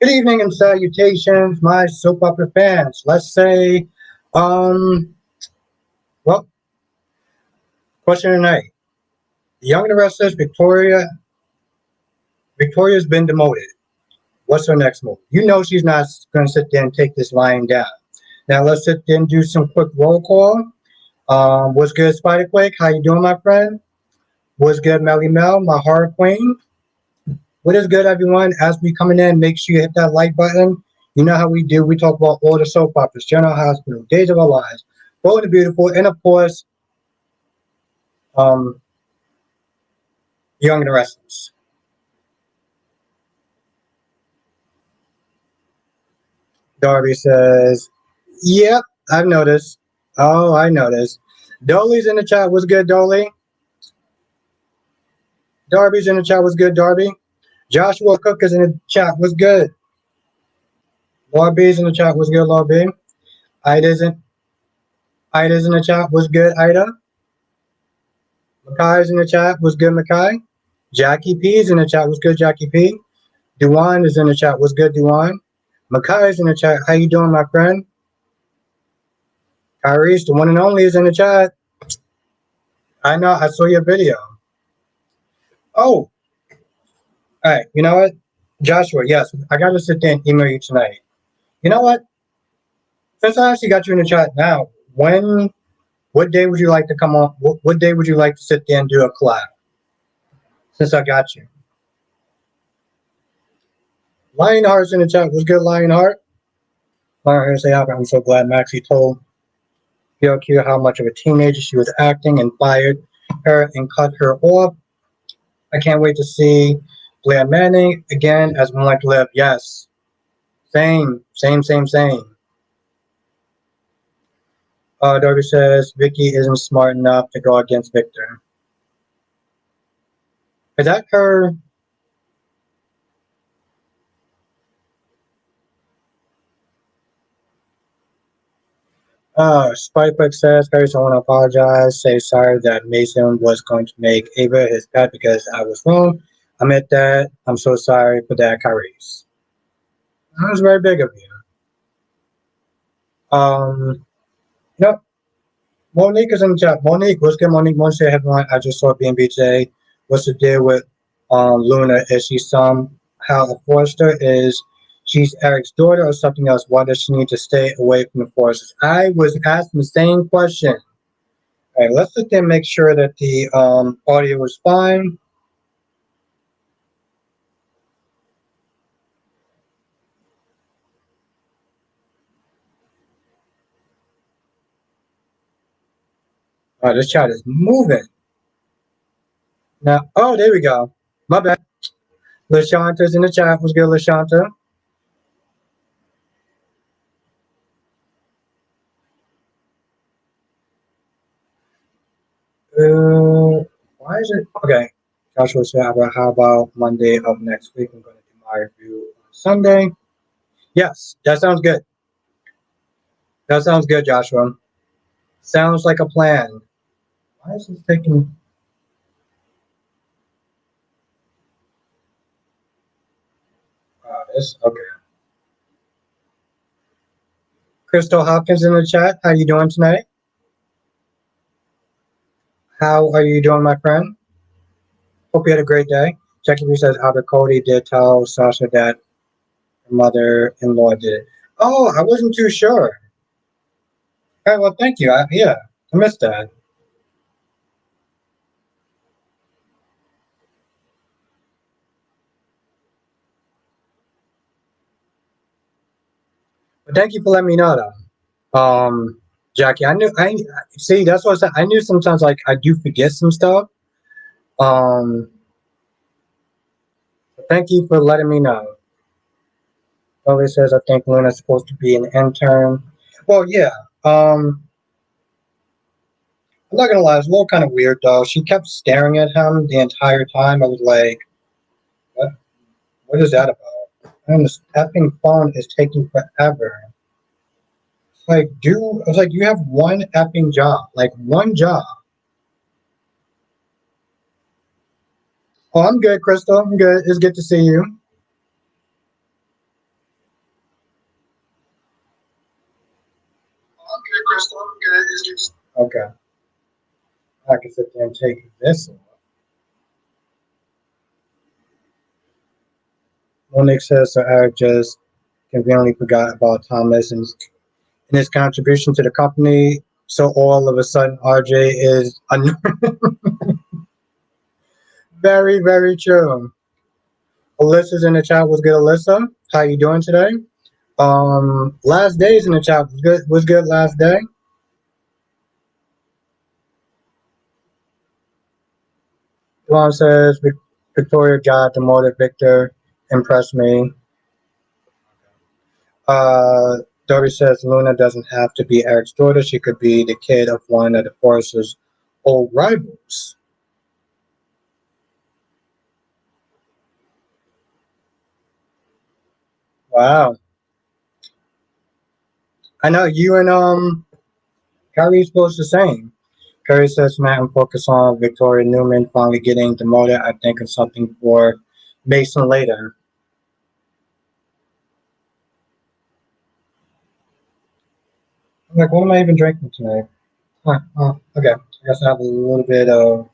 Good evening and salutations, my soap opera fans. Let's say, um, well, question of the night. The Young and the Restless, Victoria's been demoted. What's her next move? You know she's not going to sit there and take this lying down. Now let's sit there and do some quick roll call. What's good, Spiderquake? How you doing, my friend? What's good, Melly Mel, my horror queen? What is good, everyone? As we coming in, make sure you hit that like button. You know how we do. We talk about all the soap operas, General Hospital, Days of Our Lives, Bold and the Beautiful, and of course, um, Young and the Restless. Darby says, "Yep, I've noticed. Oh, I noticed. Dolly's in the chat. What's good, Dolly? Darby's in the chat. What's good, Darby? Joshua Cook is in the chat. What's good? Laura B's in the chat. What's good, Laura B? Ida's in, Ida's in the chat. What's good, Ida? Makai's in the chat. What's good, Makai? Jackie P's in the chat. What's good, Jackie P? Duan is in the chat. What's good, Duan? Makai is in the chat. How you doing, my friend? Kyrie's, the one and only, is in the chat. I know. I saw your video. Oh, all right. You know what? Joshua, yes, I got to sit there and email you tonight. You know what? Since I actually got you in the chat now, what day would you like to come on? What day would you like to sit there and do a collab? Since I got you. Lionheart's in the chat. What's good, Lionheart? Lionheart say, I'm so glad Maxie told PLQ how much of a teenager she was acting and fired her and cut her off. I can't wait to see Blair Manning again as One Like to Live. Yes. Same. Darby says Vicky isn't smart enough to go against Victor. Is that her? Spikebuck says, first I want to apologize, say sorry that Mason was going to make Ava his pet because I was wrong. I meant that. I'm so sorry for that, Kyrie's. That was very big of you. Yep. Monique is in the chat. Monique, what's good, Monique? Monique said, everyone, I just saw BNB today. What's the deal with Luna? Is she somehow a forester? Is she's Eric's daughter or something else? Why does she need to stay away from the foresters? I was asking the same question. All right, let's sit there and make sure that the audio is fine. All right, this chat is moving. Now, oh, there we go. My bad. LaShanta's in the chat. What's good, LaShanta? Why is it? Okay. Joshua said, how about Monday of next week? I'm going to do my review on Sunday. Yes, that sounds good. That sounds good, Joshua. Sounds like a plan. Why is this taking... this? Okay. Crystal Hopkins in the chat. How you doing tonight? How are you doing, my friend? Hope you had a great day. Jackie B says Albert Cody did tell Sasha that her mother-in-law did it. Oh, I wasn't too sure. All right, well, thank you. Yeah, I missed that. But thank you for letting me know, though. Jackie, I see. That's what I said. I knew sometimes, like, I do forget some stuff. Thank you for letting me know. Ellie says, I think Luna's supposed to be an intern. Well, yeah. I'm not gonna lie, it's a little kind of weird though. She kept staring at him the entire time. I was like, what? What is that about? And this effing phone is taking forever. Like, I was like, you have one effing job, like one job. Oh, I'm good, Crystal. I'm good. It's good to see you. Okay. I can sit there and take this one. Monique says, so Eric just conveniently forgot about Thomas and his contribution to the company. So all of a sudden, RJ is very, very true. Alyssa's in the chat. Was good, Alyssa? How you doing today? Last days in the chat was good. Was good last day. Ron says Victoria got demoted. Victor impressed me. Uh, Dory says Luna doesn't have to be Eric's daughter. She could be the kid of one of the Forest's old rivals. Wow. I know you and Kyrie supposed the same. Curry says Matt and focus on Victoria Newman finally getting demoted. I think of something for Mason later. I'm like, what am I even drinking tonight? Huh, oh, okay. I guess I have a little bit of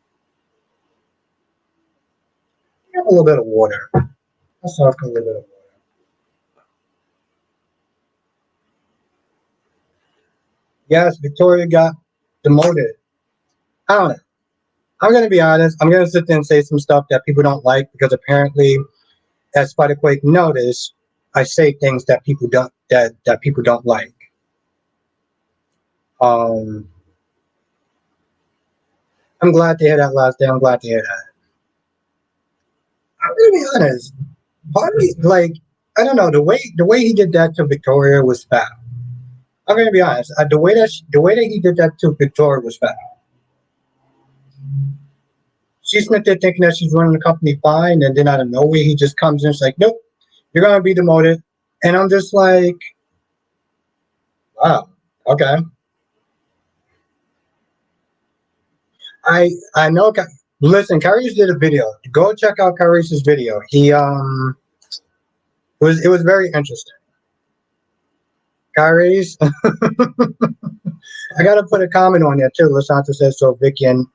water. Let's talk a little bit of water. Yes, Victoria got demoted. I don't know. I'm gonna be honest. I'm gonna sit there and say some stuff that people don't like because apparently, as Spiderquake noticed, I say things that people don't like. Um, I'm glad to hear that last day. I'm glad to hear that. I'm gonna be honest. Part of me, like, I don't know, the way he did that to Victoria was foul. I'm gonna be honest. The way that he did that to Victoria was foul. She's not there thinking that she's running the company fine, and then out of nowhere he just comes in. It's like, nope, you're gonna be demoted, and I'm just like, wow, okay. I know. Listen, Kyrie's did a video. Go check out Kyrie's video. He it was very interesting. Kyrie's. I gotta put a comment on there too. Lasanta says so. Vicky and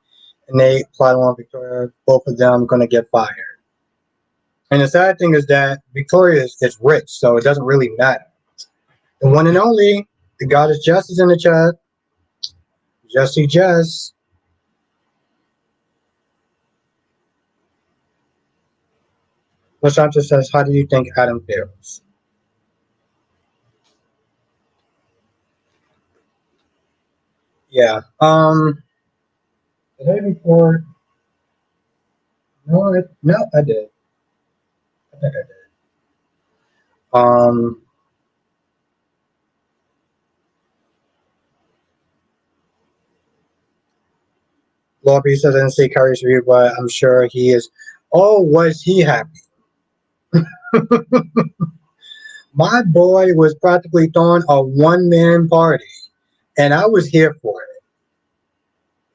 Nate plot on Victoria. Both of them gonna get fired. And the sad thing is that Victoria is rich, so it doesn't really matter. The one and only, the goddess Jess is in the chat. Jessie Jess. Lasanta says, how do you think Adam feels? Yeah. Did I record? No, I did. I think I did. Lobby says I didn't see Kyrie's review, but I'm sure he is. Oh, was he happy? My boy was practically throwing a one-man party, and I was here for it.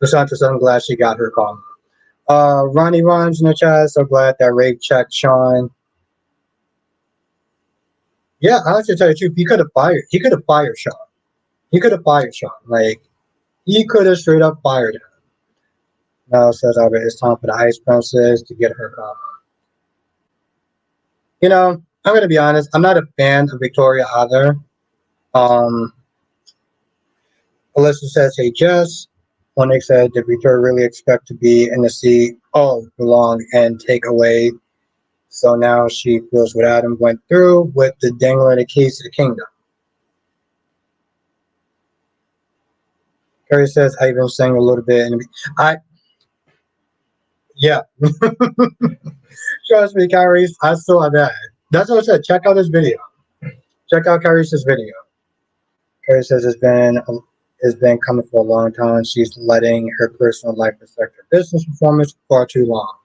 Lasanta says I'm glad she got her call. Ronnie Ron's in the chat. So glad that Ray checked Sean. Yeah, I should tell you the truth. He could have fired. He could have fired Sean. He could have fired Sean. Like he could have straight up fired him. Now says Albert, it's time for the Ice Princess to get her call. I'm gonna be honest. I'm not a fan of Victoria either. Um, Alyssa says, "Hey Jess." Nick said, "Did Victoria really expect to be in the seat? Oh, belong and take away?" So now she feels what Adam went through with the dangling the keys to the kingdom. Carrie says, "I even sang a little bit." And yeah. Trust me, Kyrie. I saw that. That's what I said. Check out this video. Check out Kyrie's video. Kyrie says it's been coming for a long time. She's letting her personal life affect her business performance far too long.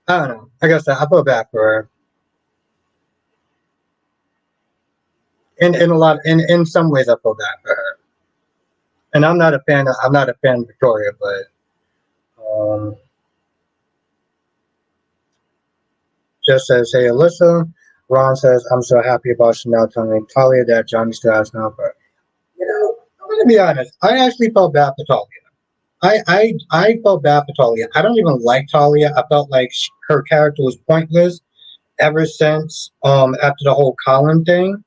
I don't know. I guess I feel bad for her. In some ways I feel bad for her. And I'm not a fan of Victoria, but just says, hey Alyssa. Ron says, I'm so happy about Chanel telling Talia that Johnny still has no. But I'm gonna be honest. I actually felt bad for Talia. I felt bad for Talia. I don't even like Talia. I felt like her character was pointless ever since after the whole Colin thing.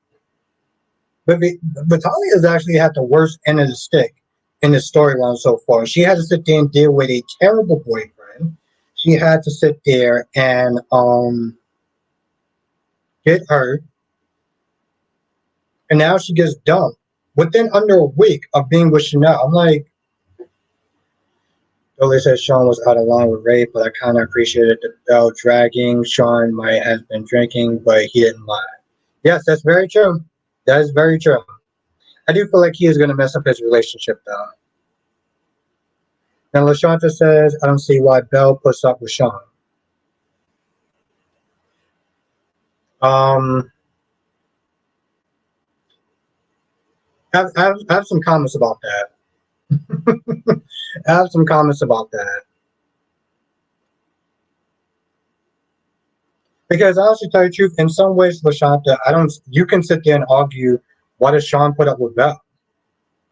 But Talia has actually had the worst end of the stick in the storyline so far. She had to sit there and deal with a terrible boyfriend. She had to sit there and get hurt, and now she gets dumped within under a week of being with Chanel. I'm like, though they said Sean was out of line with rape, but I kind of appreciated the bell dragging. Sean might have been drinking, but he didn't lie. Yes, that's very true. That is very true. I do feel like he is going to mess up his relationship, though. And LaShanta says, I don't see why Belle puts up with Sean. Um, I have some comments about that. I have some comments about that. Because honestly, tell you the truth, in some ways, LaShanta, I don't. You can sit there and argue, why does Sean put up with Belle?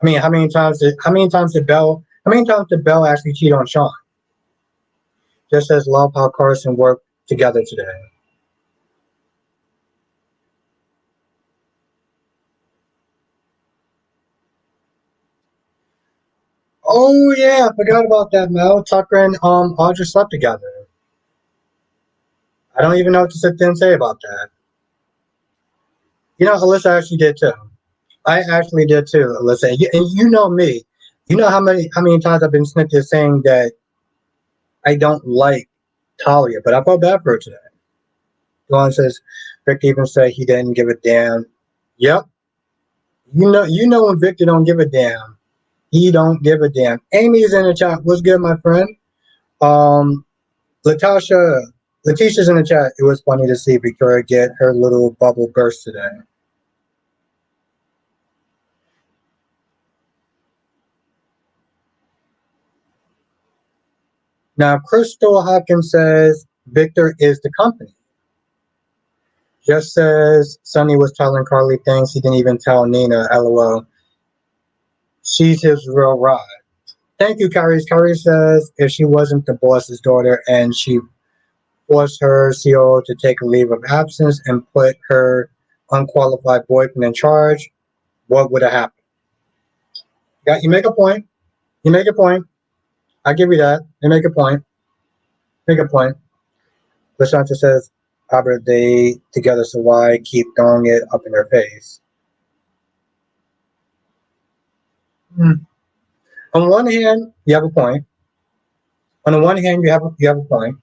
I mean, how many times did Belle actually cheat on Sean? Just as love how Carson worked together today. Oh yeah, I forgot about that. Mel Tucker and Audra slept together. I don't even know what to sit there and say about that. You know, Alyssa actually did too. I actually did too, Alyssa. And you know me. You know how many times I've been sitting there saying that I don't like Talia, but I felt bad for her today. Dawn says Victor even said he didn't give a damn. Yep. You know when Victor don't give a damn. He don't give a damn. Amy's in the chat. What's good, my friend? Um, Latasha, Letitia's in the chat. It was funny to see Victoria get her little bubble burst today. Now, Crystal Hawkins says Victor is the company. Just says Sonny was telling Carly things he didn't even tell Nina. LOL. She's his real ride. Thank you, Kyrie. Kyrie says if she wasn't the boss's daughter and she forced her CO to take a leave of absence and put her unqualified boyfriend in charge, what would have happened? Yeah, you make a point. You make a point. I give you that. You make a point. Make a point. Lashanta says, Albert, they together, so why keep throwing it up in their face? Hmm. On one hand, you have a point. On the one hand, you have a point.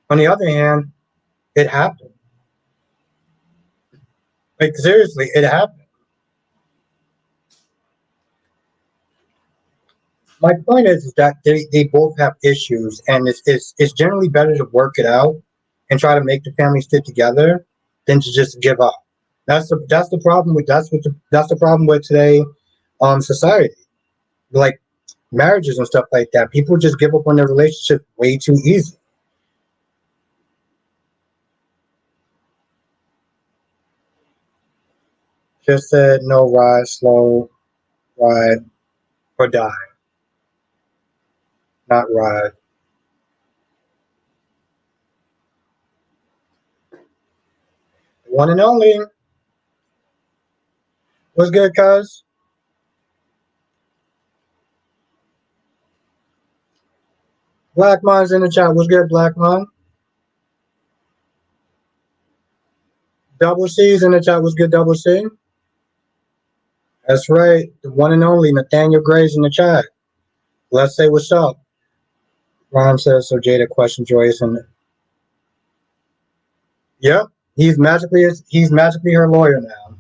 On the other hand, it happened. Like seriously, it happened. My point is that they both have issues, and it's generally better to work it out and try to make the family stick together than to just give up. That's the problem with that's the problem with today society, like marriages and stuff like that. People just give up on their relationship way too easy. Just said no, ride slow, ride or die, not ride. One and only. What's good, cuz? Black Mind's in the chat. What's good, Black Mind? Double C's in the chat. What's good, Double C? That's right. The one and only Nathaniel Gray's in the chat. Let's say what's up. Ron says so. Jada question Joyce and yep, he's magically her lawyer now.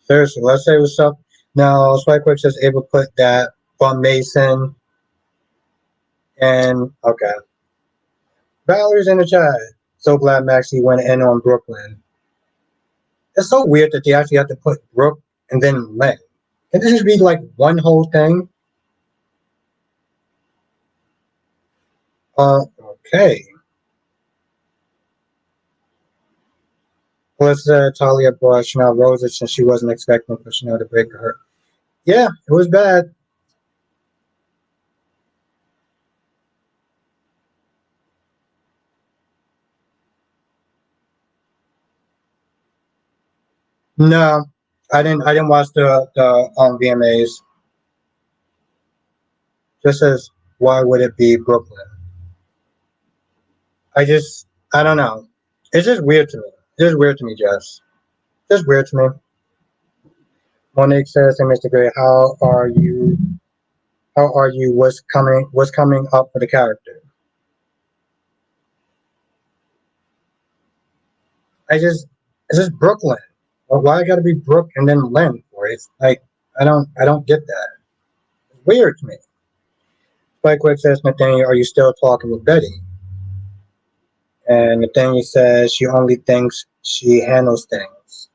Seriously, let's say what's up. Now, Spike Quick says able to put that on Mason and okay. Valerie's in the chat. So glad Maxie went in on Brooklyn. It's so weird that they actually have to put Brooke and then Len. Can this just be like one whole thing? Okay. Melissa Talia brought Chanel roses since she wasn't expecting for Chanel to break her. Yeah, it was bad. No, I didn't. I didn't watch the VMAs. Just as why would it be Brooklyn? I don't know. It's just weird to me. It's just weird to me, Jess. Just weird to me. Monique says, "Hey, Mr. Gray, how are you? How are you? What's coming up for the character?" I just, it's just Brooklyn. Why I got to be Brooke and then Lynn for it? It's like I don't get that. It's weird to me. Spikewood says, Nathaniel, are you still talking with Betty? And Nathaniel says she only thinks she handles things.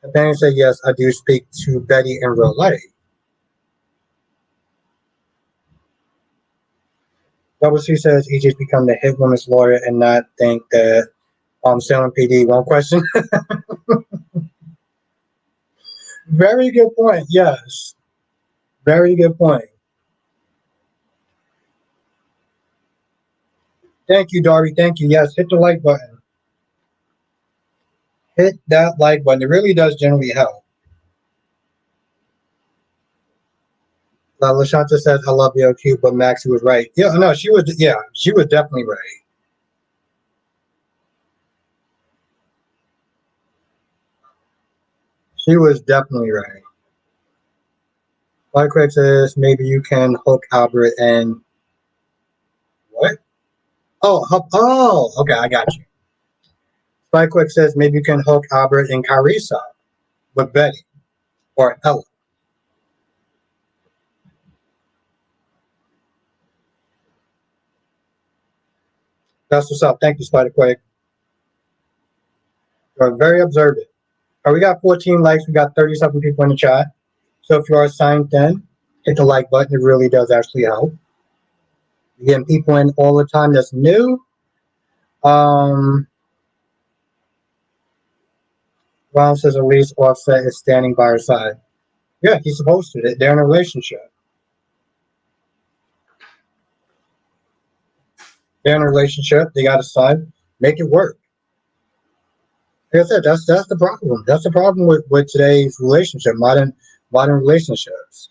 Nathaniel said, yes, I do speak to Betty in real life. Double C says EJ's become the hit women's lawyer and not think that Salem PD won't question. Very good point. Yes. Very good point. Thank you, Darby. Thank you. Yes, hit the like button. Hit that like button. It really does generally help. LaShanta says, I love LQ, but Maxie was right. Yeah, no, she was definitely right. She was definitely right. Like Craig says, maybe you can hook Albert and what? Okay, I got you. Spike Quick says maybe you can hook Albert and Carissa with Betty or Ella. That's what's up. Thank you, Spider Quick. You're very observant. We got 14 likes. We got 37 people in the chat. So if you are signed in, hit the like button. It really does actually help. You're getting people in all the time that's new. Um, Ron says Elise Offset is standing by her side. Yeah, he's supposed to. They're in a relationship. They're in a relationship. They got a son. Make it work. Like I said, that's the problem. That's the problem with today's relationship, modern relationships.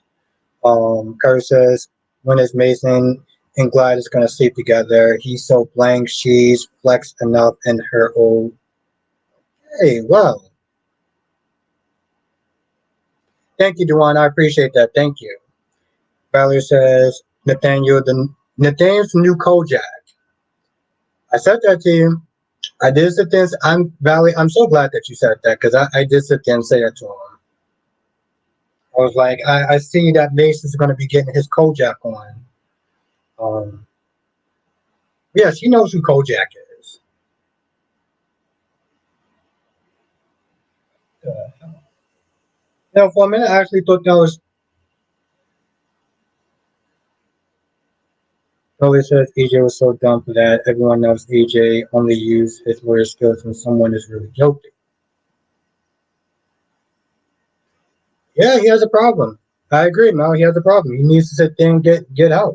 Curry says when is Mason and Gladys gonna sleep together? He's so blank. She's flexed enough in her old. Hey, well, thank you, Duan. I appreciate that. Thank you. Valerie says Nathaniel's the new Kojak. I said that to you. I did sit there. I'm Valley. I'm so glad that you said that because I did sit there and say that to him. I was like, I see that Mason's going to be getting his Kojak on. Um, yes, he knows who Kojak is. Now, for a minute, I actually thought that was. Chloe says EJ was so dumb for that. Everyone knows EJ only used his lawyer skills when someone is really guilty. Yeah, he has a problem. I agree, Mel. He has a problem. He needs to sit there and get out.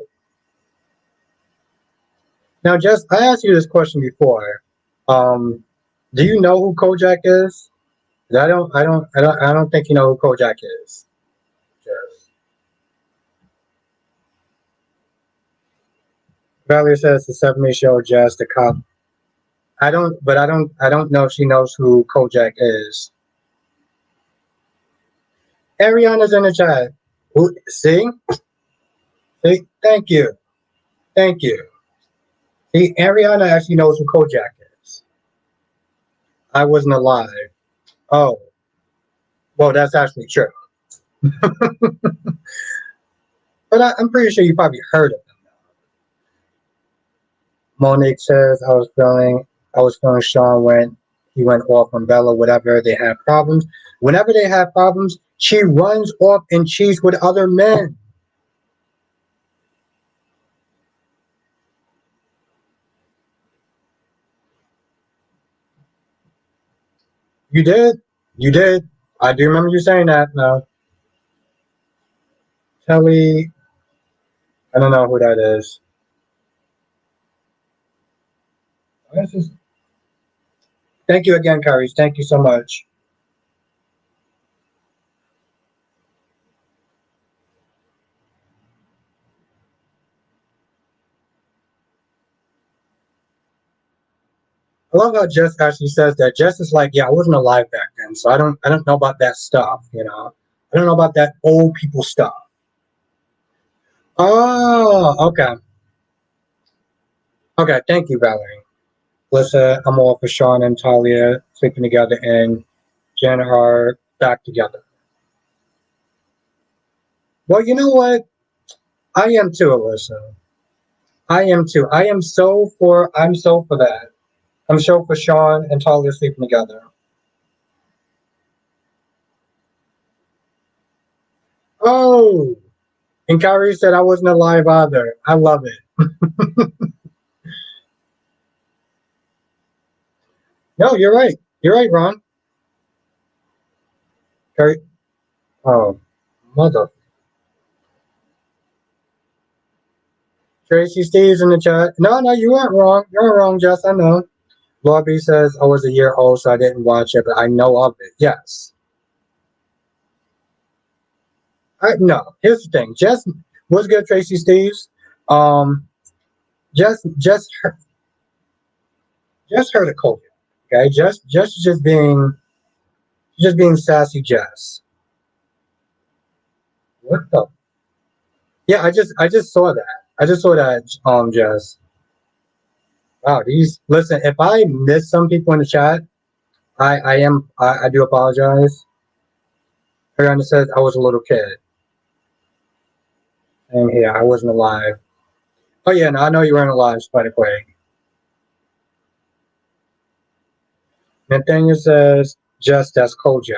Now, Jess, I asked you this question before. Um, do you know who Kojak is? I don't think you know who Kojak is. Jess. Valerie says the 70 show Jess the cop. I don't know if she knows who Kojak is. Ariana's in the chat. Who, see, thank you, thank you. See, Ariana actually knows who Kojak is. I wasn't alive. Oh, well, that's actually true. But I'm pretty sure you probably heard of him. Monique says I was feeling Sean when he went off on Bella, whatever they had problems. Whenever they have problems, she runs off and cheats with other men. You did. You did. I do remember you saying that. No, Kelly. I don't know who that is. This is. Thank you again, Caris. Thank you so much. I love how Jess actually says that. Jess is like, yeah, I wasn't alive back then, so I don't know about that stuff. I don't know about that old people stuff. Oh, okay, okay. Thank you, Valerie. Lisa, I'm all for Sean and Talia sleeping together, and Jen are back together. Well, you know what? I am too, Alyssa. I am too. I'm so for that. I'm so for Sean and Talia sleeping together. Oh, and Kyrie said I wasn't alive either. I love it. No, you're right. You're right, Ron. Kyrie, oh, mother. Tracy Steve's in the chat. No, no, you weren't wrong. You weren't wrong, Jess. I know. Lobby says I was a year old, so I didn't watch it, but I know of it. Yes. No. Here's the thing. Jess was good. Tracy Steve's. Um, just just heard a COVID. Okay, just being sassy, Jess. What the? Yeah, I just saw that. I just saw that. Jess. Wow, these. Listen, if I miss some people in the chat, I do apologize. Ariana says I was a little kid, and yeah, I wasn't alive. Oh yeah, no, I know you weren't alive, Spider Quake. Nathaniel says just as Kojak.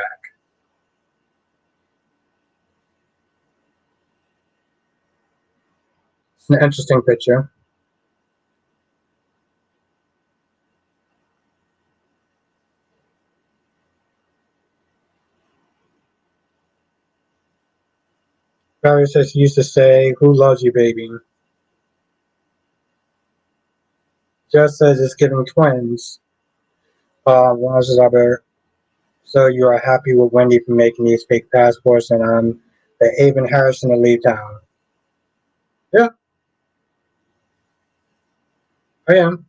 It's an interesting picture. Barry says he used to say, "Who loves you, baby?" Just says it's giving twins. Says Albert. So you are happy with Wendy for making these fake passports, and I'm the Avon Harrison to leave town. Yeah, I am.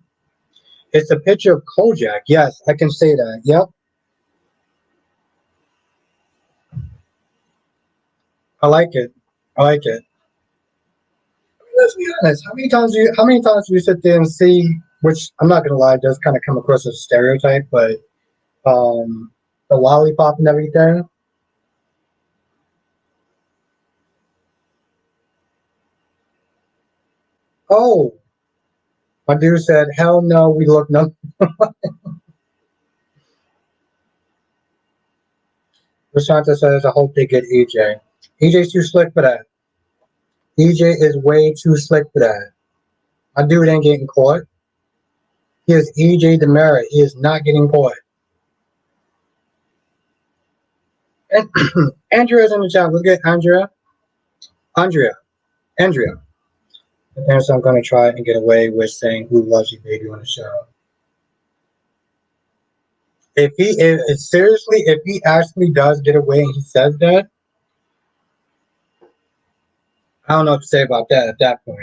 It's a picture of Kojak. Yes, I can say that. Yep, I like it. I like it. Let's be honest. How many times do you sit there and see? Which I'm not gonna lie, does kind of come across as a stereotype, but the lollipop and everything. Oh, my dude said, "Hell no, we look no." Rashanta says, "I hope they get EJ. EJ's too slick for that. EJ is way too slick for that. My dude ain't getting caught. He is EJ Demerit. He is not getting caught." And Andrea's in the chat. Let's get Andrea. Andrea. Andrea. And so I'm going to try and get away with saying "Who loves you, baby" on the show. If seriously, if he actually does get away and he says that, I don't know what to say about that at that point.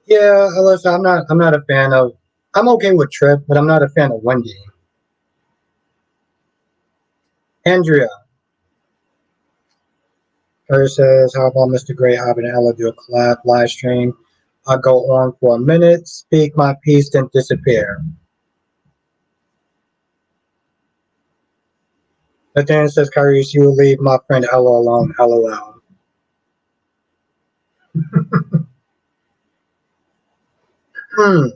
Yeah, Alyssa, I'm not a fan of. I'm okay with Trip, but I'm not a fan of Wendy. Andrea. Her says, "How about Mr. Gray having Ella do a collab live stream? I'll go on for a minute, speak my piece, then disappear." Nathaniel says, "Kyrie, you will leave my friend Ella alone, LOL." Hmm.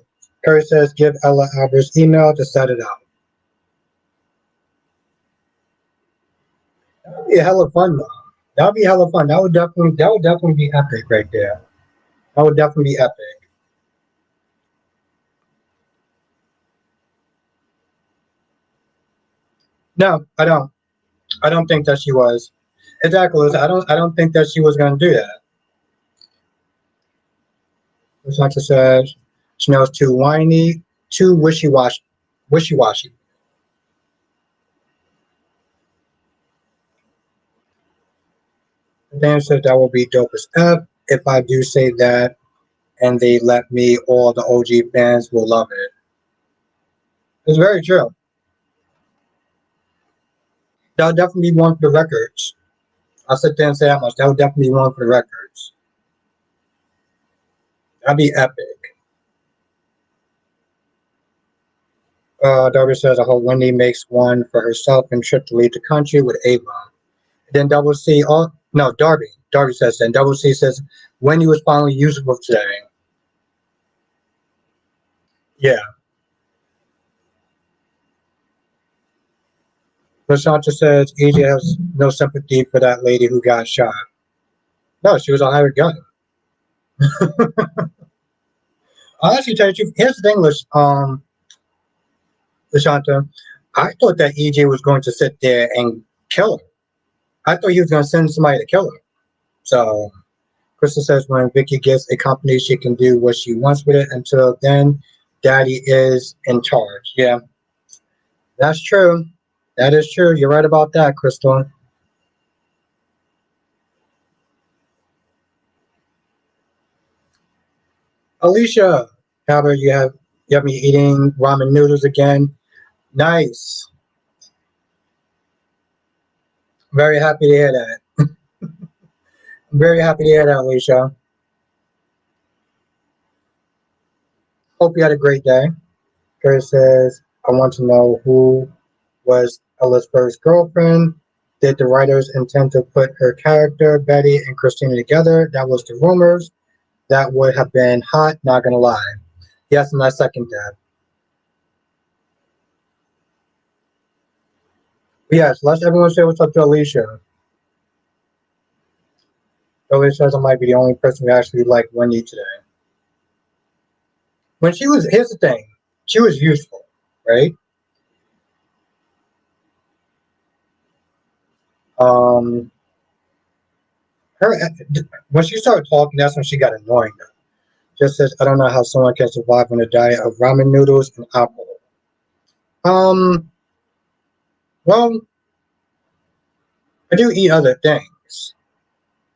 Curry says, "Give Ella Albert's email to set it up." That would be hella fun though. That would be hella fun. That would definitely be epic right there. That would definitely be epic. No, I don't. I don't think that she was. Exactly. I don't think that she was going to do that. It's like I said, Chanel's too whiny, too wishy-washy. Wishy-washy. Dan said that will be dope as F if I do say that and they let me, all the OG fans will love it. It's very true. That'll definitely be one for the records. I'll sit there and say that much. That'll definitely be one for the records. That'd be epic. Darby says, I hope Wendy makes one for herself and trip to leave the country with Ava. Then Double C, oh, no, Darby. Darby says, then Double C says, Wendy was finally usable today. Yeah. Rasanta says, EJ has no sympathy for that lady who got shot. No, she was a hired gun. I'll actually tell you the truth. Here's the thing, Lashanta. I thought that EJ was going to sit there and kill her. I thought he was going to send somebody to kill her. So, Crystal says when Vicky gets a company, she can do what she wants with it. Until then, Daddy is in charge. Yeah, that's true. That is true. You're right about that, Crystal. Alicia, how about you have me eating ramen noodles again? Nice. Very happy to hear that. I'm very happy to hear that, Alicia. Hope you had a great day. Curtis says, I want to know who was Ella's first girlfriend. Did the writers intend to put her character, Betty, and Christina together? That was the rumors. That would have been hot, not gonna lie. Yes, and I second that. But yes, let's everyone say what's up to Alicia. Alicia says I might be the only person who actually liked Wendy today. When she was, here's the thing, she was useful, right? Um, her when she started talking, that's when she got annoying. Just says, I don't know how someone can survive on a diet of ramen noodles and alcohol. Um, well, I do eat other things.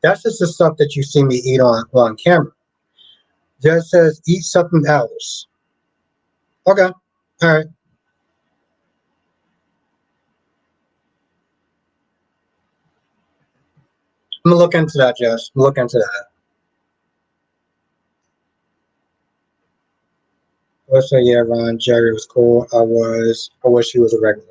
That's just the stuff that you see me eat on camera. Just says, eat something else. Okay, all right. I'm gonna look into that, Jess. Look into that. Let's say, yeah, Ron, Jerry was cool. I wish he was a regular.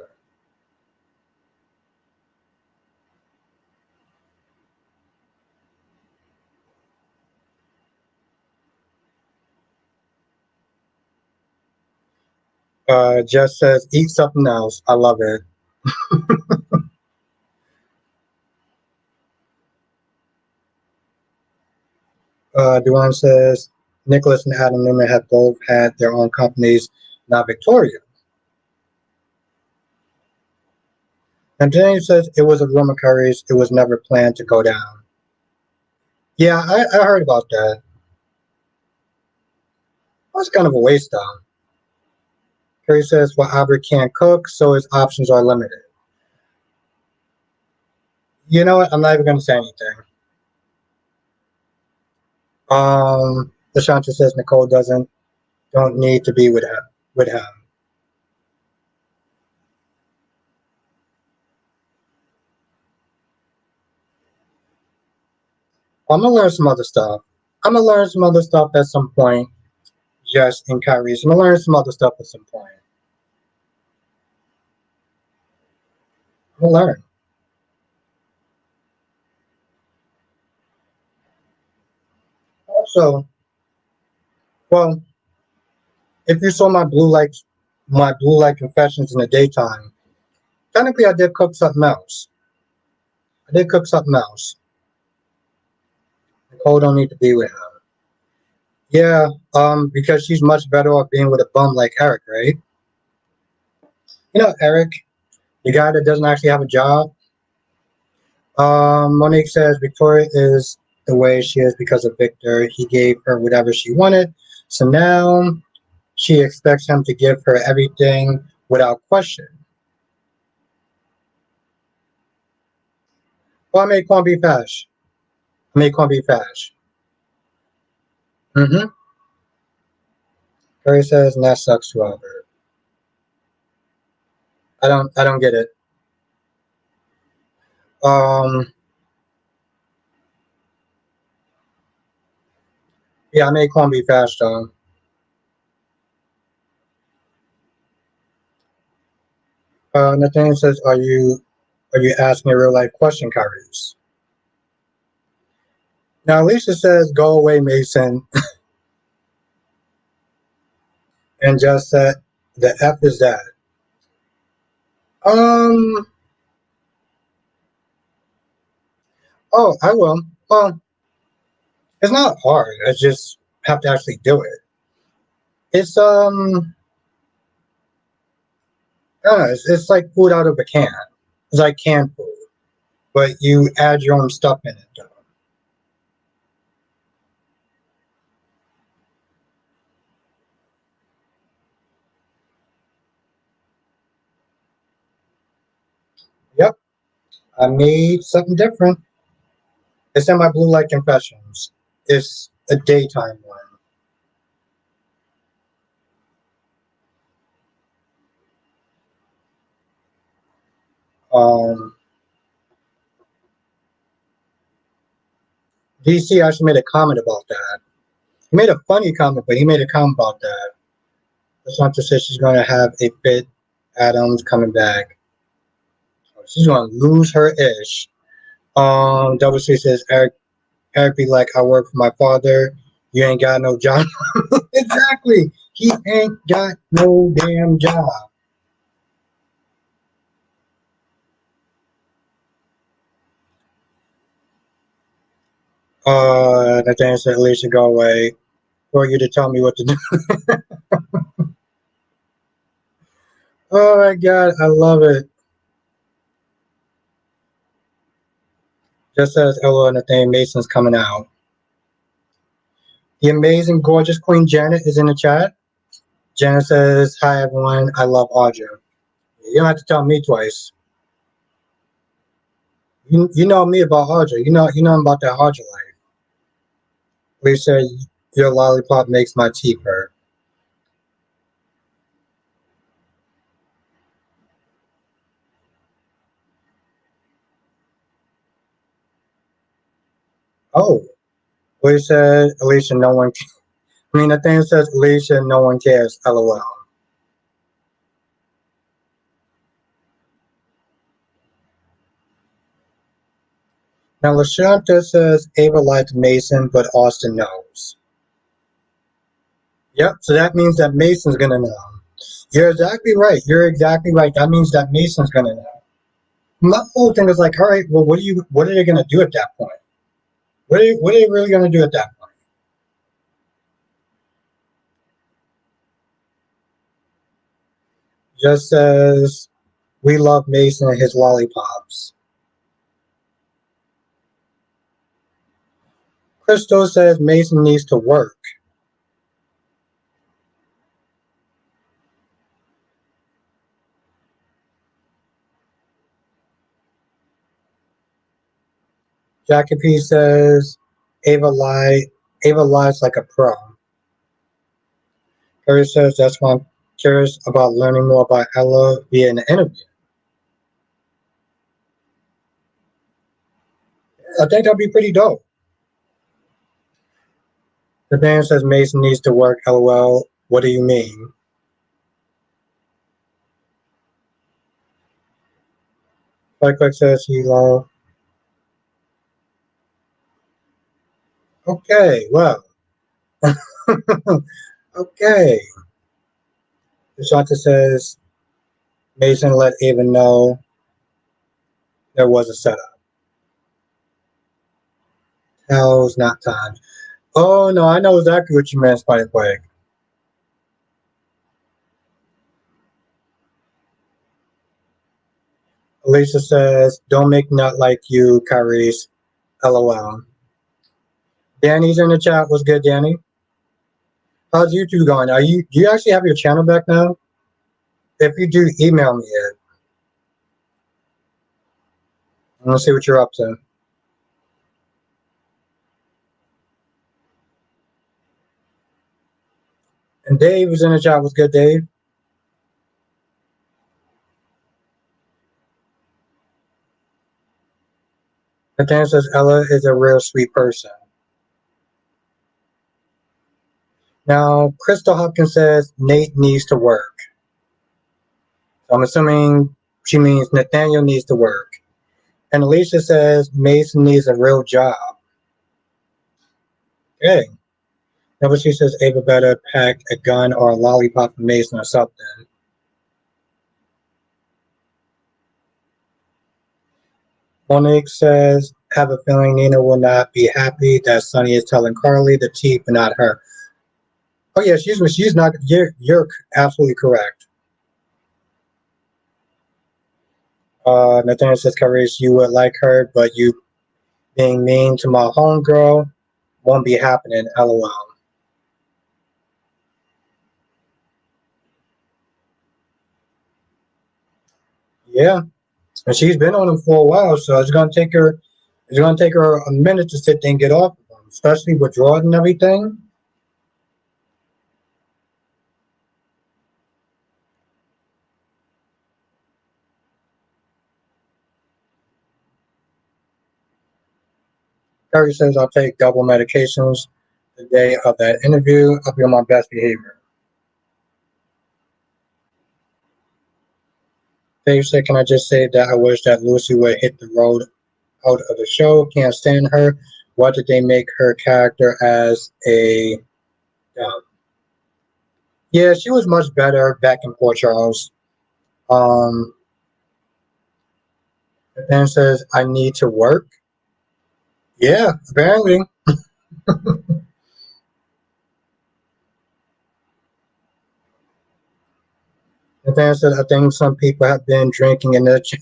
Jess says, eat something else. I love it. Duane says, Nicholas and Adam Newman have both had their own companies, not Victoria. And James says it was a rumor, Curry's. It was never planned to go down. Yeah, I heard about that. That's kind of a waste, though. Curry says, well, Albert can't cook, so his options are limited. You know what? I'm not even going to say anything. Lashanta says Nicole don't need to be with him. With him. I'm gonna learn some other stuff. I'm gonna learn some other stuff at some point. Just in Kyrie's. I'm gonna learn some other stuff at some point. I'm gonna learn. Also, well, if you saw my blue light confessions in the daytime, technically I did cook something else. I did cook something else. Nicole don't need to be with him. Yeah, because she's much better off being with a bum like Eric, right? You know, Eric. The guy that doesn't actually have a job. Monique says Victoria is the way she is because of Victor. He gave her whatever she wanted. So now she expects him to give her everything without question. Well, I made corned beef hash. I made corned beef hash. Mm-hmm. Curry says, and that sucks, however. I don't get it. Um, yeah, I made corned beef hash though. Nathaniel says, are you asking a real life question, Kyrus? Now Alicia says, go away, Mason, and just said, the F is that. Um, oh, I will. Well, it's not hard. I just have to actually do it. It's I don't know, it's like food out of a can. It's like canned food, but you add your own stuff in it. Though. Yep, I made something different. It's in my blue light confessions. It's a daytime one. Um, DC actually made a comment about that. He made a funny comment, but he made a comment about that. Santa says she's going to have a fit. Adams coming back. She's going to lose her ish. Double C says Eric be like, I work for my father. You ain't got no job. Exactly. He ain't got no damn job. Nathaniel said, Alicia, go away. For you to tell me what to do. Oh my god, I love it. Just as Ella and Nathaniel Mason's coming out. The amazing, gorgeous Queen Janet is in the chat. Janet says, hi everyone, I love Audra. You don't have to tell me twice. You know me about Audra. You know about that Audra life. Lisa, your lollipop makes my teeth hurt. Oh, Alicia, no one. I mean, the thing says, Alicia, no one cares. LOL. Now, Lashanta says, Ava likes Mason, but Austin knows. Yep, so that means that Mason's gonna know. You're exactly right. You're exactly right. That means that Mason's gonna know. My whole thing is like, all right, well, what are they gonna do at that point? What are they really gonna do at that point? Just says, we love Mason and his lollipops. Crystal says Mason needs to work. Jackie P says Ava lie Ava lies like a pro. Harry says that's why I'm curious about learning more about Ella via an interview. I think that'd be pretty dope. The band says Mason needs to work. LOL. What do you mean? Like says he love. Okay, well. Okay. Shanta says Mason let Ava know there was a setup. Hell's not time. Oh no, I know exactly what you meant, Spider Quake. Alicia says, don't make nut like you, Kyrie's. LOL. Danny's in the chat. What's good, Danny? How's YouTube going? Do you actually have your channel back now? If you do, email me it. I want to see what you're up to. And Dave is in the chat. What's good, Dave? Nathaniel says Ella is a real sweet person. Now, Crystal Hopkins says Nate needs to work. So I'm assuming she means Nathaniel needs to work. And Alicia says Mason needs a real job. Okay. Now, but she says Ava better pack a gun or a lollipop for Mason or something. Monique says, have a feeling Nina will not be happy that Sonny is telling Carly the tea, but not her. Oh yeah, she's not. You're absolutely correct. Nathaniel says, Carice, you would like her, but you being mean to my homegirl won't be happening. LOL. Yeah, and she's been on him for a while, so it's gonna take her. It's gonna take her a minute to sit there and get off of him, especially with Jordan and everything. Carrie says, I'll take double medications the day of that interview. I'll be on my best behavior. Dave said, can I just say that I wish that Lucy would hit the road out of the show. Can't stand her. What did they make her character as a... yeah, she was much better back in Port Charles. Um, then says, I need to work. Yeah, apparently. Nathaniel said, I think some people have been drinking in the chat.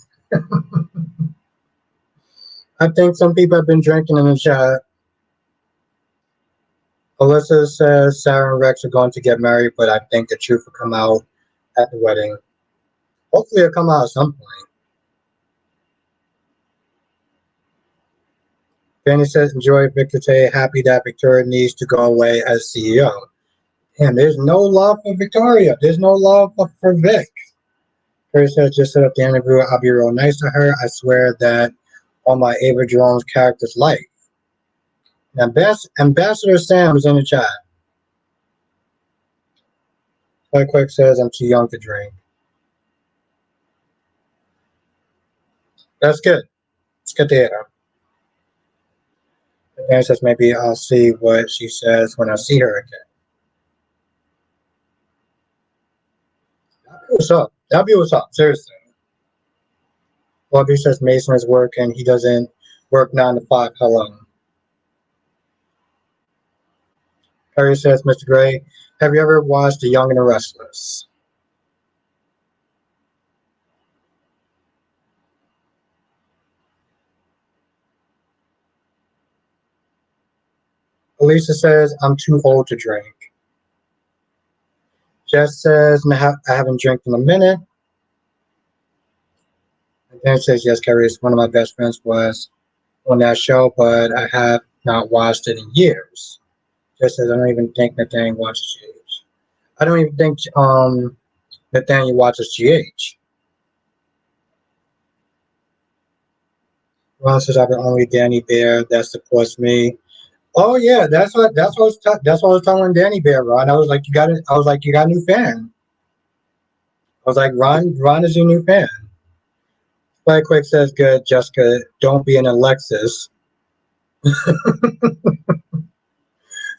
I think some people have been drinking in the chat. Alyssa says Sarah and Rex are going to get married, but I think the truth will come out at the wedding. Hopefully it'll come out at some point. Danny says, enjoy Victor Tay. Happy that Victoria needs to go away as CEO. Damn, there's no love for Victoria. There's no love for Vic. Carrie says, just set up the interview. I'll be real nice to her. I swear that on my Ava Jerome's character's life. Ambassador Sam is in the chat. Quite quick says, I'm too young to drink. That's good. It's good to hear. Dan says, maybe I'll see what she says when I see her again. That'll be what's up. That'll be what's up. Seriously. Bobby says Mason is working. He doesn't work 9 to 5. Hello. Harry says, Mr. Gray, have you ever watched The Young and the Restless? Elisa says, I'm too old to drink. Jess says, I haven't drank in a minute. And Dan says, yes, Carrie, one of my best friends was on that show, but I have not watched it in years. Jess says, I don't even think Nathaniel watches GH. I don't even think Nathaniel watches GH. Ron says, I'm the only Danny Bear that supports me. Oh yeah, that's what I was telling Danny Bear, Ron. I was like, you got a new fan. I was like, Ron is your new fan. Spike Quick says, good, Jessica, don't be an Alexis.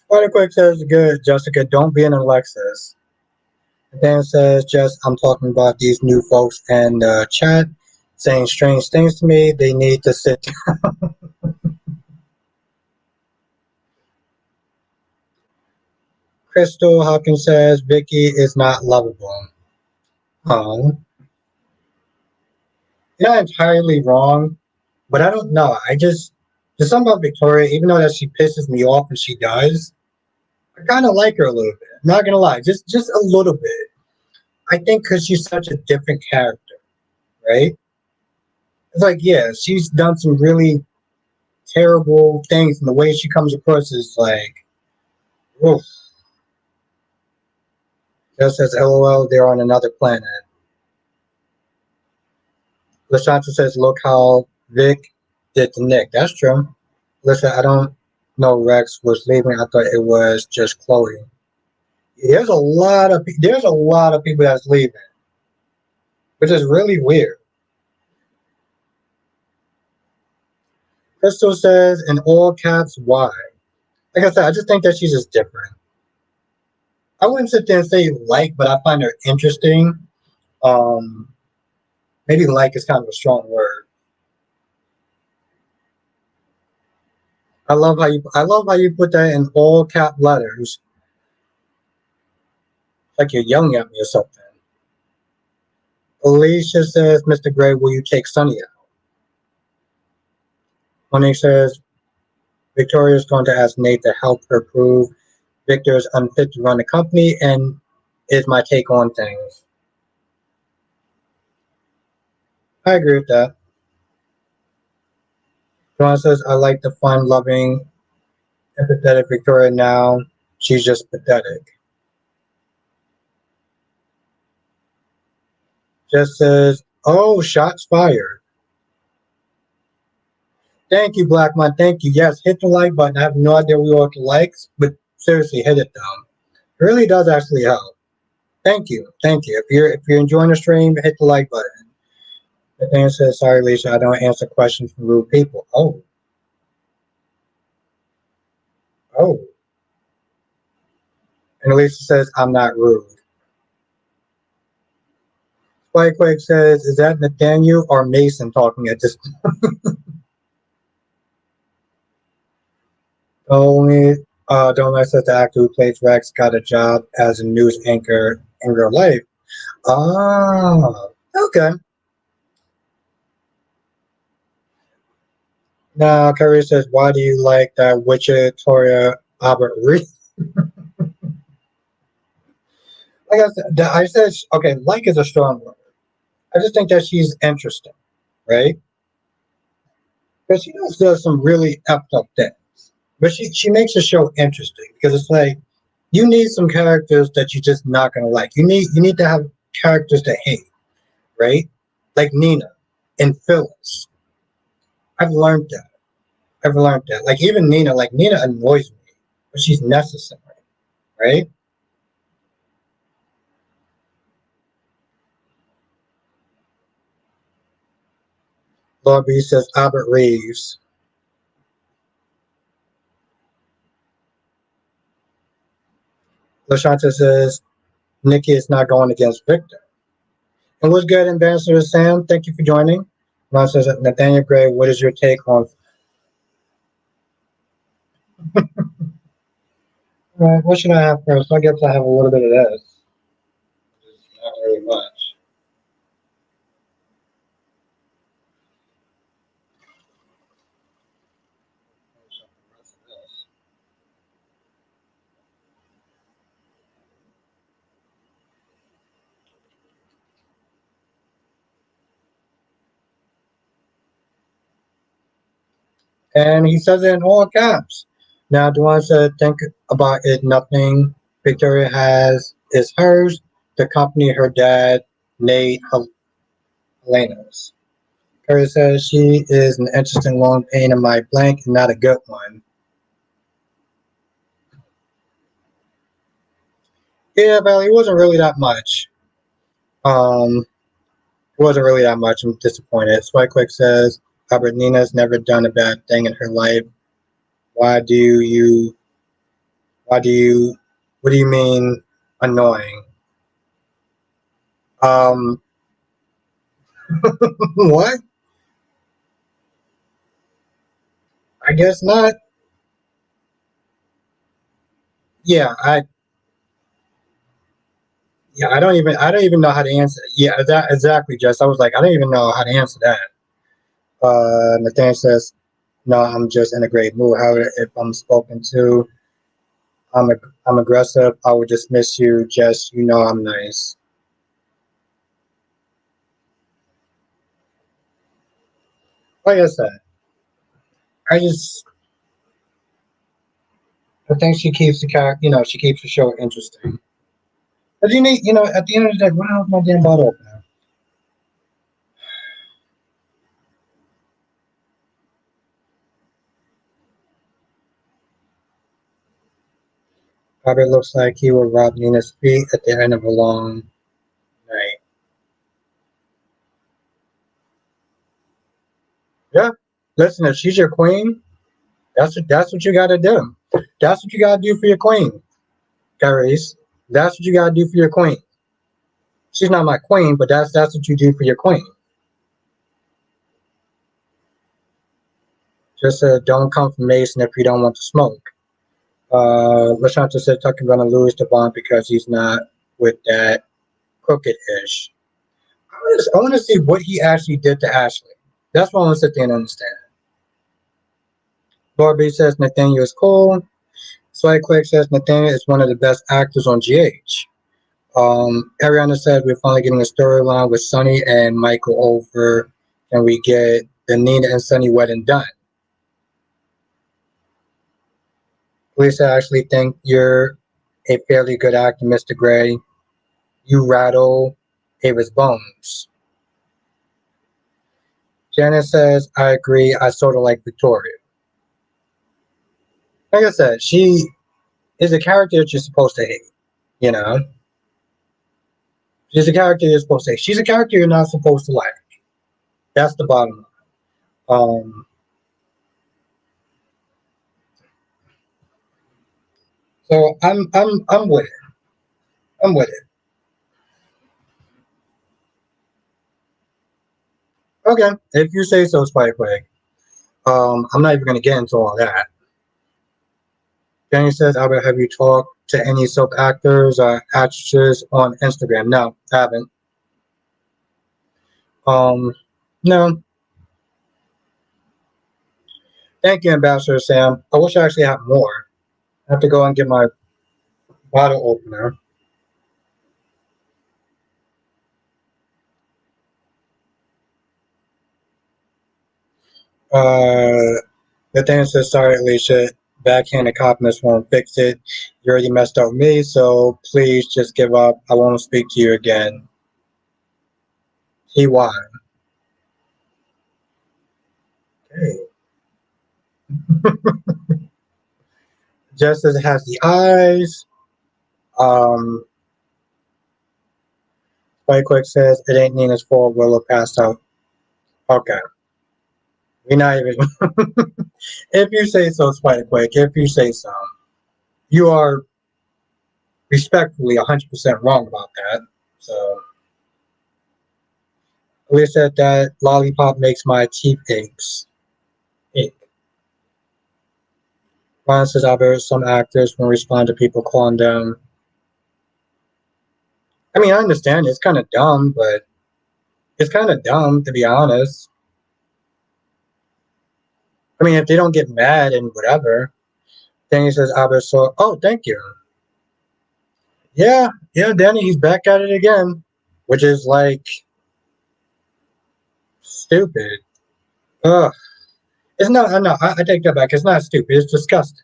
Spike Quick says, good, Jessica, don't be an Alexis. Dan says, Jess, I'm talking about these new folks in the chat saying strange things to me. They need to sit down. Crystal Hawkins says, Vicky is not lovable. Oh. You're not entirely wrong, but I don't know. There's something about Victoria, even though that she pisses me off and she does, I kind of like her a little bit. I'm not gonna lie, just a little bit. I think because she's such a different character, right? It's like, yeah, she's done some really terrible things, and the way she comes across is like, oof. Just says, LOL, they're on another planet. Lashanta says, look how Vic did to Nick. That's true. Listen, I don't know Rex was leaving. I thought it was just Chloe. There's a lot of people that's leaving, which is really weird. Crystal says in all caps, why? Like I said, I just think that she's just different. I wouldn't sit there and say like, but I find her interesting. Um, Maybe like is kind of a strong word. I love how you put that in all cap letters, like you're yelling at me or something. Alicia says, Mr. Gray, will you take Sunny out? Monique says, Victoria is going to ask Nate to help her prove Victor is unfit to run the company, and is my take on things. I agree with that. John says, I like the fun, loving, empathetic Victoria now. She's just pathetic. Just says, oh, shots fired. Thank you, Blackman. Thank you. Yes, hit the like button. I have no idea what you the likes, but seriously, hit it down. It really does actually help. Thank you. Thank you. If you're enjoying the stream, hit the like button. Nathaniel says, sorry, Lisa, I don't answer questions from rude people. Oh, oh. And Lisa says, I'm not rude. Spikequake says, is that Nathaniel or Mason talking at this point? Only Doma says the actor who plays Rex got a job as a news anchor in real life. Ah, okay. Now, Kerry says, why do you like that Wichita Albert Reed? Like I said, okay, like is a strong word. I just think that she's interesting, right? Because she does some really effed up things. But she makes the show interesting because it's like you need some characters that you're just not gonna like. You need to have characters to hate, right? Like Nina and Phyllis. I've learned that. I've learned that. Like even Nina, like Nina annoys me, but she's necessary, right? Lord B says Albert Reeves. Lashanta says Nikki is not going against Victor. And what's good, Ambassador Sam? Thank you for joining. Ron says Nathaniel Gray, what is your take on what should I have first? I guess I have a little bit of this. Not really much. And he says it in all caps. Now, Duane said, think about it. Nothing Victoria has is hers. The company, her dad, Nate, Helena's. Curry says she is an interesting long pain in my blank and not a good one. Yeah, Valley, it wasn't really that much. It wasn't really that much. I'm disappointed. Spike Quick says, Albert Nina's never done a bad thing in her life. Why do you, why do you, what do you mean annoying? Um, what? I guess not. Yeah, I don't even know how to answer. Yeah, that exactly, Jess. I was like, I don't even know how to answer that. Nathaniel says, "No, I'm just in a great mood. However, if I'm spoken to, I'm a, I'm aggressive. I will dismiss you. Jess, you know I'm nice." Like I said, I just I think she keeps the character. She keeps the show interesting. But you need, at the end of the day, what the hell's my damn bottle opener? Robert looks like he will rob Nina's feet at the end of a long night. Yeah. Listen, if she's your queen, that's what you gotta do. That's what you gotta do for your queen, Clarice. That's what you gotta do for your queen. She's not my queen, but that's what you do for your queen. Just don't come from Mason if you don't want to smoke. Lashanta said Tucker's gonna lose to Bond because he's not with that crooked-ish. I want to see what he actually did to Ashley. That's what I want to sit there and understand. Lord B says Nathaniel is cool. Swag Quick says Nathaniel is one of the best actors on GH. Ariana said we're finally getting a storyline with Sonny and Michael over, and we get the Nina and Sonny wedding done. Lisa, I actually think you're a fairly good actor, Mr. Gray. You rattle Ava's bones. Janice says, I agree. I sort of like Victoria. Like I said, she is a character that you're supposed to hate. You know, she's a character you're supposed to hate. She's a character you're not supposed to like. That's the bottom line. So I'm with it. I'm with it. Okay, if you say so, Spike Leg. I'm not even gonna get into all that. Danny says, Albert, have you talked to any soap actors or actresses on Instagram? No, haven't. Um, no. Thank you, Ambassador Sam. I wish I actually had more. I have to go and get my bottle opener. Nathaniel says, sorry, Alicia. Backhanded compliments won't fix it. You already messed up me, so please just give up. I won't speak to you again. TY. Okay. Justice has the eyes. Um, Spike Quick says, it ain't Nina's fault. Willow passed out. Okay. We're not even. If you say so, Spike Quick, if you say so. You are respectfully 100% wrong about that. So, we said that lollipop makes my teeth aches. Ache. Ron says, I've heard some actors when respond to people calling them. I mean, I understand it's kind of dumb, but it's kind of dumb to be honest. I mean, if they don't get mad and whatever, then he says, Albert, so, oh, thank you. Yeah, Danny, he's back at it again, which is like stupid. Ugh. It's not, no, I take that back. It's not stupid. It's disgusting.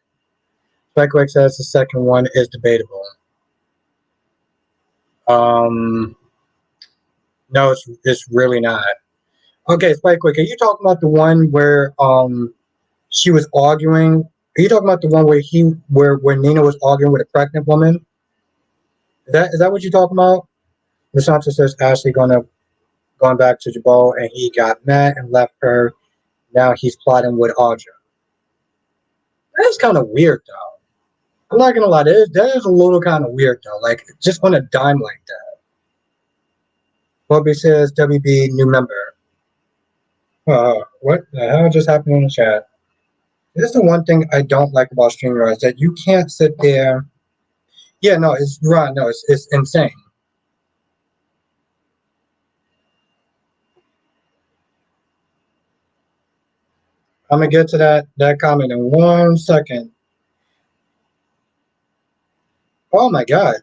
Spikewick says the second one is debatable. Um, no, it's really not. Okay, Spikewick, are you talking about the one where she was arguing? Are you talking about the one where where Nina was arguing with a pregnant woman? Is that what you're talking about? Lasanta says Ashley going back to Jabal and he got mad and left her. Now he's plotting with Audra. That's kind of weird though. I'm not gonna lie, that is a little kind of weird though. Like just on a dime like that. Bobby says WB new member. What the hell just happened in the chat? This is the one thing I don't like about StreamYard is that you can't sit there. Yeah, no, it's right. No, it's insane. I'm gonna get to that comment in 1 second. Oh my God.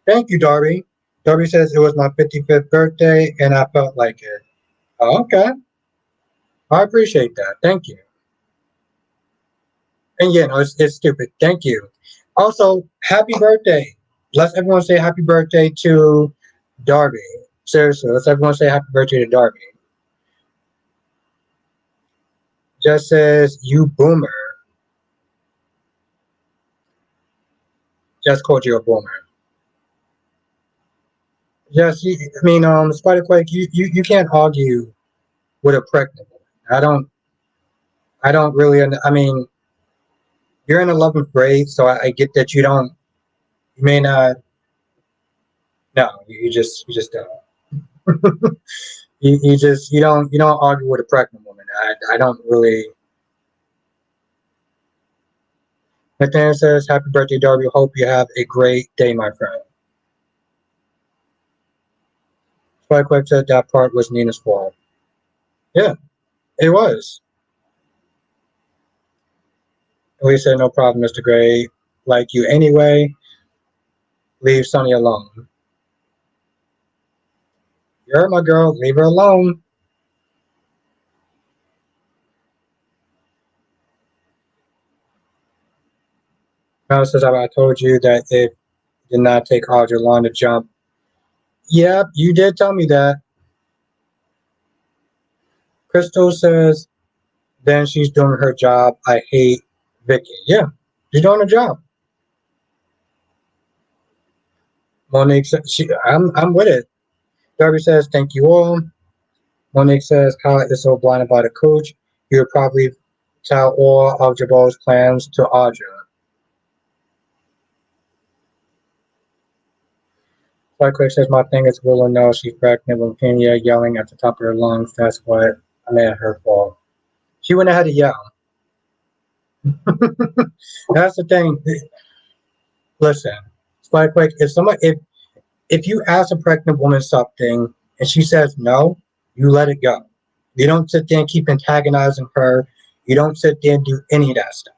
Thank you, Darby. Darby says it was my 55th birthday and I felt like it. Oh, okay. I appreciate that. Thank you. And yeah, no, it's stupid. Thank you. Also, happy birthday. Let's everyone say happy birthday to Darby. Seriously, let's everyone say happy birthday to Darby. Just says you boomer. Just called you a boomer. Yes, I mean, Spiderquake, you can't argue with a pregnant woman. I don't really. I mean, you're in 11th grade, so I get that you don't. You may not. No, you just don't. You don't argue with a pregnant woman. I don't really. Nathaniel says, "Happy birthday, Darby. Hope you have a great day, my friend." Spiderquake said that part was Nina's fault. Yeah, it was. We said, "No problem, Mr. Gray. Like you anyway. Leave Sonny alone." You're my girl. Leave her alone. Mel says, I told you that it did not take Audrey long to jump. Yep, you did tell me that. Crystal says, then she's doing her job. I hate Vicky. Yeah, she's doing her job. Monique says, I'm with it. Darby says, thank you all. Monique says, Kyle is so blinded by the coach. He would probably tell all of Jabot's plans to Audrey. Quick says, my thing is Willow knows she's pregnant with Pena yelling at the top of her lungs. That's what I made her fault. She went ahead to yell. That's the thing. Listen, Spike Quick, if you ask a pregnant woman something and she says no, you let it go. You don't sit there and keep antagonizing her. You don't sit there and do any of that stuff.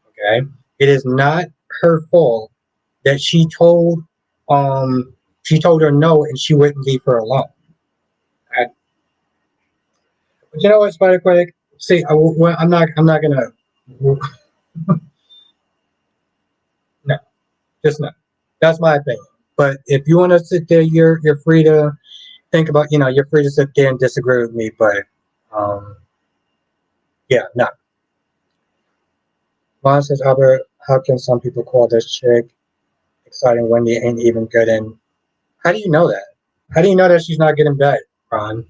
Okay? It is not her fault that she told her no and she wouldn't leave her alone. I, but you know what, Spider Quick? See, I'm not gonna. No, just no. That's my opinion. But if you want to sit there, you're free to think about. You're free to sit there and disagree with me. But um, yeah, no. Ron says, Albert, how can some people call this chick exciting when they ain't even good? And how do you know that? How do you know that she's not getting bed, Ron?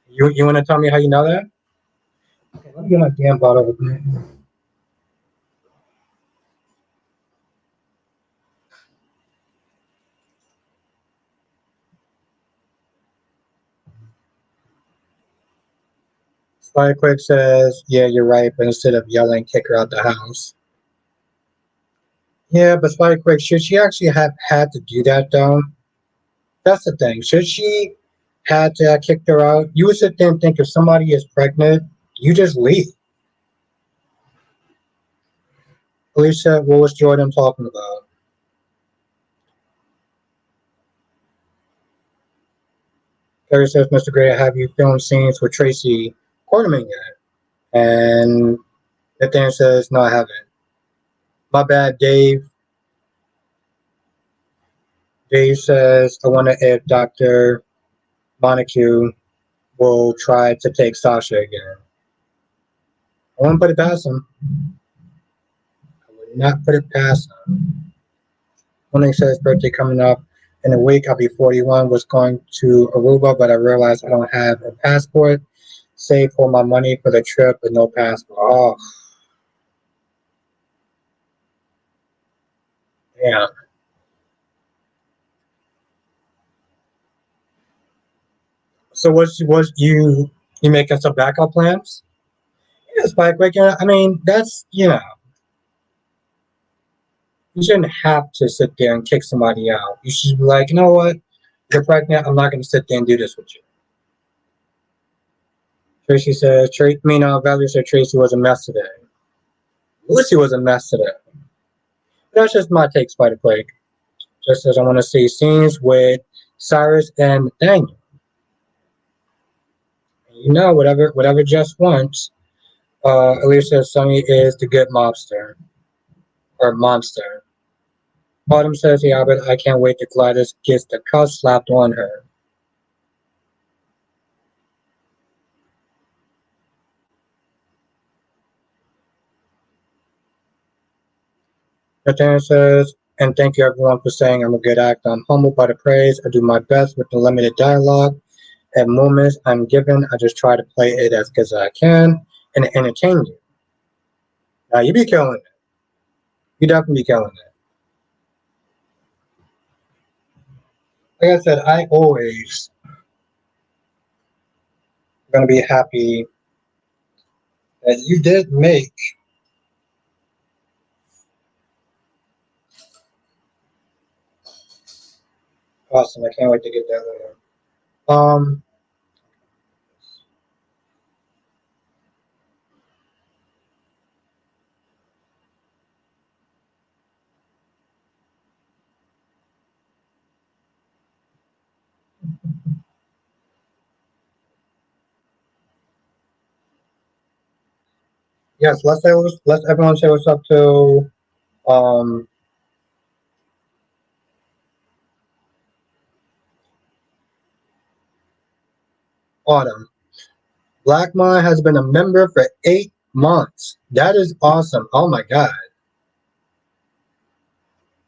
You want to tell me how you know that? Okay, let me get my damn bottle with me. Spy Quick says, yeah, you're right, but instead of yelling, kick her out the house. Yeah, but Spy Quick, should she actually have had to do that though? That's the thing. Should she had to kick her out? You would sit there and think if somebody is pregnant, you just leave. Alicia, what was Jordan talking about? Terry says, Mr. Gray, have you filmed scenes with Tracy Quarterman yet? And Nathaniel says, no, I haven't. My bad, Dave. Dave says, I wonder if Dr. Montague will try to take Sasha again. I wouldn't put it past him. I would not put it past him. When he says birthday coming up in a week, I'll be 41. Was going to Aruba, but I realized I don't have a passport. Save all my money for the trip, but no passport. Oh, yeah. So was you making some backup plans? Yes, bike like I mean that's you shouldn't have to sit there and kick somebody out. You should be like, you know what, you're pregnant. I'm not going to sit there and do this with you. Tracy says, Valerie said Tracy was a mess today. Lucy was a mess today. That's just my take, Spider Quake. Just as I want to see scenes with Cyrus and Nathaniel. Whatever Jess wants. Alicia says Sunny is the good mobster. Or monster. Autumn says, yeah, but I can't wait till Gladys gets the cuff slapped on her. Nathaniel says, and thank you everyone for saying I'm a good actor. I'm humbled by the praise. I do my best with the limited dialogue. At moments I'm given, I just try to play it as good as I can and entertain you. Now you be killing it. You definitely be killing it. Like I said, I always gonna be happy that you did make awesome. I can't wait to get that later. Um yes, let's everyone say what's up to um Autumn. Blackmon has been a member for 8 months. That is awesome. Oh my god.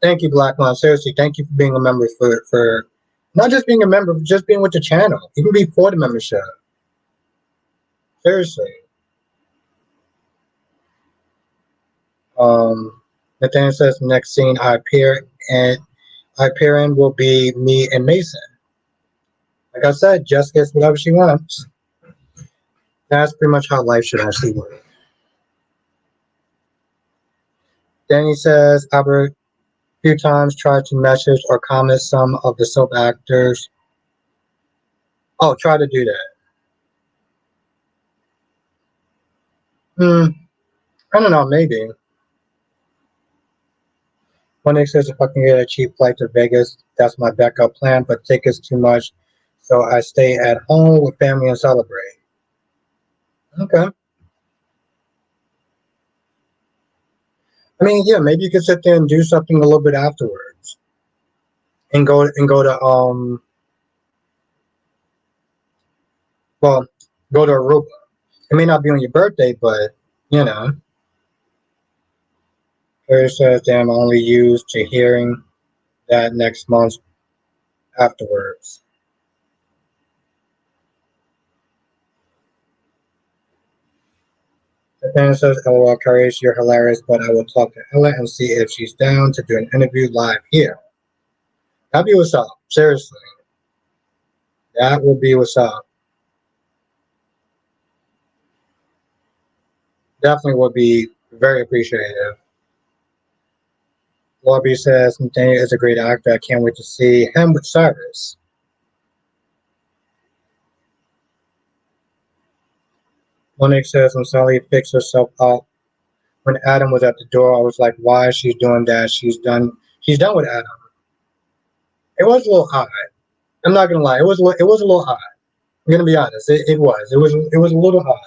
Thank you, Blackmon. Seriously, thank you for being a member for not just being a member, but just being with the channel. Even before the membership. Seriously. Nathaniel says the next scene I appear in will be me and Mason. Like I said, Jess gets whatever she wants. That's pretty much how life should actually work. Danny says Albert a few times tried to message or comment some of the soap actors. Oh, try to do that. I don't know, maybe. One says if I can get a cheap flight to Vegas, that's my backup plan, but tickets too much, so I stay at home with family and celebrate. Okay. I mean, yeah, maybe you could sit there and do something a little bit afterwards, and go to well, go to Aruba. It may not be on your birthday, but you know, Harry says, "Damn, only used to hearing that next month afterwards." Nathaniel says, "LOL, Courage, you're hilarious, but I will talk to Ella and see if she's down to do an interview live here." That'd be what's up. Seriously, that would be what's up. Definitely would be very appreciative. Lobby says Nathaniel is a great actor. I can't wait to see him with Cyrus. Monique says when Sally picks herself up when Adam was at the door, I was like, why is she doing that? She's done with Adam. It was a little odd. I'm not gonna lie. It was a little odd. I'm gonna be honest. It was a little odd.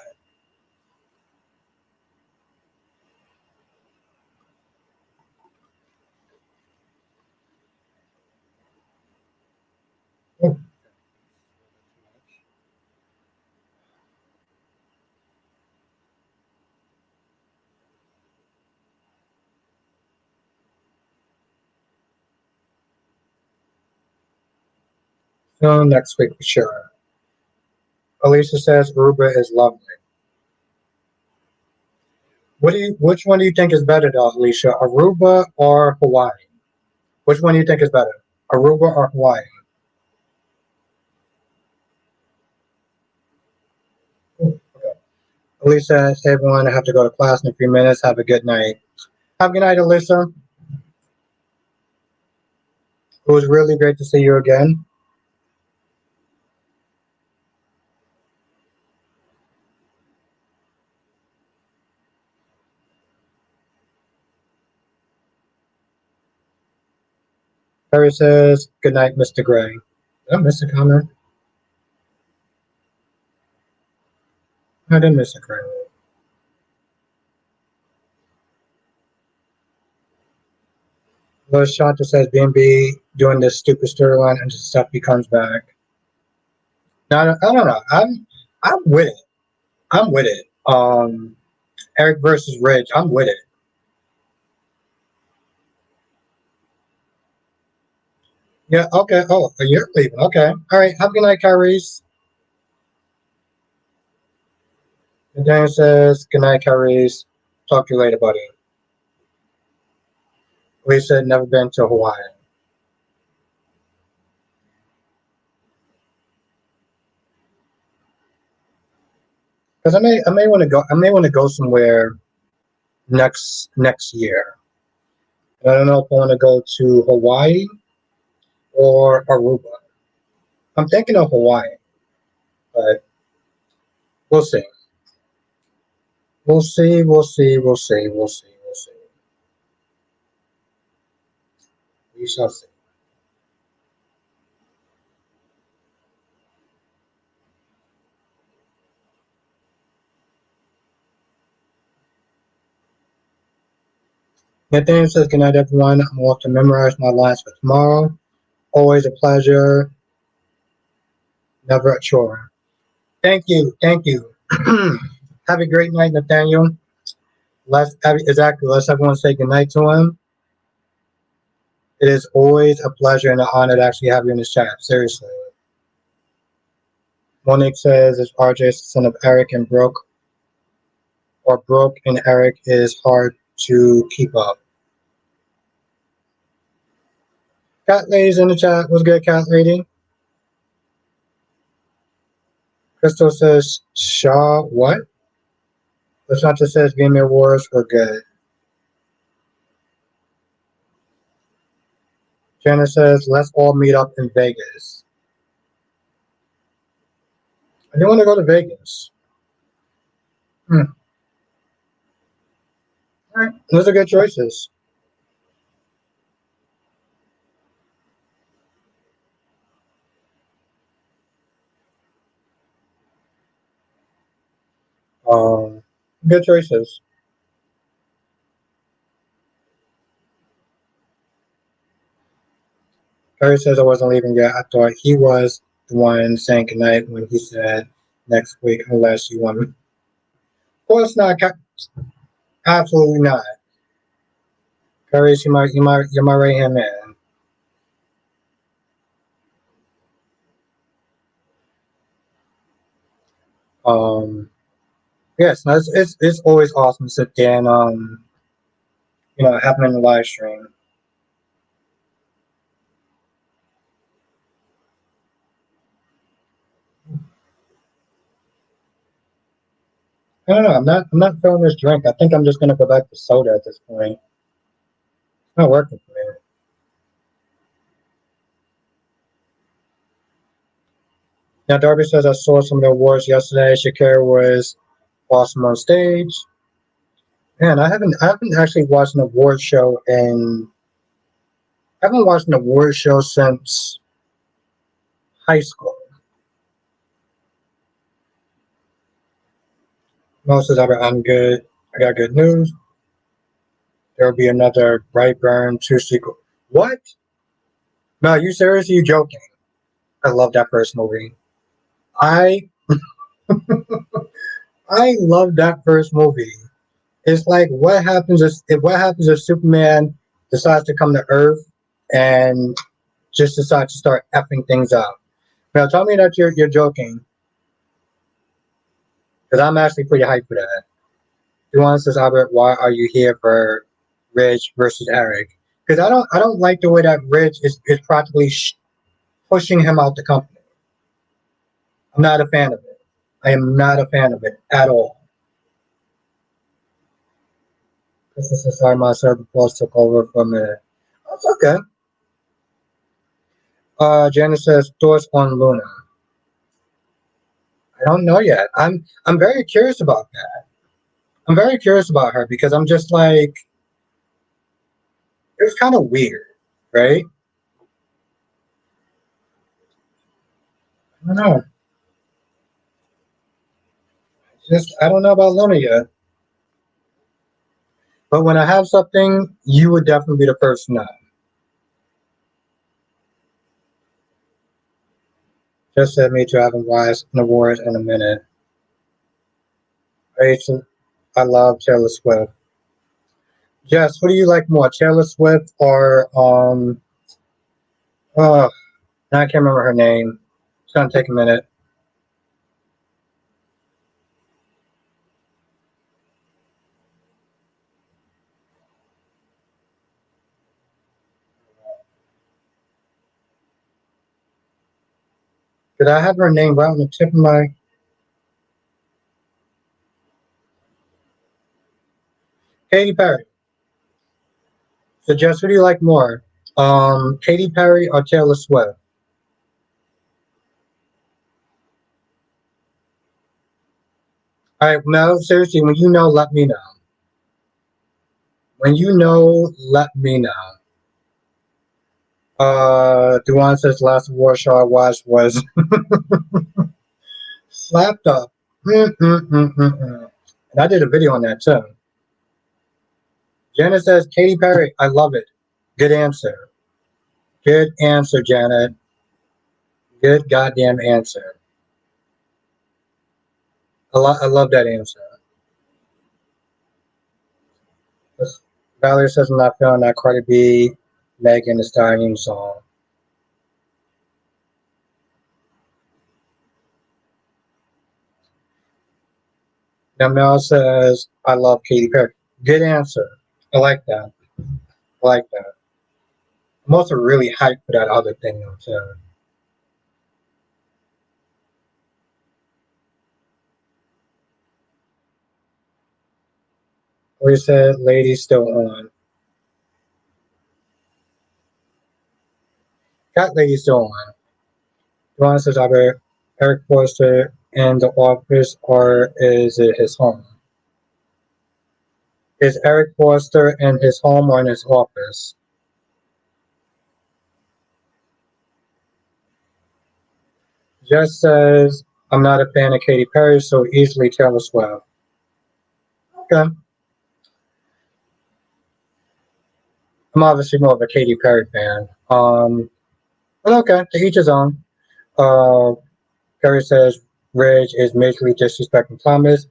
So next week for sure. Alicia says Aruba is lovely. Which one do you think is better though, Alicia? Aruba or Hawaii? Which one do you think is better? Aruba or Hawaii? Okay. Alicia says, hey everyone, I have to go to class in a few minutes. Have a good night. Have a good night, Alicia. It was really great to see you again. Harry says, good night, Mr. Gray. Did I miss a comment? I didn't miss a comment. Lois Shanta says B&B doing this stupid storyline until stuff becomes back. Now, I don't know. I'm with it. I'm with it. Eric versus Ridge. I'm with it. Yeah. Okay. Oh, you're leaving. Okay. All right. Have a good night, Kyrie's. And Dan says, good night, Kyrie's. Talk to you later, buddy. Lisa had never been to Hawaii. Because I may want to go. I may want to go somewhere next year. I don't know if I want to go to Hawaii or Aruba. I'm thinking of Hawaii, but we'll see. We'll see. We'll see. We'll see. We'll see. We'll see. We shall see. Nathaniel says, good night, everyone. I'm off to memorize my lines for tomorrow. Always a pleasure. Never a chore. Thank you. Thank you. Have a great night, Nathaniel. Let's everyone say good night to him. It is always a pleasure and an honor to actually have you in this chat. Seriously. Monique says, is RJ the son of Eric and Brooke? Or Brooke and Eric is hard to keep up? Cat Lady's in the chat. What's good, Cat Lady? Crystal says, Shaw, what? Lashanta says, Game Wars were good. Jenna says, let's all meet up in Vegas. I didn't want to go to Vegas. Hmm. All right. Those are good choices. Um, Good choices. Harry says I wasn't leaving yet. I thought he was the one saying goodnight when he said next week, unless you want me. Of course not. Absolutely not. Harry, you're my right hand man. Um, yes, no, it's always awesome to sit there and have him in the live stream. I don't know. I'm not feeling this drink. I think I'm just gonna go back to soda at this point. It's not working for me. Now Darby says I saw some of the awards yesterday. Shakira was awesome on stage. Man, I haven't actually watched an award show I haven't watched an award show since high school. Most of ever I'm good. I got good news. There'll be another Brightburn 2 sequel. What? No, you serious? You joking? I love that first movie. I I love that first movie. It's like what happens if Superman decides to come to Earth and just decides to start effing things up? Now tell me that you're joking, because I'm actually pretty hyped for that. Duan says, Albert, why are you here for Ridge versus Eric? Because I don't like the way that Ridge is practically pushing him out the company. I'm not a fan of it. I am not a fan of it at all. This is sorry my server boss took over for a minute. That's okay. Janice says thoughts on Luna. I don't know yet. I'm very curious about that. I'm very curious about her because I'm just like, it's kind of weird, right? don't know. Just I don't know about Luna yet. But when I have something, you would definitely be the first to know. Just said me to having wise an award in a minute. I love Taylor Swift. Jess, who do you like more, Taylor Swift or oh, I can't remember her name. It's gonna take a minute. Did I have her name right on the tip of my Katy Perry? So Jess, who do you like more? Katy Perry or Taylor Swift? Alright, Mel, seriously, when you know, let me know. When you know, let me know. Duan says last war show I watched was slapped up. And I did a video on that too. Janet says Katy Perry, I love it. Good answer. Good answer, Janet. Good goddamn answer. I love that answer. Valerie says I'm not feeling that Cardi B, Megan Thee Stallion song. Now Mel says I love Katy Perry. Good answer. I like that. I like that. I'm also really hyped for that other thing though too. We said ladies still on. Cat lady still on. Ron says either Eric Forster in the office or is it his home? Is Eric Forster in his home or in his office? Jess says I'm not a fan of Katy Perry, so easily Taylor Swift. Okay. I'm obviously more of a Katy Perry fan. But okay, to each his own. Uh, Perry says Ridge is majorly disrespecting Thomas.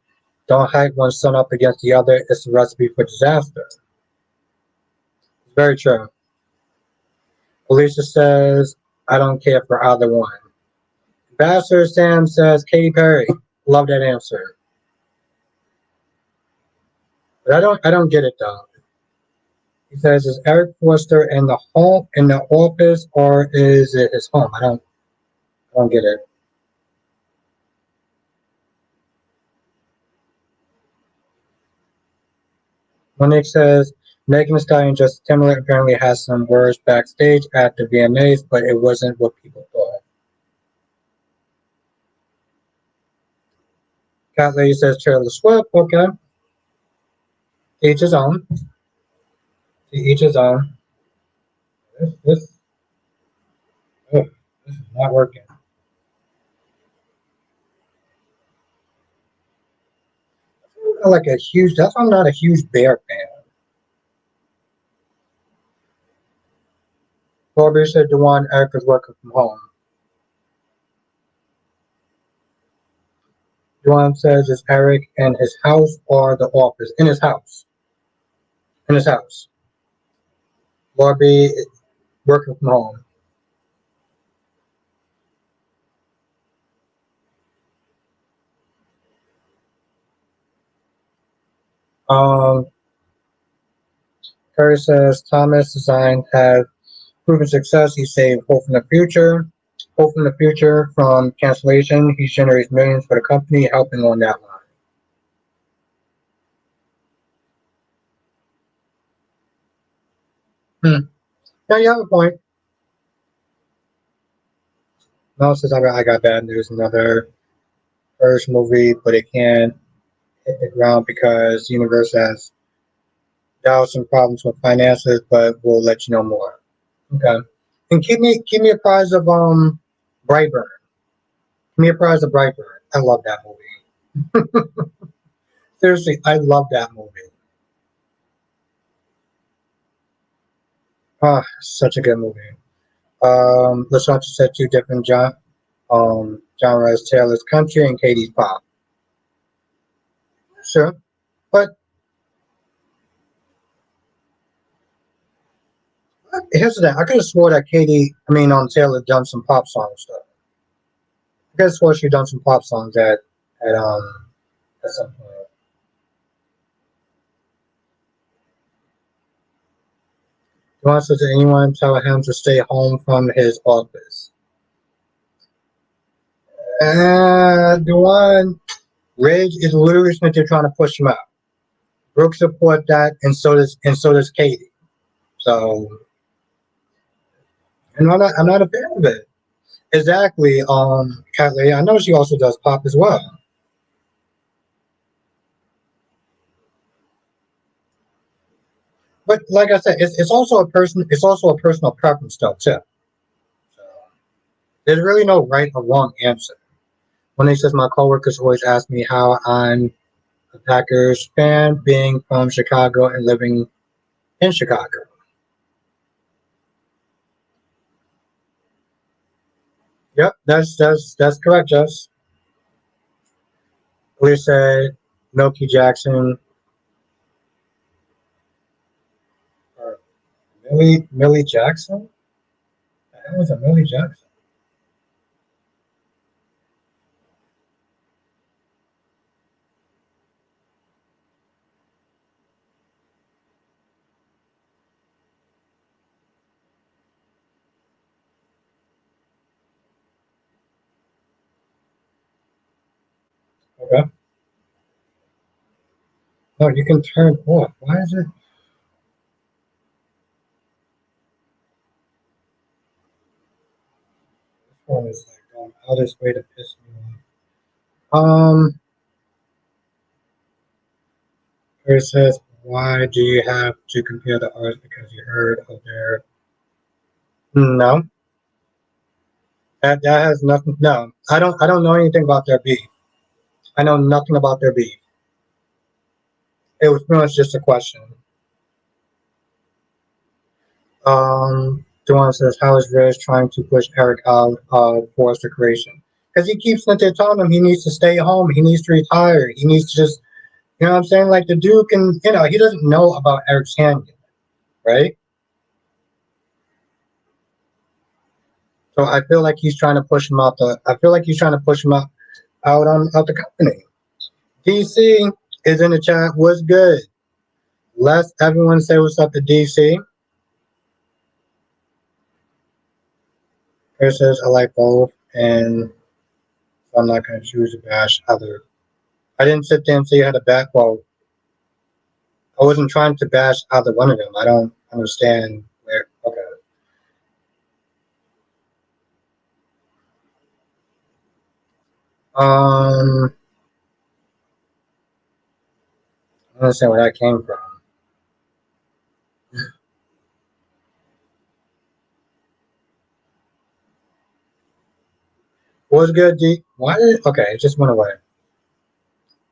Don't hype one son up against the other. It's a recipe for disaster. It's very true. Alicia says, I don't care for either one. Ambassador Sam says, Katy Perry. Love that answer. But I don't get it though. He says, is Eric Forster in the home in the office or is it his home? I don't get it. Monique says, Megan Thee Stallion Justin Timberlake apparently has some words backstage at the VMAs, but it wasn't what people thought. Cat Lady says Taylor Swift, okay. Each his own. Each his own. This, oh, this is not working. I'm like a huge. That's why I'm not a huge Bear fan. Barbie said Dewan Eric is working from home. Dewan says is Eric in his house or the office? In his house. In his house. Barbie working from home. Um, Curry says Thomas design has proven success. He saved hope in the future. Hope in the future from cancellation. He generates millions for the company, helping on that line. Yeah, you have a point. Mel says I got bad news. Another first movie, but it can't hit the ground because Universal has dialed some problems with finances, but we'll let you know more. Okay. And keep me apprised of Brightburn. Me Prize a Brightburn. I love that movie. Seriously, I love that movie. Ah, such a good movie. Let's not just set two different genres. Taylor's country and Katie's pop. Sure, but here's the thing. I could have swore that Taylor done some pop song stuff. I could have swore she done some pop songs at some point. He wants to anyone tell him to stay home from his office. The one Rage is literally they're trying to push him out. Brooke support that, and so does Katie. So, and I'm not a fan of it. Exactly. Catley, I know she also does pop as well. But like I said, it's also a personal preference stuff too. So there's really no right or wrong answer. When he says my coworkers always ask me how I'm a Packers fan, being from Chicago and living in Chicago. Yep, that's correct, Jess. We said Milky Jackson or Millie Jackson. That was a Millie Jackson. Okay. No, you can turn off. Why is it? This one is like going out of its way to piss me off. It says, why do you have to compare the arts because you heard of their? No, that has nothing. No, I don't know anything about their beef. I know nothing about their beef. It was pretty much just a question. Duane says, how is Reg trying to push Eric out of Forest Creation? Because he keeps telling him he needs to stay home, he needs to retire, he needs to just, you know what I'm saying? Like the dude can, he doesn't know about Eric's hand yet, right? So I feel like he's trying to push him I feel like he's trying to push him out the company. DC is in the chat. What's good? Let's everyone say what's up to DC. Chris says I like both, and I'm not going to choose to bash other. I didn't sit there and say you had a back. Well, I wasn't trying to bash either one of them. I don't understand where. Okay. I don't understand where that came from. What was good, D? Why did? Okay, it just went away.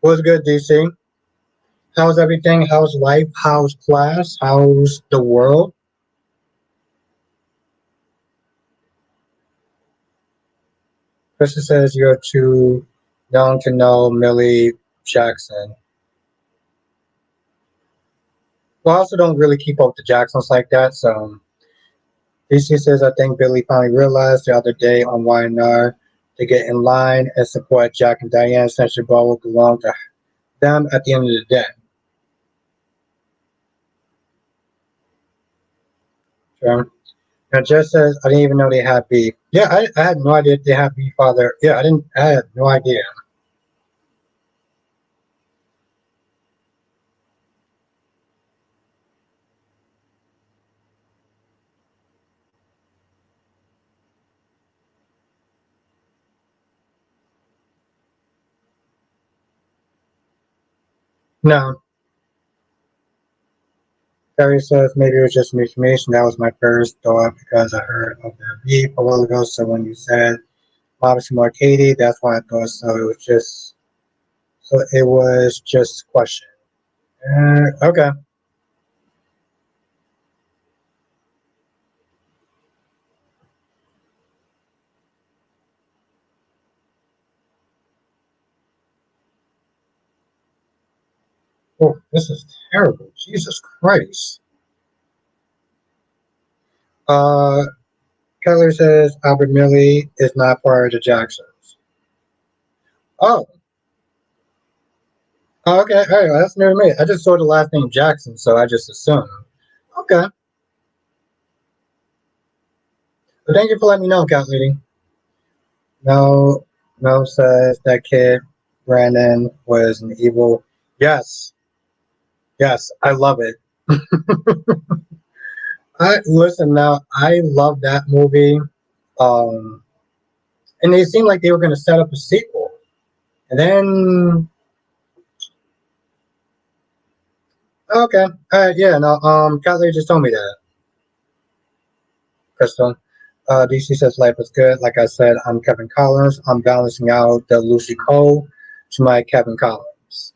What was good, DC? How's everything? How's life? How's class? How's the world? Krista says you're too young to know Millie Jackson. Well, I also don't really keep up with the Jacksons like that. So DC says I think Billy finally realized the other day on YNR to get in line and support Jack and Diane since the ball will belong to them at the end of the day. Sure. Now Jess says I didn't even know they had beef. Yeah, I had no idea they had beef either. Yeah, I didn't. I had no idea. No, Terry says maybe it was just information. That was my first thought because I heard of their beef a while ago. So when you said Obviously more Katie, that's why I thought so. It was just a question. Okay. Oh, this is terrible. Jesus Christ. Uh, Keller says Albert Millie is not part of the Jacksons. Oh, okay. All right, well, that's near me. I just saw the last name Jackson, so I just assumed. Okay. But thank you for letting me know, Cat Lady. No, no says that kid Brandon was an evil. Yes, yes, I love it. I listen now. I love that movie. Um, and they seemed like they were going to set up a sequel, and then okay, yeah, no, Cat Lady just told me that. Crystal. DC says life is good. Like I said, I'm Kevin Collins. I'm balancing out the Lucy Cole to my Kevin Collins.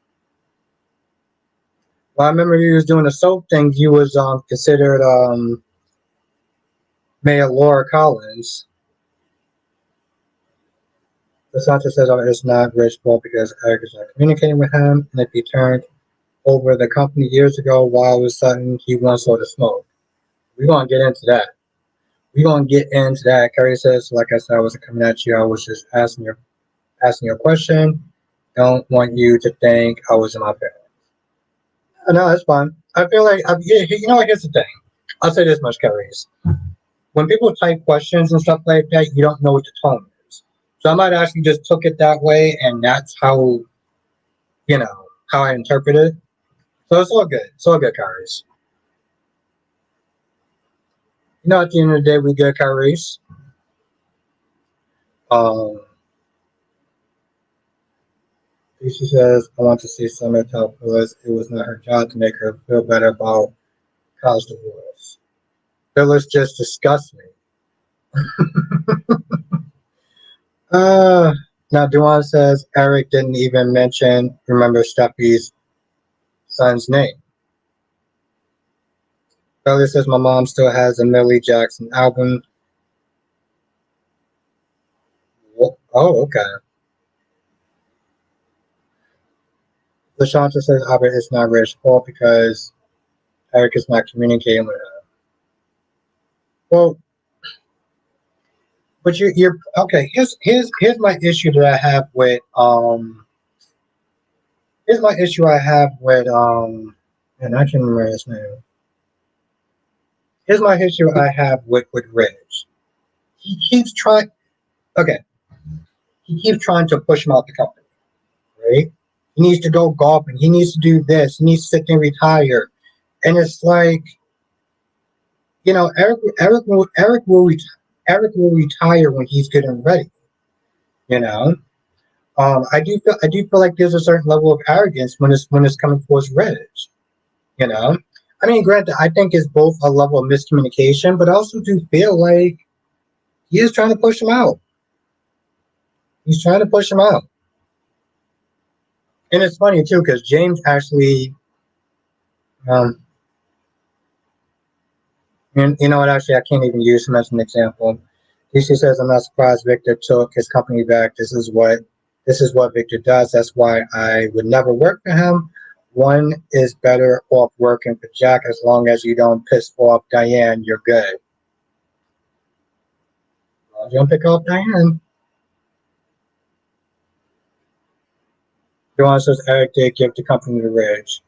Well, I remember you was doing the soap thing. You was considered Mayor Laura Collins. DeSantis says it's not Rich Paul because Eric is not communicating with him, and if he turned over the company years ago, while all of a sudden he wants all the smoke. We're gonna get into that. We're gonna get into that. Kerry says, like I said, I wasn't coming at you. I was just asking your question. Don't want you to think I was in my feelings. No, that's fine. I feel like yeah, you know what? Here's the thing. I'll say this much, Kerry's. When people type questions and stuff like that, you don't know what the tone is. So I might actually just took it that way, and that's how you know how I interpret it. So it's all good. It's all good, Kyrie's. You know, at the end of the day, we good, Kyrie's. Um, she says, I want to see Summer tell Phyllis it was not her job to make her feel better about college divorce. Phyllis just disgusts me. Uh, Now Duan says Eric didn't even remember Steffi's son's name. Phyllis says my mom still has a Millie Jackson album. Oh, okay. LaShanta says Albert is not Rich Paul because Eric is not communicating with her. Well, but you're okay. Here's my issue that I have with here's my issue I have with and I can remember his name. Here's my issue I have with Rich. He keeps trying. Okay, he keeps trying to push him out the company. Right? He needs to go golfing. He needs to do this. He needs to sit there and retire. And it's like, you know, Eric will retire when he's good and ready. You know, I do feel like there's a certain level of arrogance when it's coming towards Rich. You know, I mean, granted, I think it's both a level of miscommunication, but I also do feel like he is trying to push him out. He's trying to push him out, and it's funny too because James actually, um, and you know what? Actually, I can't even use him as an example. DC says, "I'm not surprised Victor took his company back. This is what Victor does. That's why I would never work for him. One is better off working for Jack as long as you don't piss off Diane. You're good. Well, you don't pick off Diane." Joanne says Eric did give the company the Ridge,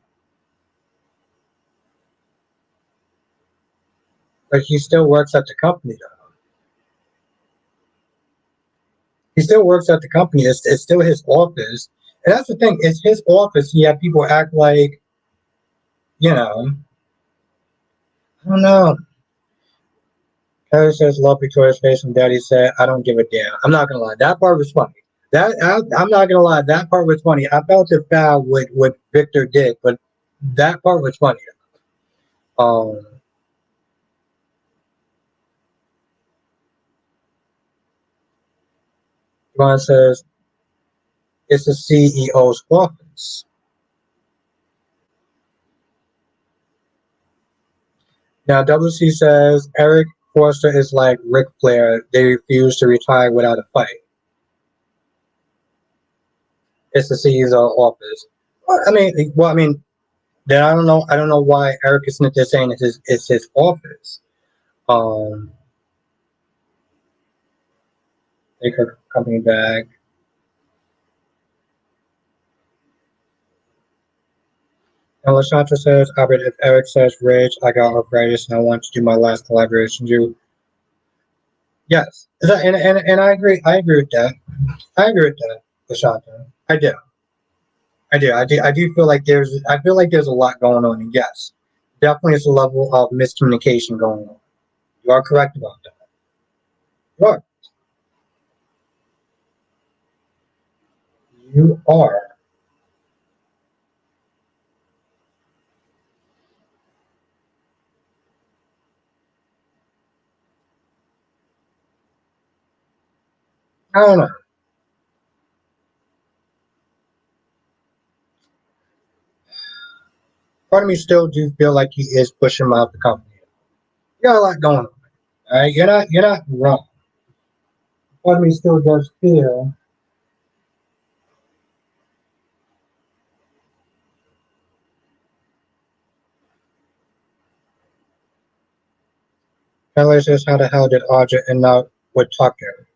but he still works at the company though. He still works at the company. It's still his office. And that's the thing, it's his office. You have people act like, you know, I don't know. Harry says, love Victoria's face, and Daddy said, I don't give a damn. I'm not gonna lie, that part was funny. I'm not gonna lie, that part was funny. I felt it foul with what Victor did, but that part was funny. Um, Ron says, it's the CEO's office. Now, WC says, Eric Forster is like Ric Flair. They refuse to retire without a fight. It's the CEO's office. Well, then I don't know. I don't know why Eric is not just saying it's his office. Um, take her company back. And Lashanta says, Albert, if Eric says, Rage, I got arthritis and I want to do my last collaboration. Yes. And I agree. I agree with that. I agree with that, Lashanta. I do. I do feel like there's a lot going on. And yes, definitely it's a level of miscommunication going on. You are correct about that. You are. You are. I don't know. Part of me still do feel like he is pushing him out the company. You got a lot going on. All right, you're not wrong. Part of me still does feel. Kelly says, how the hell did Audra end up with Tucker?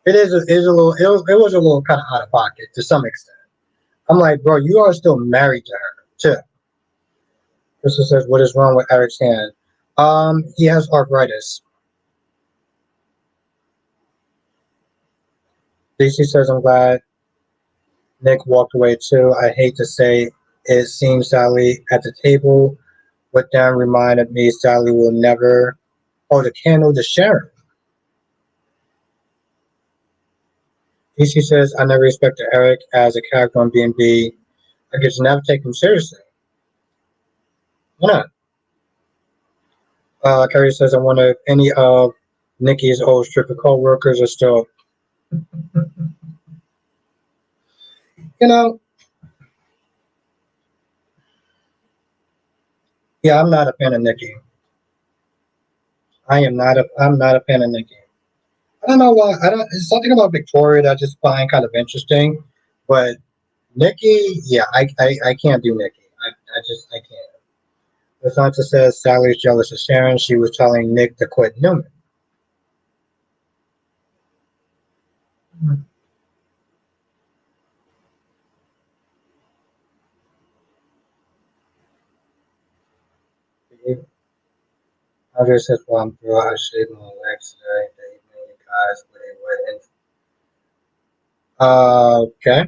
It was a little kind of out of pocket to some extent. I'm like, bro, you are still married to her, too. Crystal says, what is wrong with Eric's hand? He has arthritis. DC says, I'm glad Nick walked away too. I hate to say it seems Sally at the table with them reminded me Sally will never hold a candle to Sharon. DC says, I never respected Eric as a character on B&B. I just never take him seriously. Why not? Carrie says, I wonder if any of Nikki's old stripper co-workers are still, you know, yeah, I'm not a fan of Nikki. I'm not a fan of Nikki. I don't know why. I don't. It's something about Victoria that I just find kind of interesting, but Nikki, yeah, I can't do Nikki. I can't. Lasanta says Sally's jealous of Sharon. She was telling Nick to quit Newman. Andre says, well, I'm through. I shaved my legs today. They made you guys what they went in. Okay.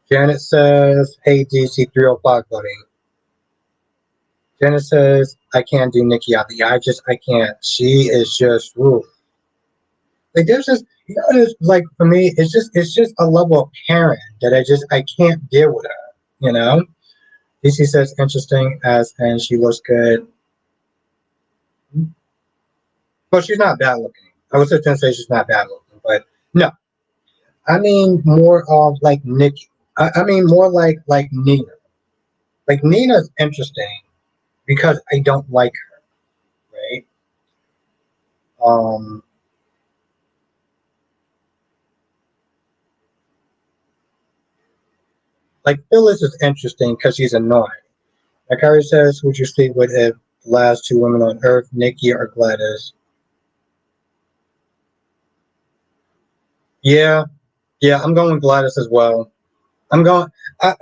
Janet says, hey, DC 305 buddy. Janet says, I can't do Nikki out the I can't. She is just, ooh. Like there's just it's like for me it's just a level of Karen that I can't deal with her, you know. DC says interesting as and she looks good, but she's not bad looking. I was just gonna say she's not bad looking, but no, I mean more of like Nikki. I mean more like Nina. Like Nina's interesting because I don't like her, right? Um, like Phyllis is interesting because she's annoying. Like Harry says, who'd you sleep with if the last two women on Earth, Nikki or Gladys? Yeah, yeah, I'm going with Gladys as well. I'm going. I,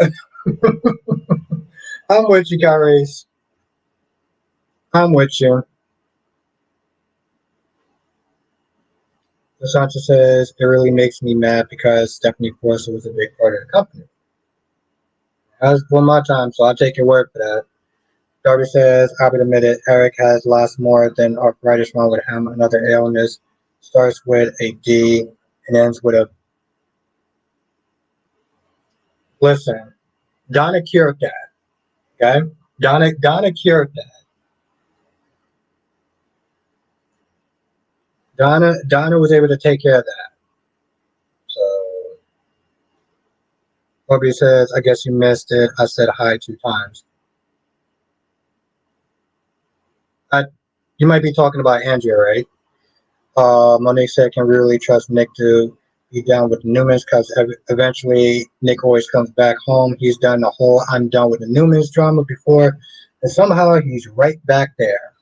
I'm with you, Garis. I'm with you. Lasanta says it really makes me mad because Stephanie Forster was a big part of the company. That was before my time, so I'll take your word for that. Darby says, I'll admit it, Eric has lost more than arthritis wrong with him. Another illness starts with a D and ends with a. Listen, Donna cured that. Okay, Donna cured that. Donna was able to take care of that. So Bobby says, I guess you missed it. I said hi 2 times. I, you might be talking about Andrea, right? Monique said, can we really trust Nick to be down with the Newmans? Because eventually Nick always comes back home. He's done the whole I'm done with the Newmans drama before. And somehow he's right back there.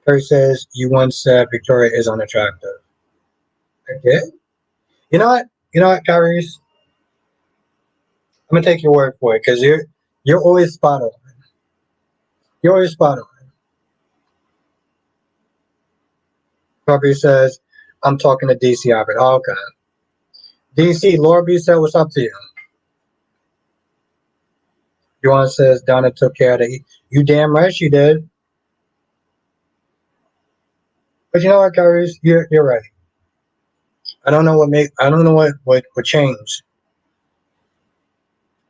Terry says, you once said Victoria is unattractive. I did? You know what? You know what, Kyrie's? I'm gonna take your word for it because you're always spot on. You're always spot on. Robbie says, I'm talking to DC Albert. Oh, okay. DC, Laura B said, what's up to you? Joanna says, Donna took care of the. You damn right she did. But you know what, Kyrie's? You're right. I don't know what changed.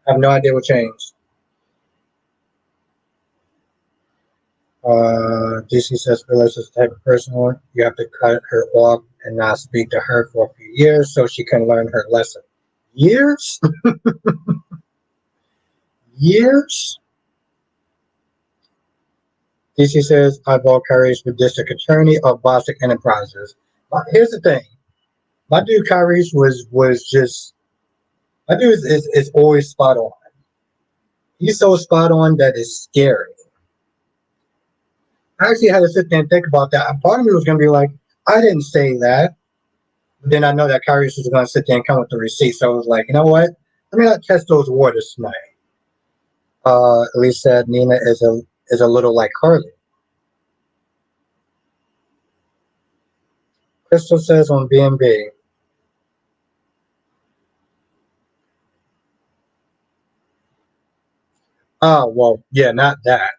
I have no idea what changed. DC says Phyllis is the type of person you have to cut her off and not speak to her for a few years so she can learn her lesson. Years? Years? DC says I bought Kyrie's for district attorney of Bostic Enterprises. But here's the thing. My dude Kyrie's was just my dude is always spot on. He's so spot on that it's scary. I actually had to sit there and think about that. Part of me was gonna be like, I didn't say that. But then I know that Kyrie was gonna sit there and come with the receipt. So I was like, you know what? Let me not test those waters tonight. Elise said Nina is a little like Carly. Crystal says on B&B. Oh well, yeah, not that.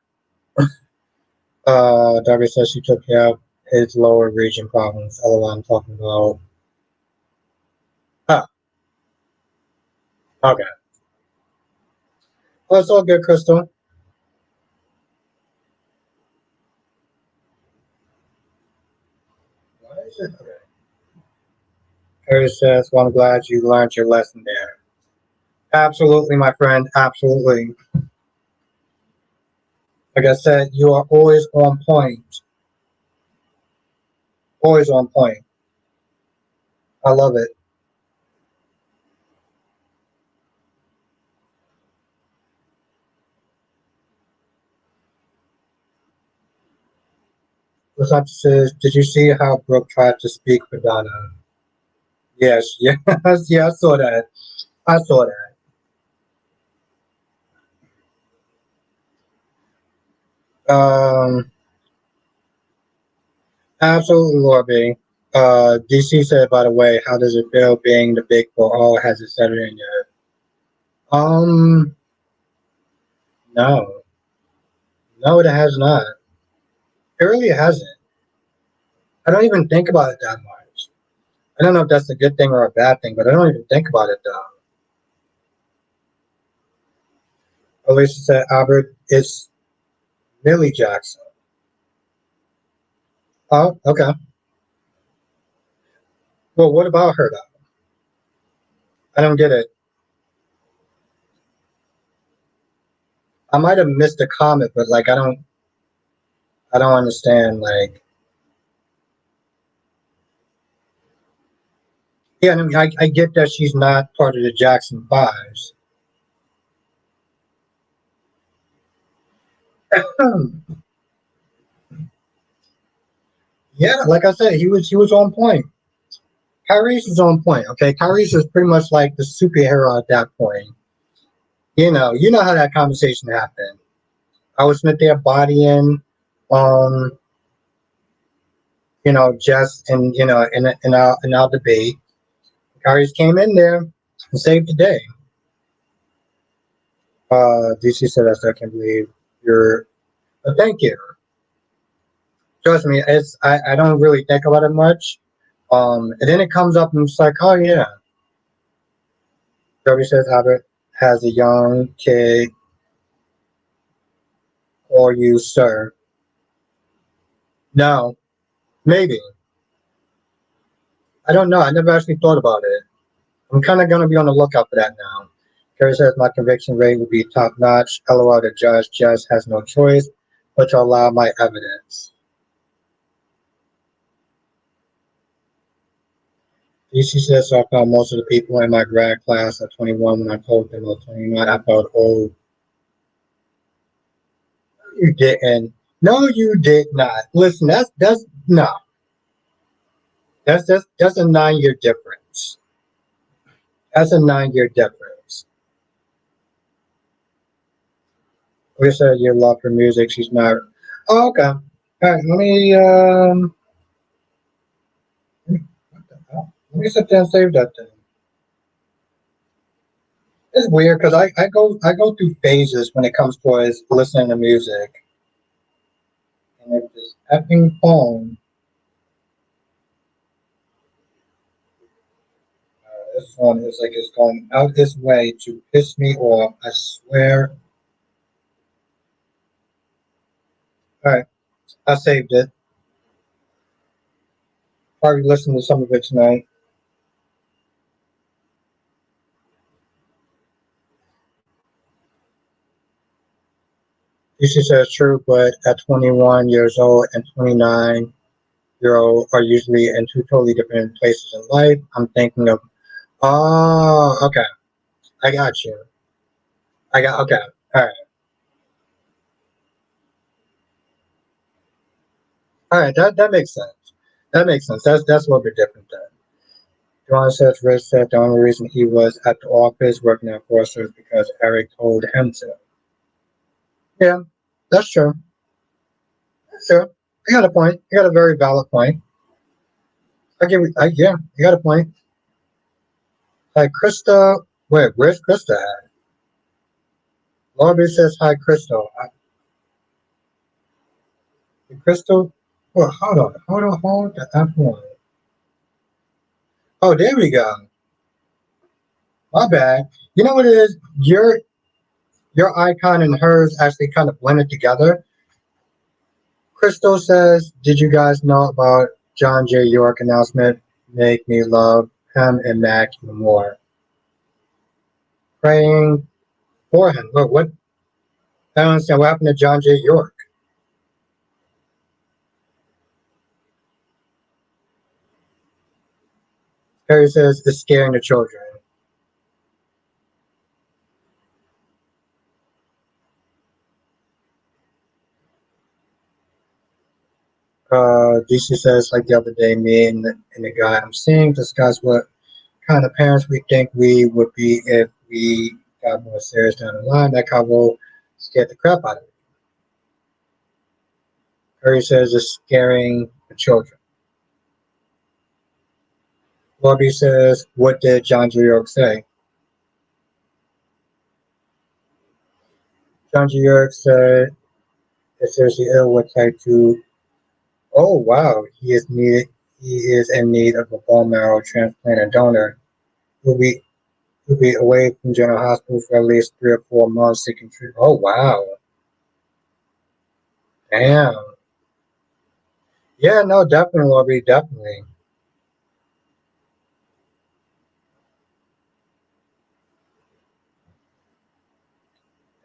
Darby says she took care of his lower region problems. LOL, I'm talking about. Oh, okay. Well, it's all good, Crystal. Why is it? Okay. Harry says, well, I'm glad you learned your lesson there. Absolutely, my friend. Absolutely. Like I said, you are always on point. Always on point. I love it. Lasante says, did you see how Brooke tried to speak for Donna? Yes, yes, yeah, I saw that. I saw that. Absolutely, Laura B. DC said, by the way, how does it feel being the big for all? Has it settled in yet? No. No, it has not. It really hasn't. I don't even think about it that much. I don't know if that's a good thing or a bad thing, but I don't even think about it though. Alicia said, Albert, it's Millie Jackson. Oh, okay. Well, what about her though? I don't get it. I might have missed a comment, but like I don't understand. Like, yeah, I mean, I get that she's not part of the Jackson Fives. Yeah, like I said, he was on point. Kyrie's was on point. Okay, Kyrie's is pretty much like the superhero at that point. You know how that conversation happened. I was sitting there bodying, um, Jess and in our debate. Kyrie's came in there and saved the day. DC said, I still can't believe you're. Thank you. Trust me, I don't really think about it much. And then it comes up and it's like, oh yeah. Kirby says Albert has a young kid or you, sir. No, Maybe. I don't know. I never actually thought about it. I'm kind of going to be on the lookout for that now. Kerry says my conviction rate will be top notch. LOL, the judge just has no choice but to allow my evidence. DC says so I found most of the people in my grad class at 21 when I told them I was 29. I felt old. You didn't. No, you did not. Listen, that's no. That's a 9 year difference. That's a 9 year difference. We said your love for music. She's not. Oh, okay. All right. What the hell? Let me sit there and save that thing. It's weird because I go through phases when it comes towards listening to music, and if this effing phone, this one is like it's going out this way to piss me off. I swear. All right, I saved it. Probably listen to some of it tonight. She says true, but at 21 years old and 29-year old are usually in two totally different places in life. I'm thinking of. Oh, okay. I got you. Okay. All right. All right. That makes sense. That makes sense. That's a little bit different then. John says Rich said the only reason he was at the office working at Forster is because Eric told him to. Yeah, that's true. That's true. You got a point. You got a very valid point. Yeah, you got a point. Like Krista, wait, where's Krista at? Lobby says hi, Crystal. Crystal, well, hold the F one. Oh, there we go. My bad. You know what it is? Your icon and hers actually kind of blended together. Crystal says, "Did you guys know about John J. York announcement? Make me love him and Mac even more. Praying for him. Look, what? I don't understand what happened to John J. York." Harry says, "It's scaring the children." DC says, like the other day, me and the guy I'm seeing discuss what kind of parents we think we would be if we got more serious down the line. That couple scared the crap out of me. Harry says it's scaring the children. Bobby says, what did John J. York say? John J. York said, is seriously ill with type 2. Oh, wow. He is in need of a bone marrow transplant and donor. He'll be, he'll be away from general hospital for at least 3 or 4 months seeking treatment. Oh, wow. Damn. Yeah, no, definitely, Bobby, definitely.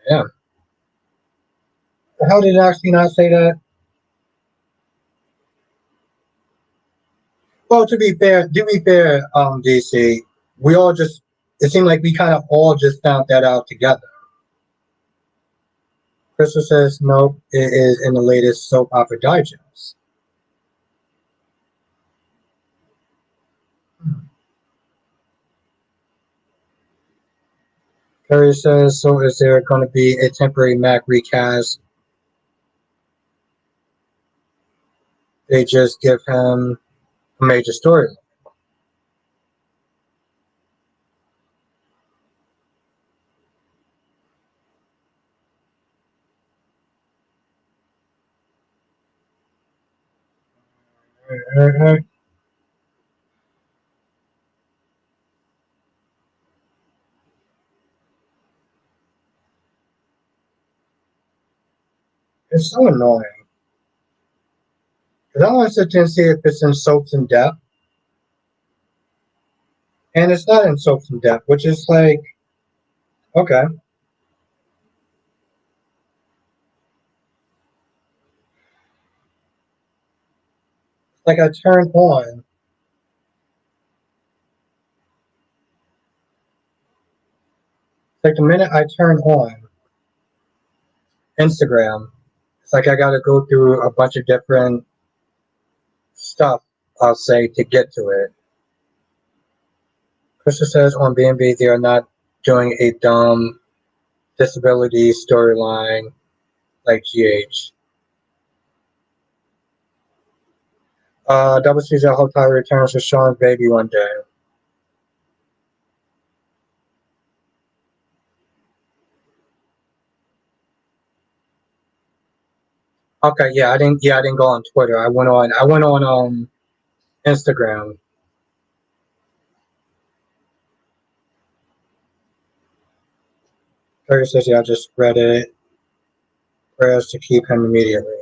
Yeah. How did it actually not say that? Well, to be fair, DC, we all just it seemed like we kind of all just found that out together. Crystal says nope, it is in the latest soap opera digest. Carrie says, so is there going to be a temporary Mac recast? They just give him a major story. It's so annoying. Because I want to sit there and see if it's in soaps and depth, and it's not in soaps and depth, which is like, okay, like I turn on, like the minute I turn on Instagram, it's like I got to go through a bunch of different stuff, I'll say, to get to it. Krista says on B&B they are not doing a dumb disability storyline like GH. Double C's at Hotel returns to Sean's baby one day. Okay, yeah, I didn't go on Twitter. I went on Instagram. Terry says, yeah, I just read it. Prayers to keep him immediately.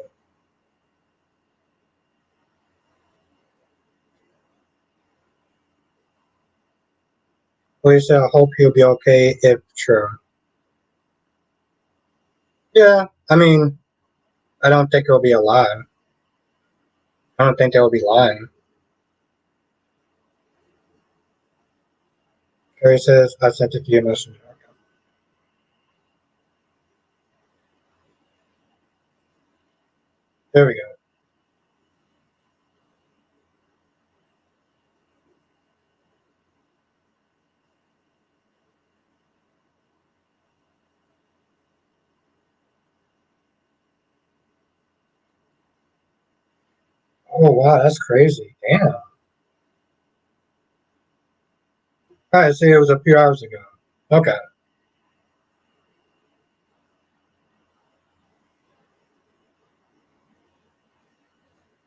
Police said, I hope he'll be okay if true. Yeah, I mean, I don't think it'll be a lie. I don't think they'll be lying. Terry says, I sent it to your messenger. There we go. Oh, wow, that's crazy. Damn. All right, see, it was a few hours ago. Okay.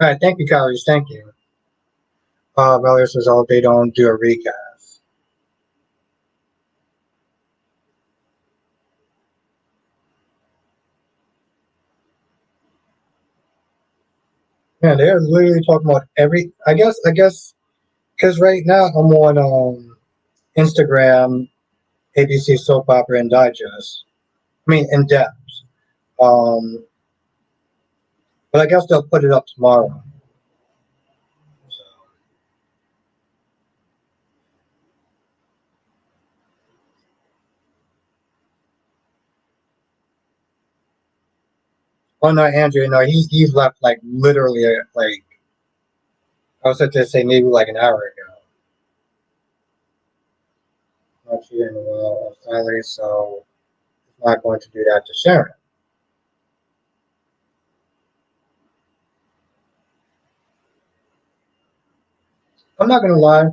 All right, thank you, Calories. Thank you. Valerie says, oh, they don't do a recast. Man, they're literally talking about I guess, because right now I'm on Instagram, ABC Soap Opera and Digest. I mean, in depth. Um, but I guess they'll put it up tomorrow. So. Oh no, Andrew, no, he's left like literally like I was at to say maybe like an hour ago. Not here in a while of salary, so I'm not going to do that to Sharon. I'm not gonna lie,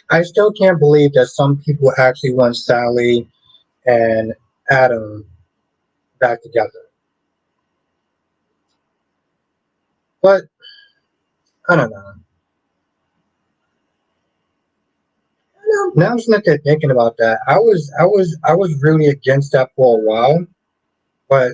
I still can't believe that some people actually want Sally and Adam back together. But I don't know. Now I'm just not thinking about that. I was really against that for a while, but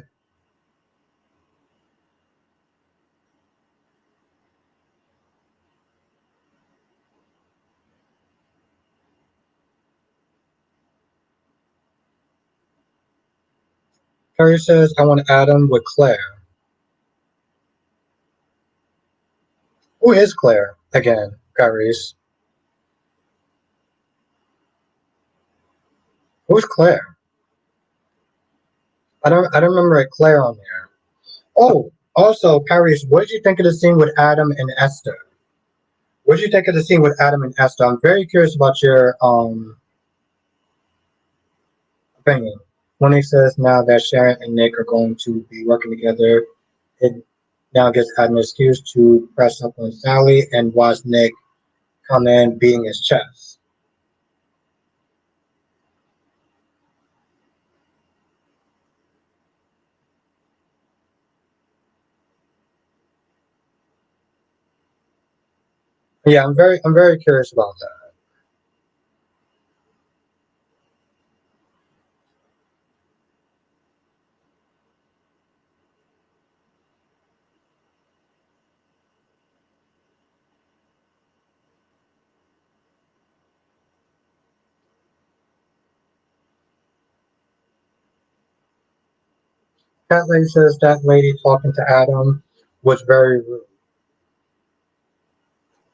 Harry says I want Adam with Claire. Who is Claire again, Kyrie's? Who's Claire? I don't remember a Claire on there. Oh, also, Kyrie's, what did you think of the scene with Adam and Esther? What did you think of the scene with Adam and Esther? I'm very curious about your opinion. When he says now that Sharon and Nick are going to be working together, it now gives Adam an excuse to press up on Sally and watch Nick come in beating his chest. Yeah, I'm very curious about that. That lady says that lady talking to Adam was very rude.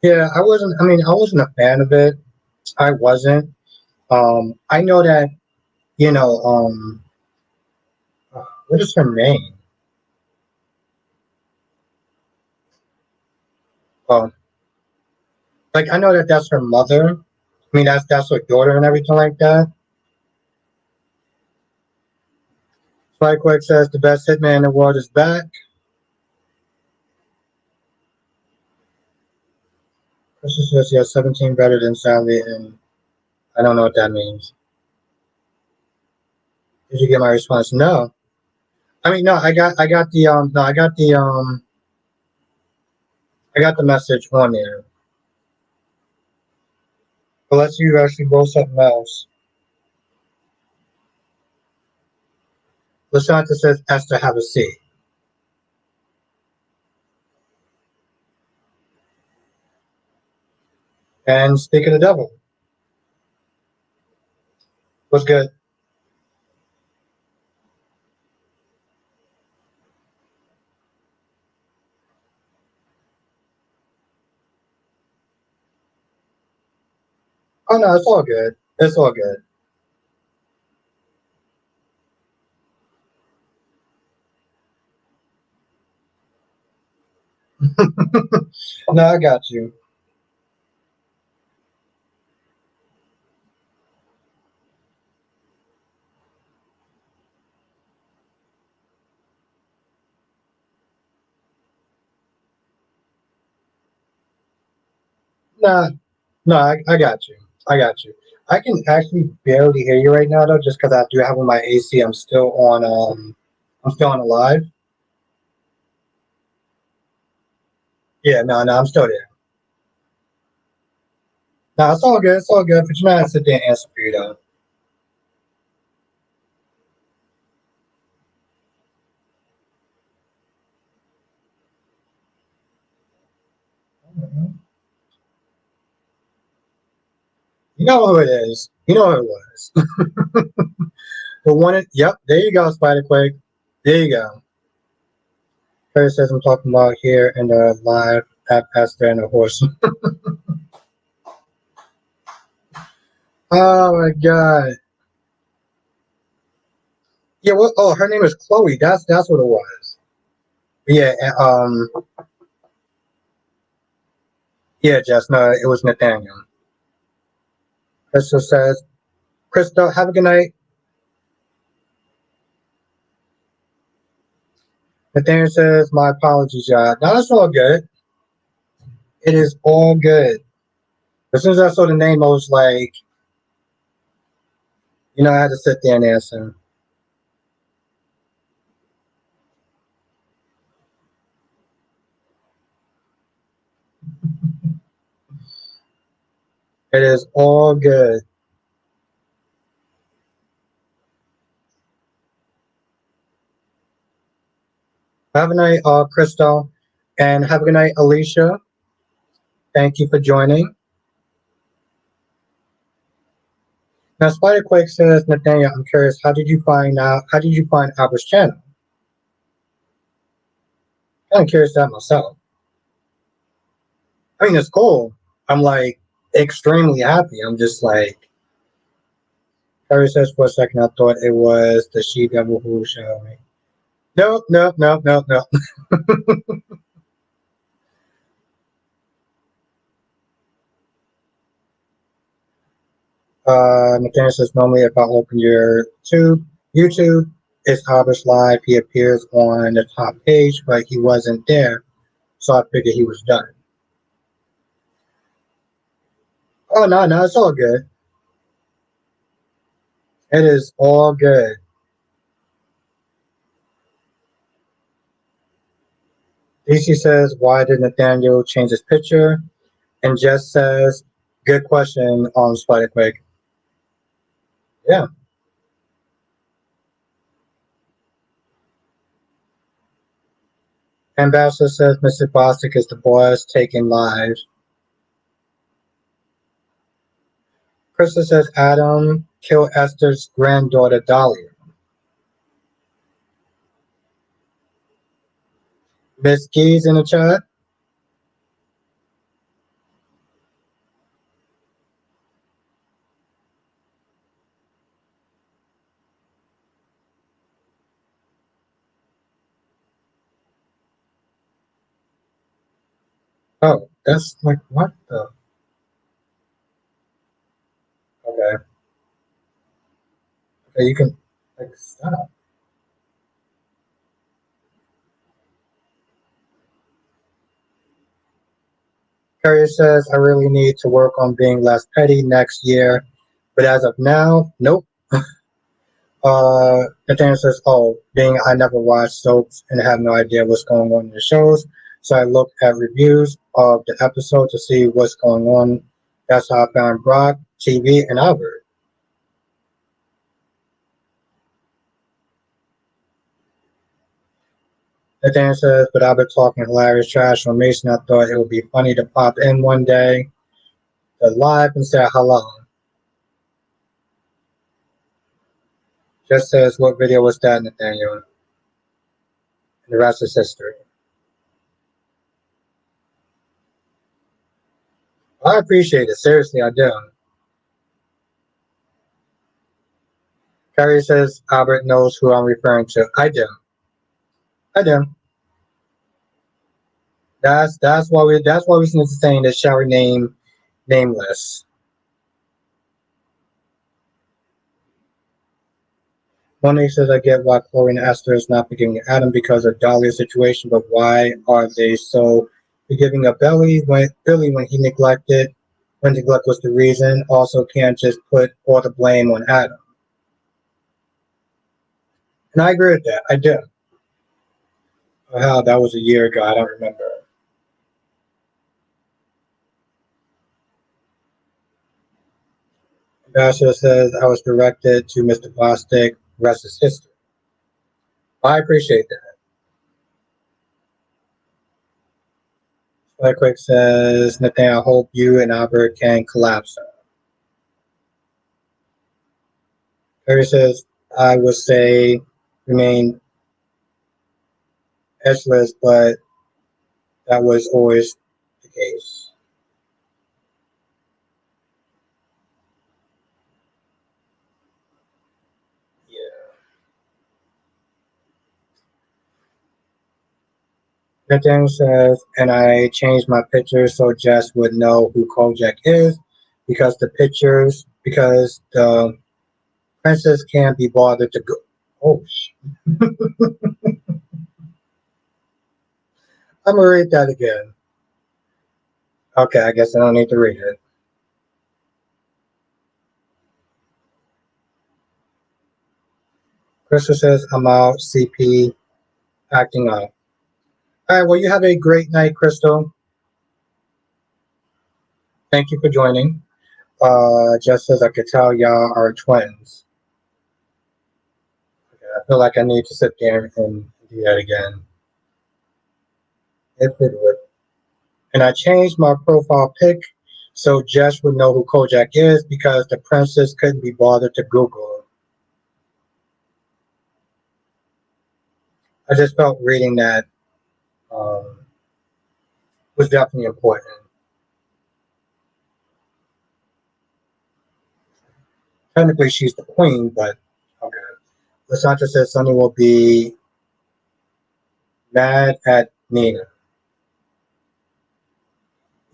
Yeah, I wasn't. I mean, I wasn't a fan of it. I wasn't. I know that you know. What is her name? Um, like I know that that's her mother. I mean, that's her daughter and everything like that. Spikewick says the best hitman in the world is back. Krista says he has 17 better than Sally, and I don't know what that means. Did you get my response? No. I mean, no. I got the message on there. Unless you actually wrote something else. Lasanta says Esther have a seat. And speak of the devil. What's good? Oh no, it's all good. It's all good. No, I got you. Nah, no, I got you. I got you. I can actually barely hear you right now though, just because I do have on my AC. I'm still on a live. Yeah, no, I'm still there. No, it's all good. It's all good. But you know, I sit there and answer for you though. You know who it is. You know who it was. The one. Yep. There you go, Spider Quake. There you go. Claire says I'm talking about here in the live at Esther and the horse. Oh my god. Yeah. What? Oh, her name is Chloe. That's what it was. Yeah. Yeah, Jess. No, it was Nathaniel. Crystal says, Crystal, have a good night. Nathaniel says, my apologies, y'all. No, that's all good. It is all good. As soon as I saw the name, I was like, I had to sit there and answer. It is all good. Have a night, Crystal. And have a good night, Alicia. Thank you for joining. Now, Spiderquake says, Nathaniel, I'm curious, how did you find Albert's channel? I'm curious that myself. I mean, it's cool. I'm like extremely happy. I'm just like, Harry says for a second, I thought it was the she devil who showed me. No, no, no, no, no. Nathaniel says normally if I open your YouTube, it's Albert Live. He appears on the top page, but he wasn't there, so I figured he was done. Oh no, no, it's all good. It is all good. DC says, why did Nathaniel change his picture? And Jess says, good question on Spiderquake. Yeah. Ambassador says Mr. Bostic is the boss taking lives. Krista says Adam killed Esther's granddaughter Dahlia. Miss Keys in the chat. Oh, that's like what the? Okay, okay, you can like stop. Carrier says I really need to work on being less petty next year, but as of now, nope. Nathaniel says, "Oh, being I never watch soaps and have no idea what's going on in the shows, so I look at reviews of the episode to see what's going on. That's how I found Brock, TV, and Albert." Nathaniel says, "But Albert talking hilarious trash on Mason. I thought it would be funny to pop in one day, to live and say hello." Just says, "What video was that, Nathaniel?" And the rest is history. I appreciate it. Seriously, I do. Carrie says Albert knows who I'm referring to. I do. I do. That's why we need to saying that shall remain nameless. Monique says I get why Chloe and Esther is not forgiving Adam because of Dahlia's situation, but why are they so forgiving of Billy when he neglected when neglect was the reason? Also can't just put all the blame on Adam. And I agree with that. I do. Hell, that was a year ago. I don't remember. Ambassador says I was directed to Mr. Bostic. Rest is history. I appreciate that. Like Quick says, Nathan, I hope you and Albert can collapse. Harry says, I would say remain edgeless, but that was always the case. Yeah. Nathan says, and I changed my picture so Jess would know who Kojak is because the princess can't be bothered to go. Oh, I'm gonna read that again. Okay, I guess I don't need to read it. Crystal says, I'm out. CP acting up. All right, well, you have a great night, Crystal. Thank you for joining. Just as I could tell, y'all are twins. Okay, I feel like I need to sit there and do that again. If it would. And I changed my profile pic so Jess would know who Kojak is because the princess couldn't be bothered to Google. I just felt reading that um, was definitely important. Technically, she's the queen, but okay. Lasanta says Sonny will be mad at Nina.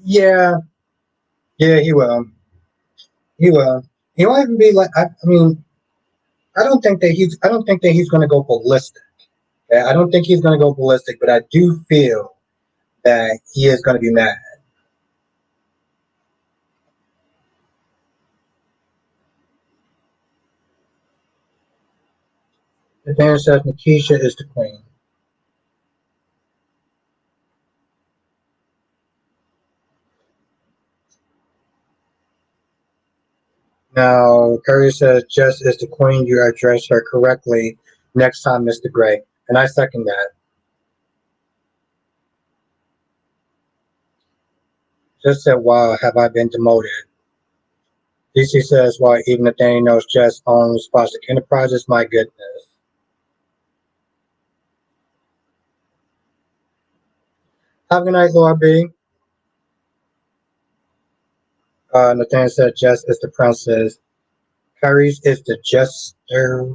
Yeah, yeah, he will. He will. He won't even be like. I mean, I don't think that he's. I don't think that he's going to go ballistic. Okay? I don't think he's going to go ballistic, but I do feel that he is going to be mad. The fan says Nikisha is the queen. Now, Curry says Jess is the queen. You address her correctly next time, Mr. Gray. And I second that. Just said, wow, have I been demoted? DC says, well, even if Danny knows Jess owns Plastic Enterprises, my goodness. Have a good night, Laura B. Nathaniel said Jess is the princess. Paris is the jester.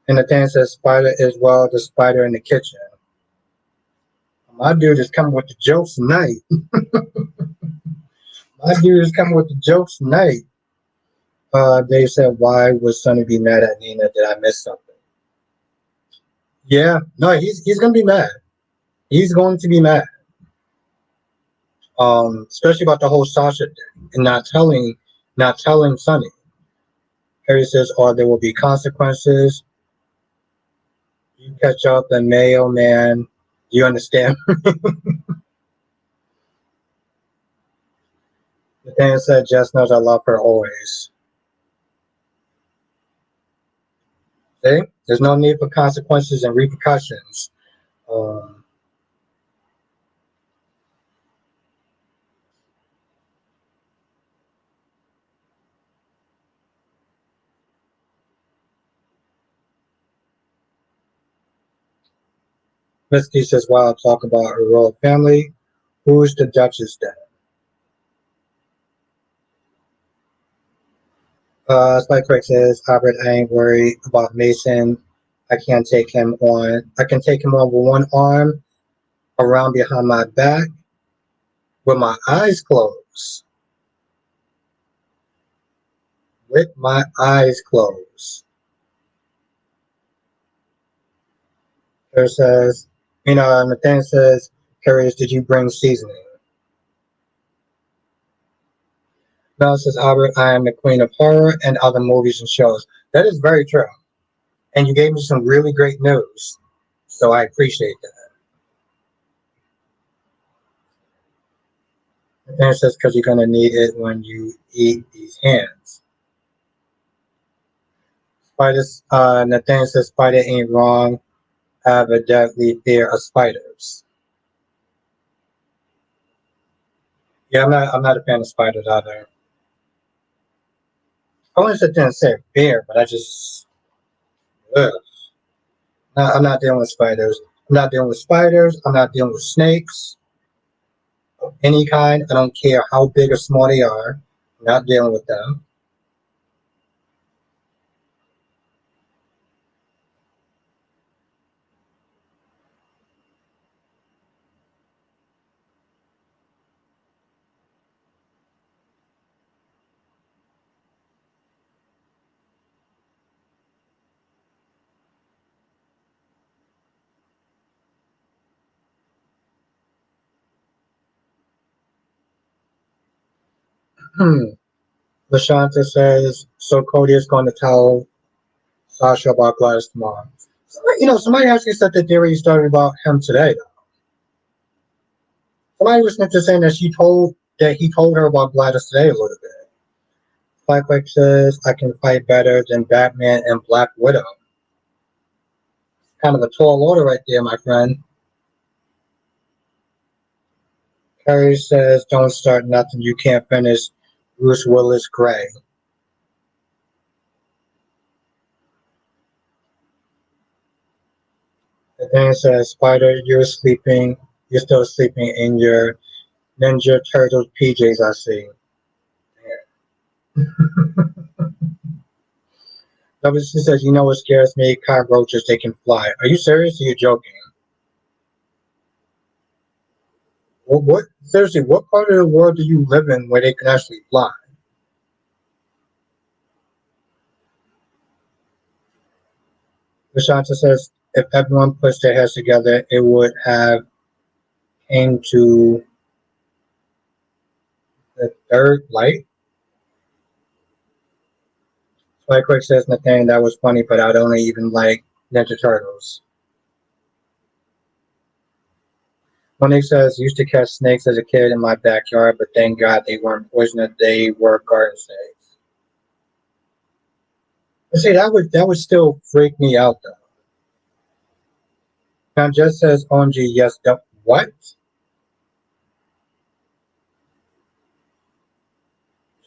And Nathaniel says Spider is well the spider in the kitchen. My dude is coming with the jokes tonight. My dude is coming with the jokes tonight. They said, why would Sonny be mad at Nina? Did I miss something? Yeah, no, he's gonna be mad. He's going to be mad. Especially about the whole Sasha thing and not telling Sonny. Harry says, or there will be consequences. You catch up the mailman. Do you understand? Nathaniel said, Jess knows I love her always. See? There's no need for consequences and repercussions. Um, Misty says, while I talk about her royal family, who's the Duchess then? Spike Craig says, Albert, I ain't worried about Mason. I can take him on with one arm around behind my back with my eyes closed. With my eyes closed. There says, Nathan says, Curious, did you bring seasoning? Mel says, Albert, I am the queen of horror and other movies and shows. That is very true. And you gave me some really great news. So I appreciate that. Nathan says, because you're going to need it when you eat these hands. Nathan says, Spider ain't wrong. I have a deadly fear of spiders. Yeah, I'm not a fan of spiders either. I wouldn't sit there and say fear, but I just, ugh. No, I'm not dealing with spiders. I'm not dealing with spiders. I'm not dealing with snakes of any kind. I don't care how big or small they are. I'm not dealing with them. LaShanta says, so Cody is going to tell Sasha about Gladys tomorrow. Somebody actually said the theory started about him today. Somebody was saying that he told her about Gladys today a little bit. Spikewick says, I can fight better than Batman and Black Widow. Kind of a tall order right there, my friend. Carrie says, don't start nothing you can't finish. Bruce Willis Gray. And then it says, Spider, you're still sleeping in your Ninja Turtles PJs, I see. WC says, you know what scares me? Cockroaches, they can fly. Are you serious or are you joking? Seriously, what part of the world do you live in where they can actually fly? Vishanta says, if everyone puts their heads together, it would have came to the third light. Spike Quick says, Nathaniel, that was funny, but I don't even like Ninja Turtles. Monique says, used to catch snakes as a kid in my backyard, but thank God they weren't poisonous, they were garden snakes. But see, that would still freak me out though. Now just says OMG, yes, what?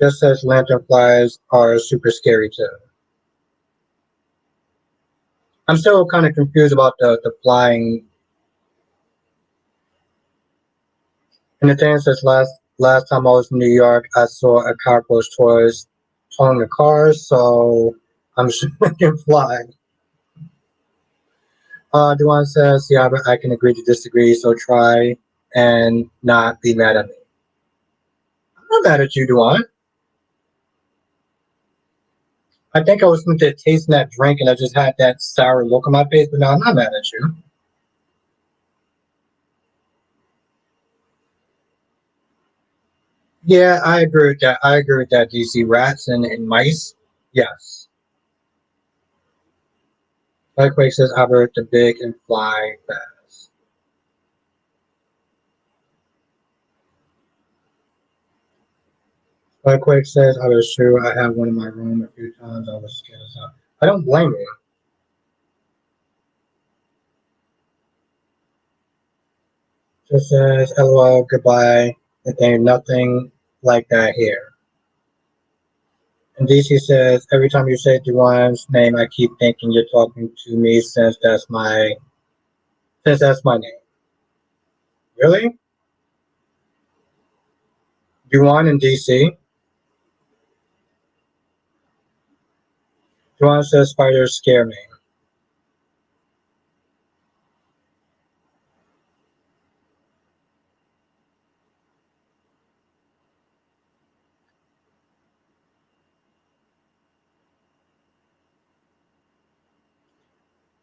Just says lanternflies are super scary too. I'm still kind of confused about the flying. And the thing says last time I was in New York, I saw a cockroach toys towing the cars, so I'm sure I can fly. Duan says, yeah, but I can agree to disagree, so try and not be mad at me. I'm not mad at you, Duan. I think I was tasting that drink and I just had that sour look on my face, but no, I'm not mad at you. Yeah, I agree with that. I agree with that, DC. Rats and mice. Yes. Earthquake says Albert the big and fly fast. Earthquake says I was sure I have one in my room a few times. I was scared as hell. I don't blame you. Just says LOL goodbye. And ain't nothing like that here. And DC says every time you say Duane's name, I keep thinking you're talking to me since that's my name. Really? Duane and DC. Duane says spiders scare me.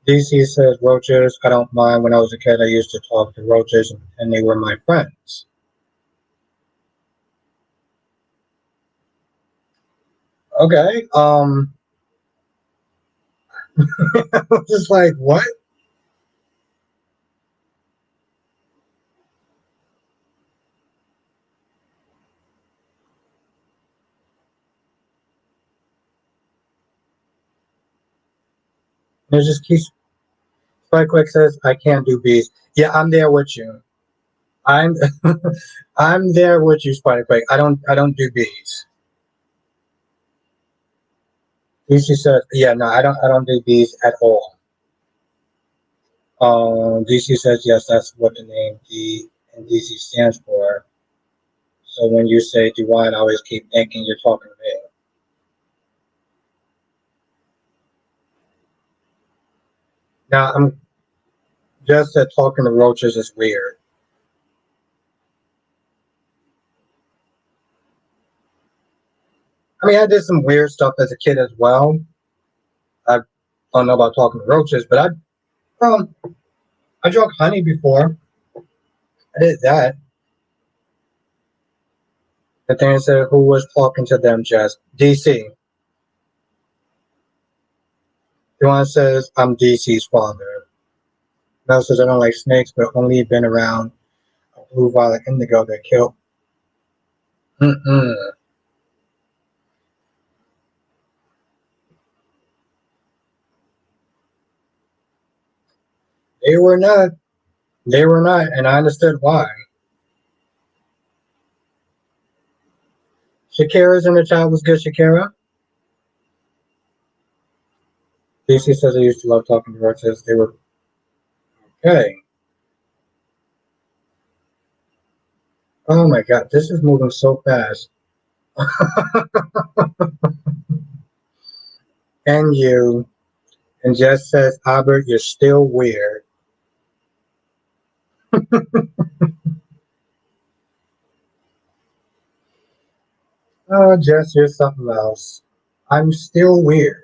DC says roaches. I don't mind. When I was a kid, I used to talk to roaches and they were my friends. Okay. I was just like, what? And it just keeps. Spike Quick says I can't do bees. Yeah, I'm there with you. I'm I'm there with you, Spider Quick. I don't do bees. DC says, yeah, no, I don't do bees at all. DC says yes, that's what the name D and DC stands for. So when you say Duane, I always keep thinking you're talking to me. Now I'm just that talking to roaches is weird. I mean, I did some weird stuff as a kid as well. I don't know about talking to roaches, but um, I drank honey before. I did that. The thing said, who was talking to them? Just DC. Duane says, I'm DC's father. Mel says, I don't like snakes, but only been around a blue violet indigo that killed. Mm-mm. They were not. They were not, and I understood why. Shakira's in the chat was good, Shakira. DC says I used to love talking to roaches. They were okay. Oh my god, this is moving so fast. And you, and Jess says, Albert, you're still weird. Oh, Jess, you're something else. I'm still weird.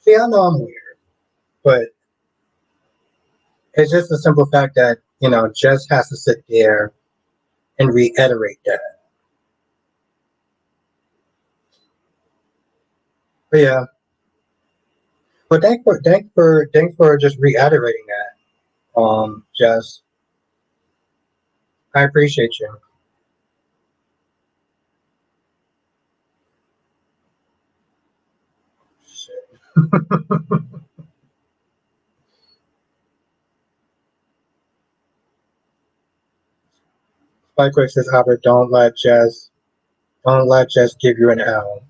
See, I know I'm weird, but it's just the simple fact that, Jess has to sit there and reiterate that. But yeah. But thanks for just reiterating that. Jess. I appreciate you. Spike Quick says, Albert, don't let Jess Don't let Jess give you an L.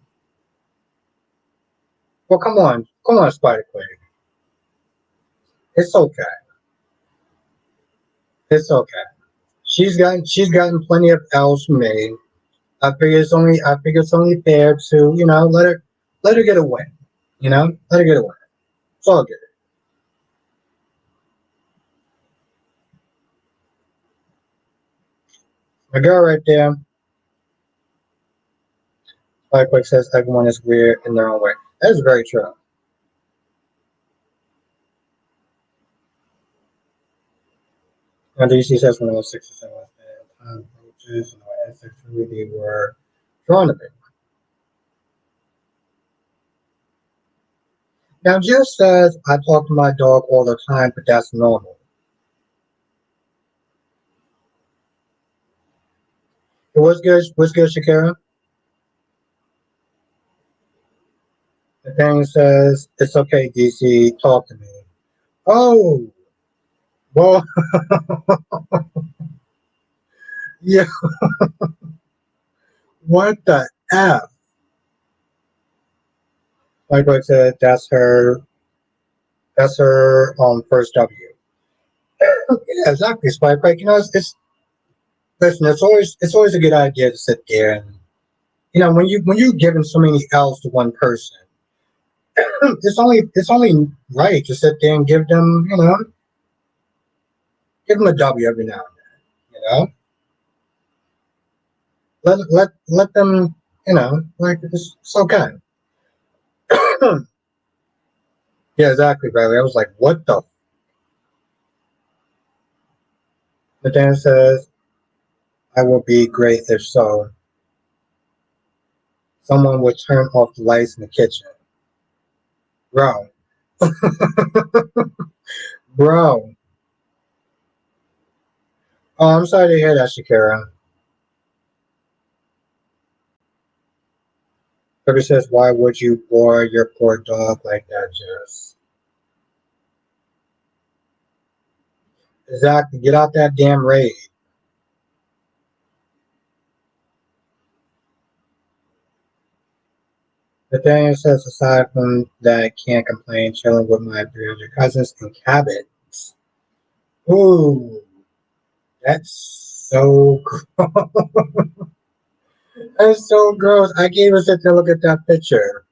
Well, come on, Spider Queen. It's okay. It's okay. She's gotten plenty of L's from me. I figure it's only fair to let her get a win. Let her get a win. It's all good. My girl right there. Like Quick says, everyone is weird in their own way. That is very true. And DC says when I was 6 or 7, approaches and my ancestors really were drawn to me. Now, Jess says I talk to my dog all the time, but that's normal. It was good. What's good, Shakira? The thing says it's okay, DC. Talk to me. Oh, well, yeah. What the f? Like I said, That's her first W. Yeah, exactly, Spike. Like it's listen. It's always a good idea to sit there and when you're giving so many L's to one person, it's only right to sit there and give them a W every now and then. Let them like it's okay. Yeah, exactly, Riley. I was like, what the? But then it says, I will be great if so. Someone would turn off the lights in the kitchen. Bro, bro. Oh, I'm sorry to hear that, Shakira. Kirby says, why would you bore your poor dog like that, Jess? Exactly. Get out that damn raid. Nathaniel says, aside from that, can't complain, chilling with my 300 cousins and cabins. Ooh, that's so that's so gross. I gave a sit to look at that picture.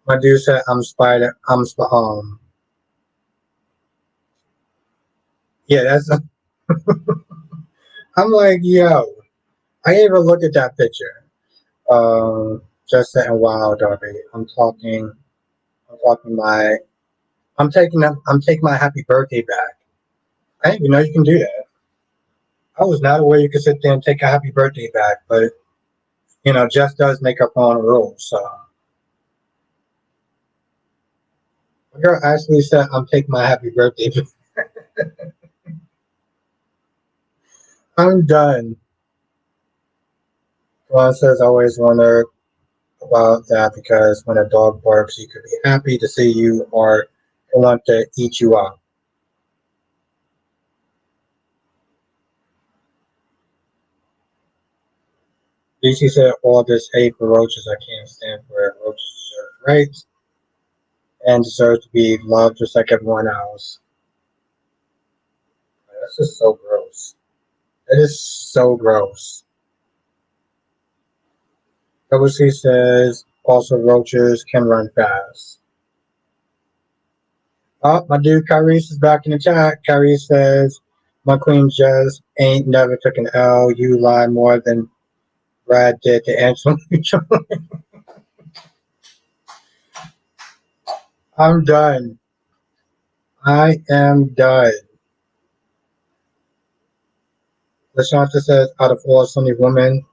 My dude said, yeah, I'm like, yo, I gave a look at that picture. Just saying, wow, Darby, I'm talking my, I'm taking my happy birthday back. I didn't even know you can do that. I was not aware you could sit there and take a happy birthday back, but Jess does make up her own rules. So my girl actually said, I'm taking my happy birthday back. I'm done. Ron says, I always wonder about that because when a dog barks, you could be happy to see you or want to eat you up. DC said, all this hate for roaches, I can't stand for it. Roaches deserve rights and deserve to be loved just like everyone else. That's just so gross. It is so gross. WC says, also roaches can run fast. Oh, my dude Kyrese is back in the chat. Kyrese says, my queen just ain't never took an L. You lie more than Brad did to Angela. I'm done. I am done. LaShanta says, out of all so many women,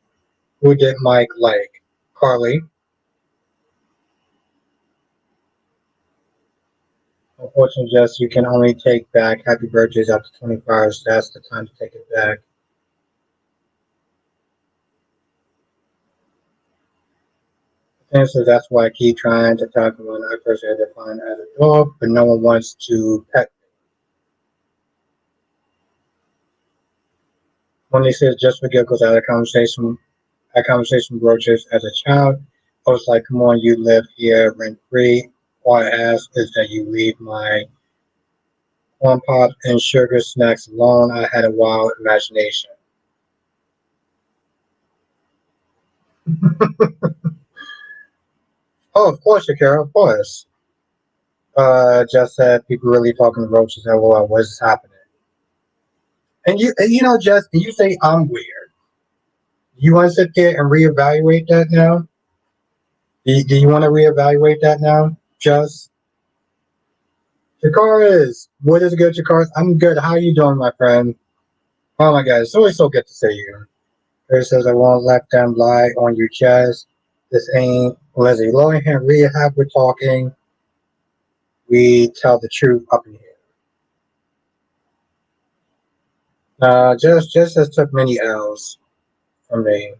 who did Mike like? Carly. Unfortunately, Jess, you can only take back happy birthdays after 24 hours. That's the time to take it back. And so that's why I keep trying to talk to one I personally define as a dog, but no one wants to pet. When they said just for giggles at a conversation with roaches as a child, I was like, come on, you live here rent free. All I ask is that you leave my corn pops and sugar snacks alone. I had a wild imagination. Oh, of course, Shakira, of course. Just said people really talking to roaches. LOL, what is happening? And Jess, you say I'm weird. You want to sit there and reevaluate that now? Do you want to reevaluate that now? Just Chikaris, what is good, Chikaris? I'm good. How you doing, my friend? Oh my God, it's always so good to see you. It says I won't let them lie on your chest. This ain't Leslie Lohan. Rehab. We're talking. We tell the truth up in here. Just has took many L's from me,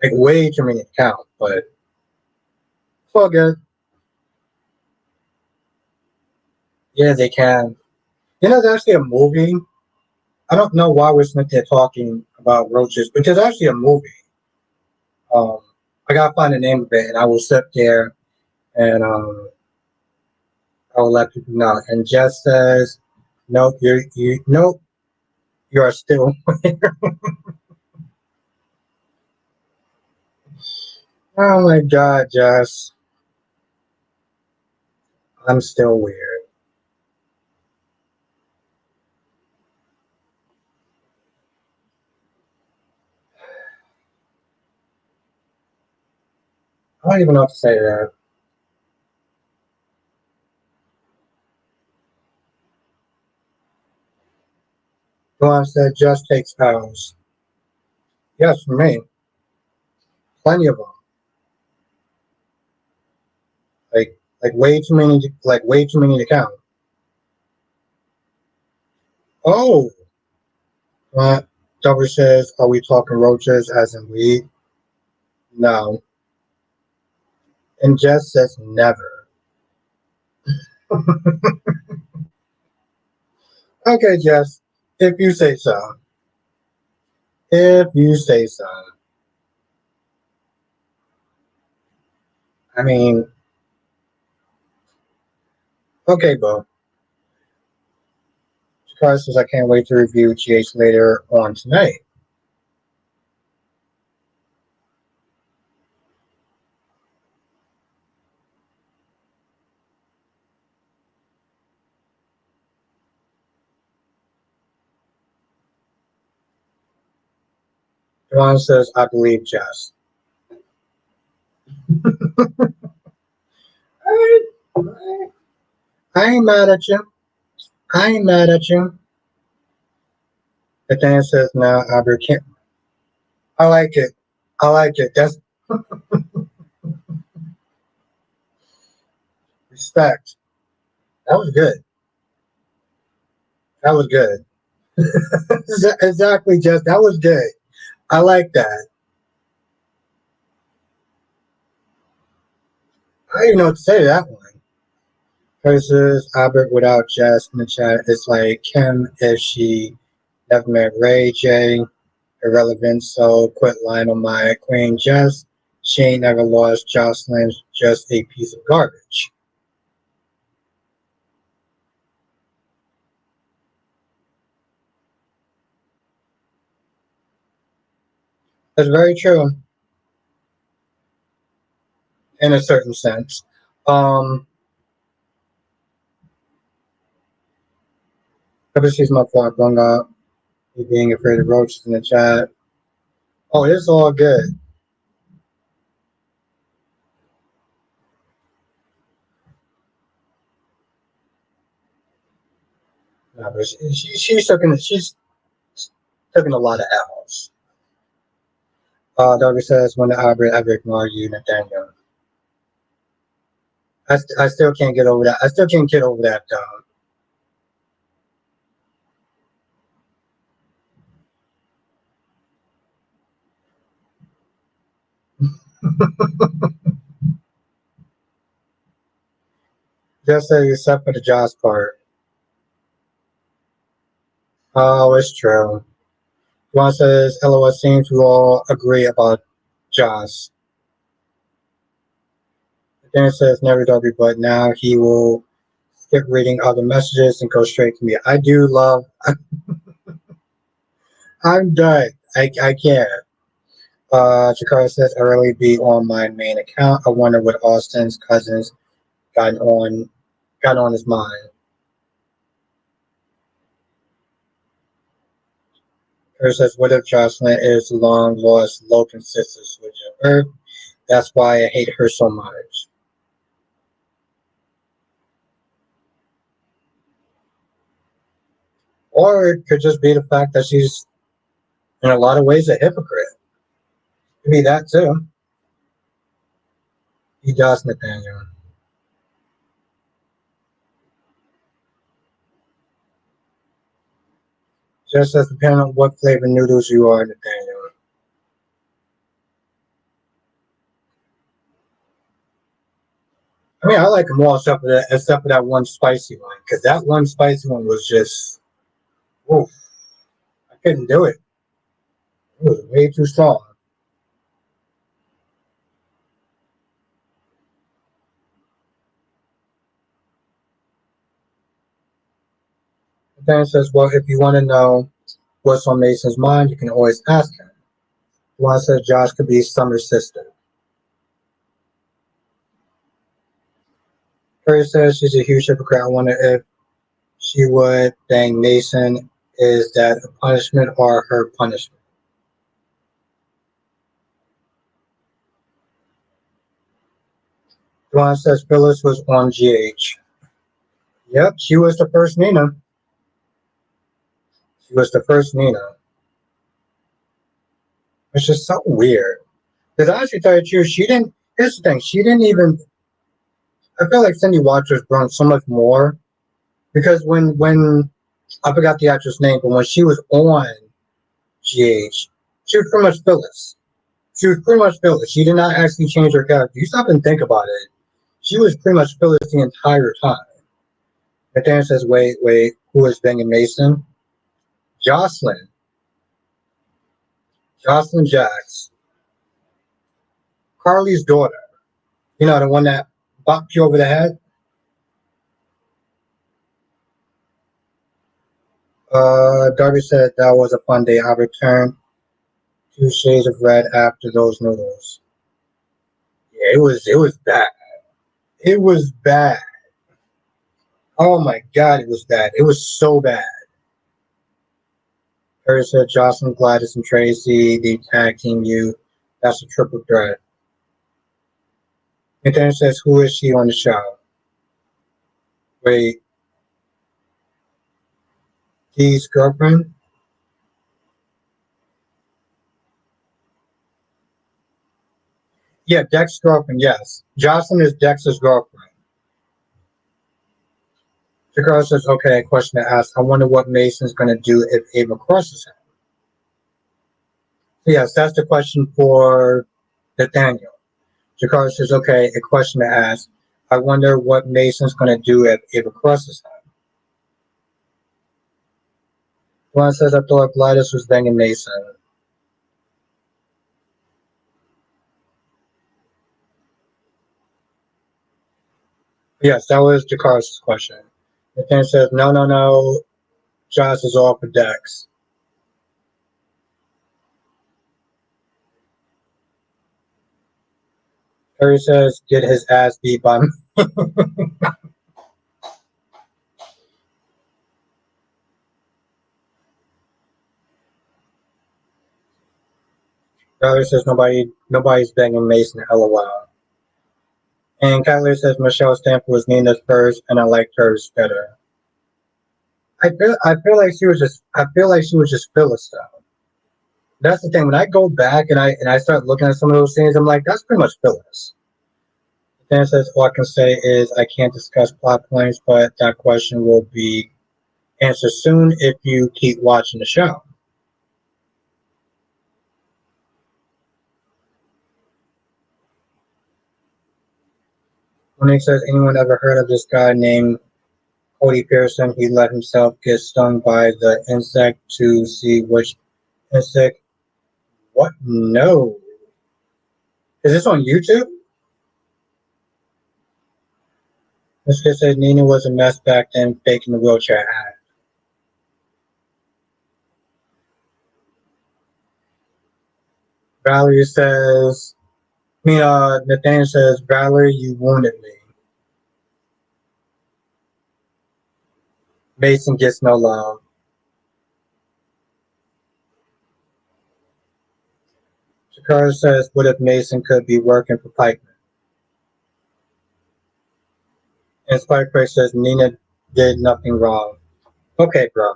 like way too many to count, but it's all good. Yeah, they can. There's actually a movie. I don't know why we're sitting there talking about roaches, but there's actually a movie. Um, I gotta find the name of it, and I will sit there and I will let people know. And Jess says, "Nope, nope, you are still." Oh my God, Jess, I'm still weird. I don't even know what to say to that. Duan said, "Just takes L's." Yes, for me, plenty of them. Like way too many to count. Oh, uh, Dover says, "Are we talking roaches as in weed?" No, and Jess says, "Never." Okay, Jess, if you say so. If you say so. I mean, okay, Bo. Chicago says, "I can't wait to review GH later on tonight." Duan says, "I believe Jess." Alright, alright. I ain't mad at you. I ain't mad at you. Nathaniel says, "No, Albert can't." I like it. I like it. That's respect. That was good. That was good. Exactly, Jess. That was good. I like that. I don't even know what to say to that one. Versus Albert without Jess in the chat. It's like Kim if she never met Ray J. Irrelevant, so quit lying on my queen Jess. She ain't never lost. Jocelyn's just a piece of garbage. That's very true in a certain sense. Um, ever since my fault growing up, me being afraid of roaches in the chat. Oh, it's all good. No, but she's taking a lot of L's. Doggy says, when the Albert ever ignore you, Nathaniel. I still can't get over that. I still can't get over that, Just say except for the Josh part. Oh, it's true. Juan says, LOL, seems we all agree about Joss. Dan says, never Darby, but now he will skip reading other messages and go straight to me. I do love, I'm done. I can't. Jakara says, I really be on my main account. I wonder what Austin's cousins got on his mind. Her says, what if Jocelyn is long lost Logan's sister switch of Earth? That's why I hate her so much. Or it could just be the fact that she's in a lot of ways a hypocrite. It could be that too. He does, Nathaniel. Just as depending on what flavor noodles you are, Nathaniel. I mean, I like them all except for that one spicy one, because that one spicy one was just, oof, I couldn't do it. It was way too strong. Nathaniel says, well, if you want to know what's on Mason's mind, you can always ask him. Juan says Josh could be Summer's sister. Curry says she's a huge hypocrite. I wonder if she would bang Mason. Is that a punishment or her punishment? Juan says Phyllis was on GH. Yep, she was the first Nina. She was the first Nina. It's just so weird. Because I actually tell you the truth, she didn't. Here's the thing, she didn't even. I feel like Cindy Waters grown so much more because when I forgot the actress name, but when she was on GH, she was pretty much Phyllis. She was pretty much Phyllis. She did not actually change her character. You stop and think about it. She was pretty much Phyllis the entire time. Nathaniel says, wait, who is banging Mason? Jocelyn. Jocelyn Jacks. Carly's daughter. You know, the one that bopped you over the head? Darby said that was a fun day. I returned 2 shades of red after those noodles. Yeah, it was bad. It was bad. Oh my god, it was bad. It was so bad. Harry said Jocelyn, Gladys, and Tracy, the tag team you. That's a triple threat. And then says, who is she on the show? Wait, Dee's girlfriend? Yeah, Dex's girlfriend, yes. Jocelyn is Dex's girlfriend. The girl says, okay, a question to ask. I wonder what Mason's going to do if Ava crosses him. So yes, that's the question for Nathaniel. Jakar says, okay, a question to ask. I wonder what Mason's going to do if Ava crosses him. Juan says, I thought Gladys was banging Mason. Yes, that was Jakar's question. Nathaniel says, no. Josh is all for Dex. Harry says, get his ass beat by me. Riley says nobody's banging Mason, LOL. And Kyler says Michelle Stanford was Nina's first, and I liked hers better. I feel like she was just Phyllis though. That's the thing. When I go back and I start looking at some of those scenes, I'm like, that's pretty much Phyllis. Dan says all I can say is I can't discuss plot points, but that question will be answered soon if you keep watching the show. When he says anyone ever heard of this guy named Cody Pearson, he let himself get stung by the insect to see which It's like, what? No. Is this on YouTube? This kid says Nina was a mess back then, faking the wheelchair hat. Valerie says, Nathaniel says, Valerie, you wounded me. Mason gets no love. Shakara says, what if Mason could be working for Pikeman? And Spike Ray says, Nina did nothing wrong. Okay, bro.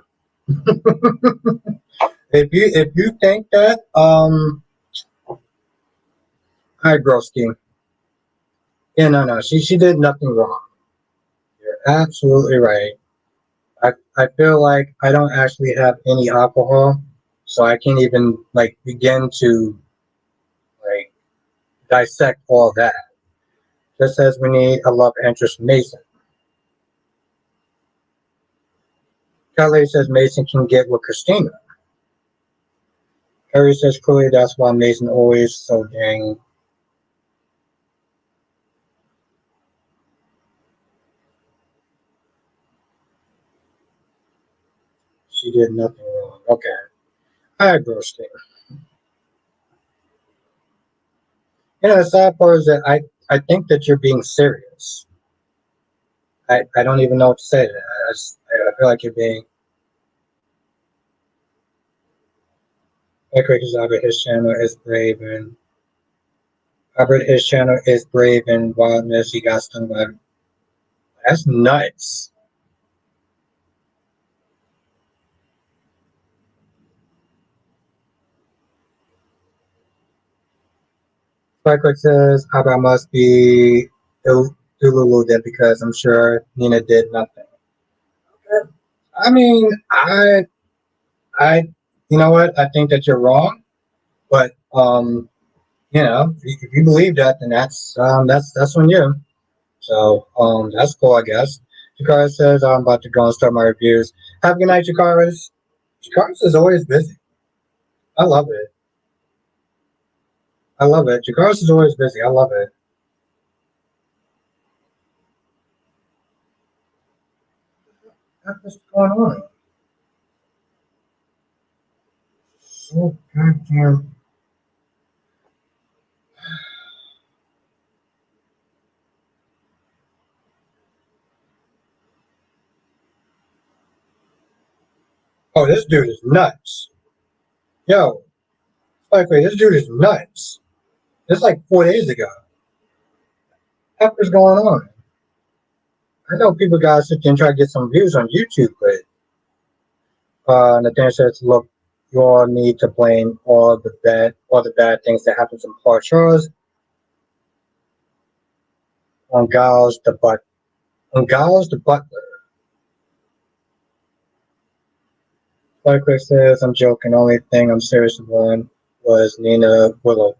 If you think that, hi, broski. Yeah, no. She did nothing wrong. You're absolutely right. I feel like I don't actually have any alcohol, so I can't even like begin to like dissect all that. Just as we need a love interest, Mason. Kelly says Mason can get with Christina. Harry says clearly that's why Mason always so dang. She did nothing wrong. Okay. All right, broski. The sad part is that I think that you're being serious. I don't even know what to say to that. I feel like you're being. Like Albert, his channel is brave and Albert, his channel is brave and wildness. He got stung by. That's nuts. Spikewick says Albert must be Dululu then because I'm sure Nina did nothing. I mean, I, you know what? I think that you're wrong, but if you believe that, then that's on you. So that's cool, I guess. Jakara says I'm about to go and start my reviews. Have a good night, Jakara's. Jakara's is always busy. I love it. I love it. Jakara's is always busy. I love it. What's going on? So goddamn. Oh, this dude is nuts. Yo, like, wait, this dude is nuts. This is like 4 days ago. What's going on? I know people gotta sit there and try to get some views on YouTube, but Nathaniel says, look, you all need to blame all the bad things that happen to Paul Charles on Giles the butler. Like says, I'm joking. The only thing I'm serious about was Nina Willow.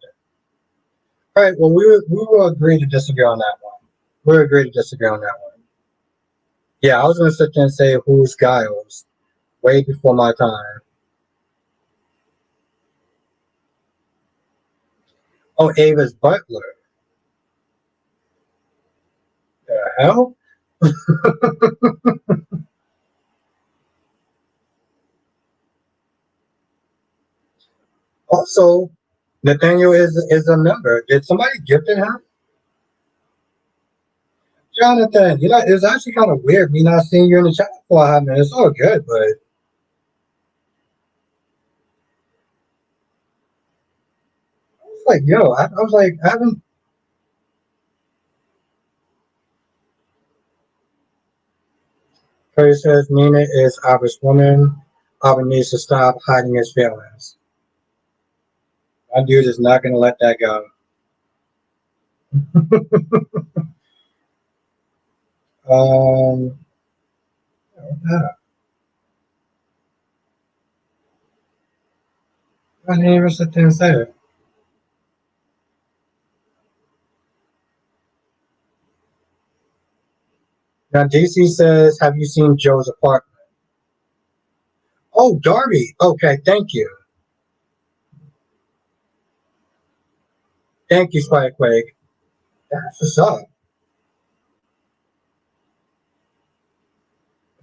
All right, well, we will agree to disagree on that one. We'll agree to disagree on that one. Yeah, I was going to sit there and say who's Giles way before my time. Oh, Ava's butler. The hell? Also, Nathaniel is a member. Did somebody gift him? Jonathan, it was actually kind of weird me not seeing you in the chat for a hot minute. It's all good, but I was like, yo, I was like, I haven't. Curry says Nina is Albert's woman. Albert needs to stop hiding his feelings. My dude is not going to let that go. um, I didn't even sit there and say it. Now, DC says, have you seen Joe's apartment? Oh, Darby. Okay, thank you. Thank you, Spiderquake. That's what's up.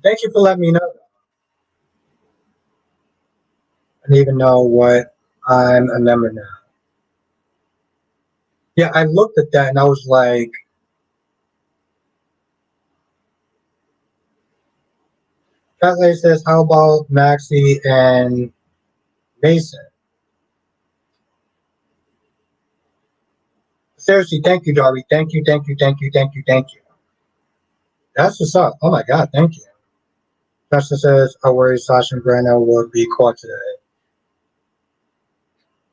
Thank you for letting me know. I don't even know what I'm a member now. Yeah, I looked at that and I was like, that lady says, how about Maxie and Mason? Seriously, thank you, Darby. Thank you, thank you, thank you, thank you, thank you. That's what's up. Oh my God, thank you. Justin says, I worry Sasha and Brenda will be caught today.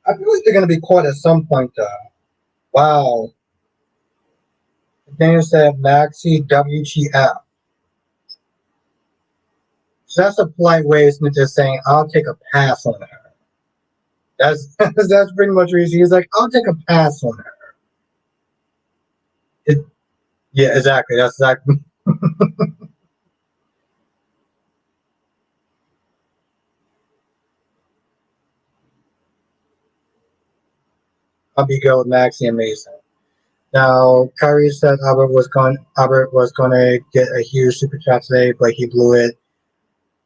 I feel like they're going to be caught at some point, though. Wow. Daniel said, Maxie WTF. So that's a polite way of just saying, I'll take a pass on her. That's that's pretty much what he's like, I'll take a pass on her. It, yeah, exactly. That's exactly. I'll be good with Maxie and Mason. Now, Kyrie said Albert was going to get a huge super chat today, but he blew it.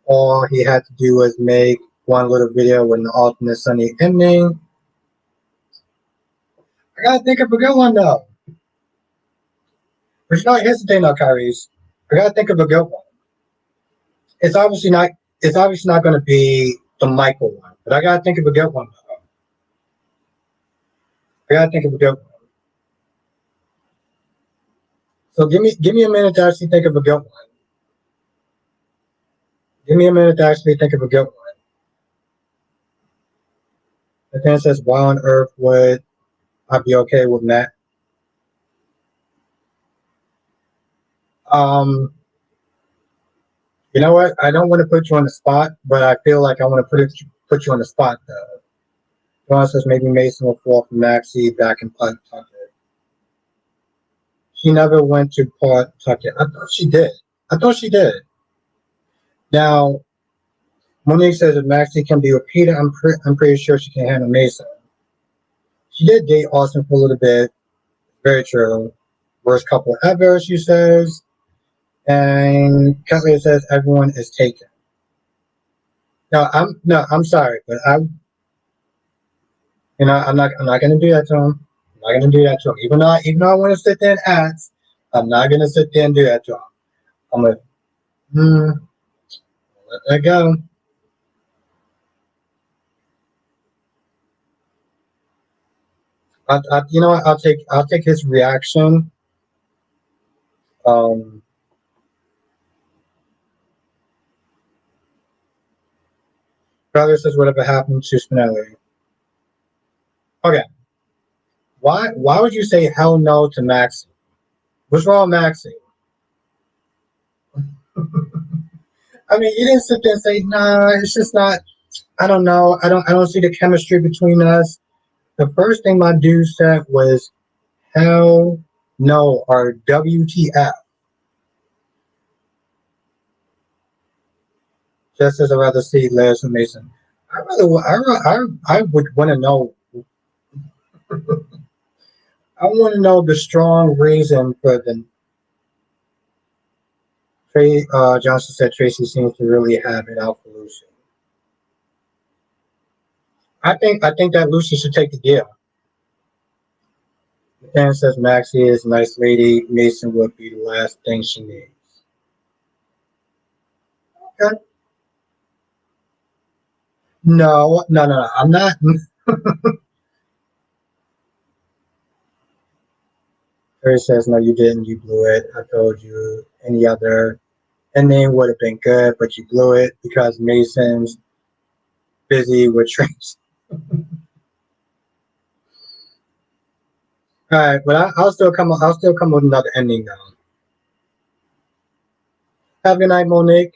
All he had to do was make one little video with an alternate sunny ending. I gotta think of a good one though. But you know, here's the thing though, Kyrie's. I gotta think of a good one. It's obviously not. It's obviously not going to be the Michael one, but I gotta think of a good one. Though. I gotta think of a good one. So give me a minute to actually think of a good one. Give me a minute to actually think of a good one. The fan says, "Why on earth would I be okay with Matt?" Um, you know what? I don't want to put you on the spot, but I feel like I want to put you on the spot though. John says maybe Mason will fall from Maxie back in Pawtucket. She never went to Pawtucket. I thought she did. I thought she did. Now, Monique says if Maxie can be with Peter, I'm pretty sure she can handle Mason. She did date Austin for a little bit. Very true. Worst couple ever, she says. And Kathleen says everyone is taken. I'm sorry, but I'm not gonna do that to him. I'm not gonna do that to him. Even though I want to sit there and ask, I'm not gonna sit there and do that to him. I'm gonna let that go. You know what? I'll take his reaction. Um, Brother says whatever happened to Spinelli. Okay, why would you say hell no to Maxie? What's wrong with Maxie? I mean, you didn't sit there and say, nah, it's just not. I don't know. I don't see the chemistry between us. The first thing my dude said was hell no or WTF. Just as I rather see Lance and Mason. I would want to know. I want to know the strong reason for the. Trey Johnson said Tracy seems to really have it out for Lucy. I think that Lucy should take the deal. The fan says Maxie is a nice lady. Mason would be the last thing she needs. Okay. No, no, no, no. I'm not. Terry says, no, you didn't. You blew it. I told you any other ending would have been good, but you blew it because Mason's busy with Tracy. All right, but I'll still come. I'll still come with another ending now. Have a good night, Monique.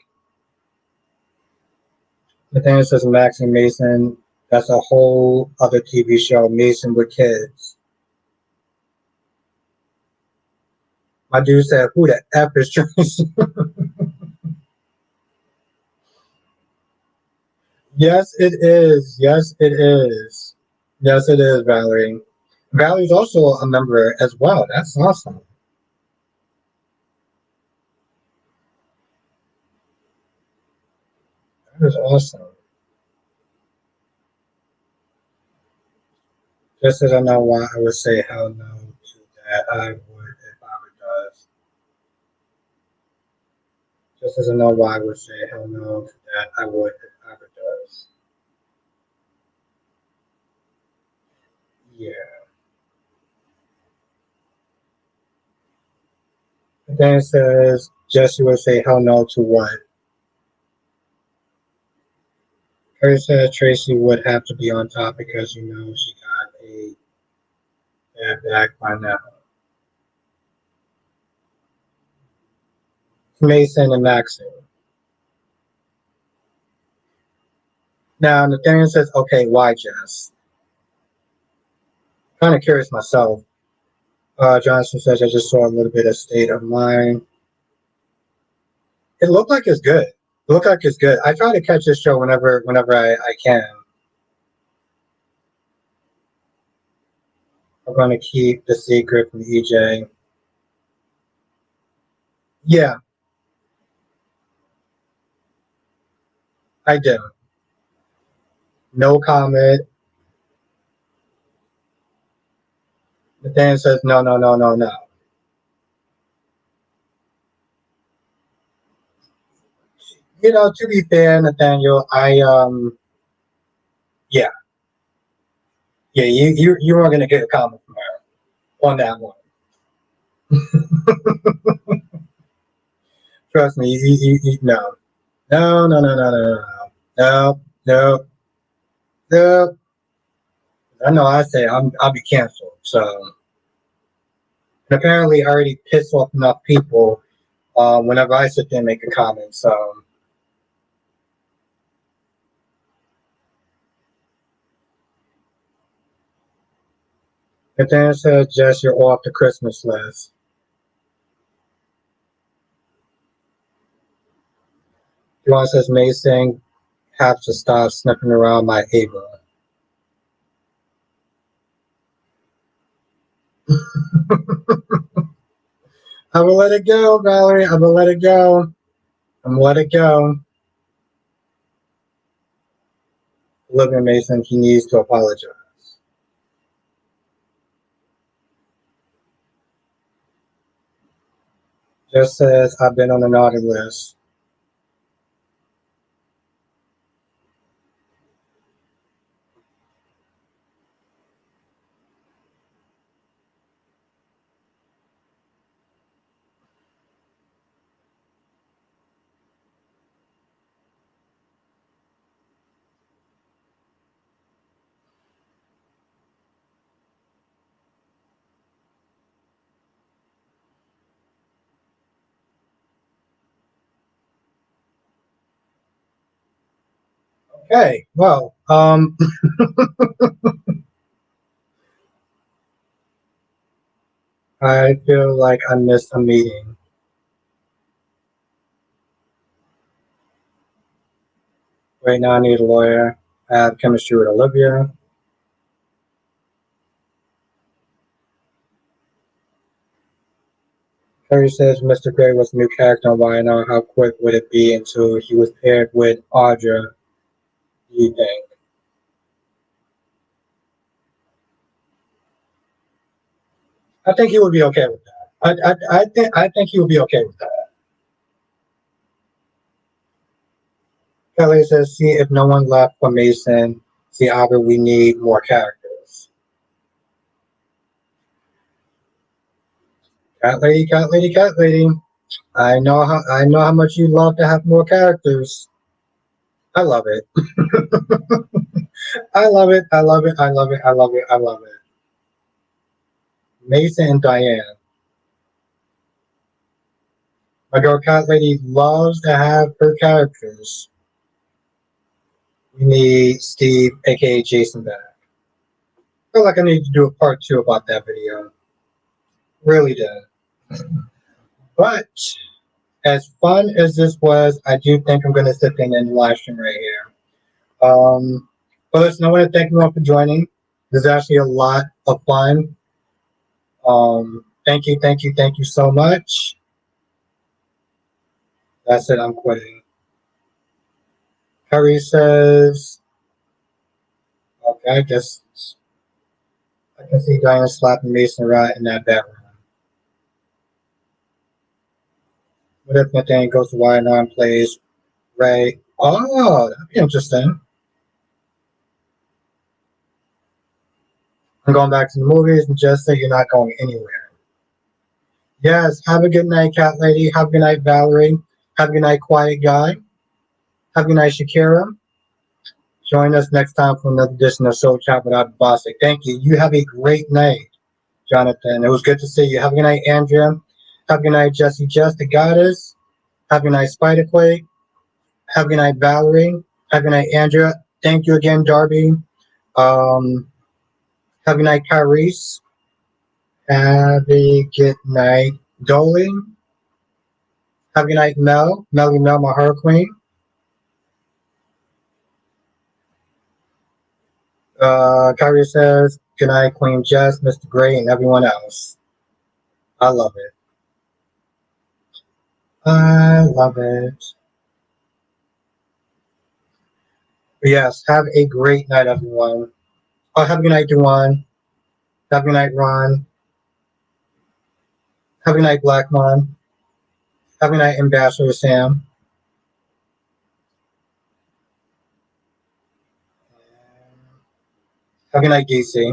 Nathaniel says Max and Mason. That's a whole other TV show. Mason with kids. My dude said, "Who the f is Tracy?" Yes, it is. Yes, it is. Yes, it is, Valerie. Valerie's also a member as well. That's awesome. That is awesome. Just as I know why I would say hell no to that, I would if Bobby does. Just as I know why I would say hell no to that, I would if Bobby does. Yeah. And then it says Jesse would say hell no to what? Curry said Tracy would have to be on top because she got a bad back by now. Mason and Maxine. Now Nathaniel says, okay, why Jess? Kind of curious myself. Johnson says I just saw a little bit of state of mind. It looked like it's good. It looked like it's good. I try to catch this show whenever I can. I'm going to keep the secret from EJ. Yeah, I do. No comment. Nathaniel says no, no, no, no, no. To be fair, Nathaniel, yeah, yeah, you weren't going to get a comment from her on that one. Trust me, no, no, no, no, no, no, no, no, no. I know I say I'll be canceled. So, and apparently, I already pissed off enough people whenever I sit there and make a comment. So, if then says, Jess, you're off the Christmas list. Juwan says, Mason have to stop sniffing around my Ava. I will let it go, Valerie. I will let it go. I'm gonna let it go. Olivia Mason, he needs to apologize. Just says, I've been on the naughty list. Okay, well, I feel like I missed a meeting. Right now, I need a lawyer. I have chemistry with Olivia. Terry says Mr. Gray was a new character on YNR. How quick would it be until he was paired with Audra, do you think? I think he would be okay with that. I think he would be okay with that. Kelly says, see if no one left for Mason. See, Aubrey, we need more characters. Cat lady, cat lady, cat lady. I know how much you love to have more characters. I love it. I love it. I love it. I love it. I love it. I love it. Mason and Diane. My girl cat lady loves to have her characters. We need Steve, aka Jason, back. I feel like I need to do a part two about that video. Really did. But as fun as this was, I do think I'm going to sit in and live stream right here. But listen, I want to thank everyone for joining. This is actually a lot of fun. Thank you so much. That's it. I'm quitting. Harry says, okay, I can see Diana slapping Mason right in that bedroom. What if Nathaniel goes to Y and plays Ray? Oh, that'd be interesting. I'm going back to the movies and just say you're not going anywhere. Yes, have a good night, Cat Lady. Have a good night, Valerie. Have a good night, Quiet Guy. Have a good night, Shakira. Join us next time for another edition of Soul Chat without Bossick. Thank you. You have a great night, Jonathan. It was good to see you. Have a good night, Andrea. Have a good night, Jesse Jess, the Goddess. Have a good night, Spiderquake. Have a good night, Valerie. Have a good night, Andrea. Thank you again, Darby. Um, have a good night, Kyrese. Have a good night, Dolly. Have a good night, Mel. Melly Mel, my Her Queen. Kyrie says, good night, Queen Jess, Mr. Gray, and everyone else. I love it. I love it. Yes, have a great night, everyone. Oh, have a good night, Duan. Have a good night, Ron. Have a good night, Blackmon. Have a good night, Ambassador Sam. Have a good night, DC.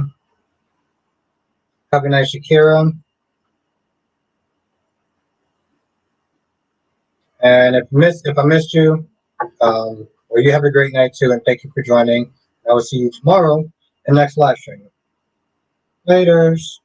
Have a good night, Shakira. And if I missed you, well, you have a great night too, and thank you for joining. I will see you tomorrow in the next live stream. Laters.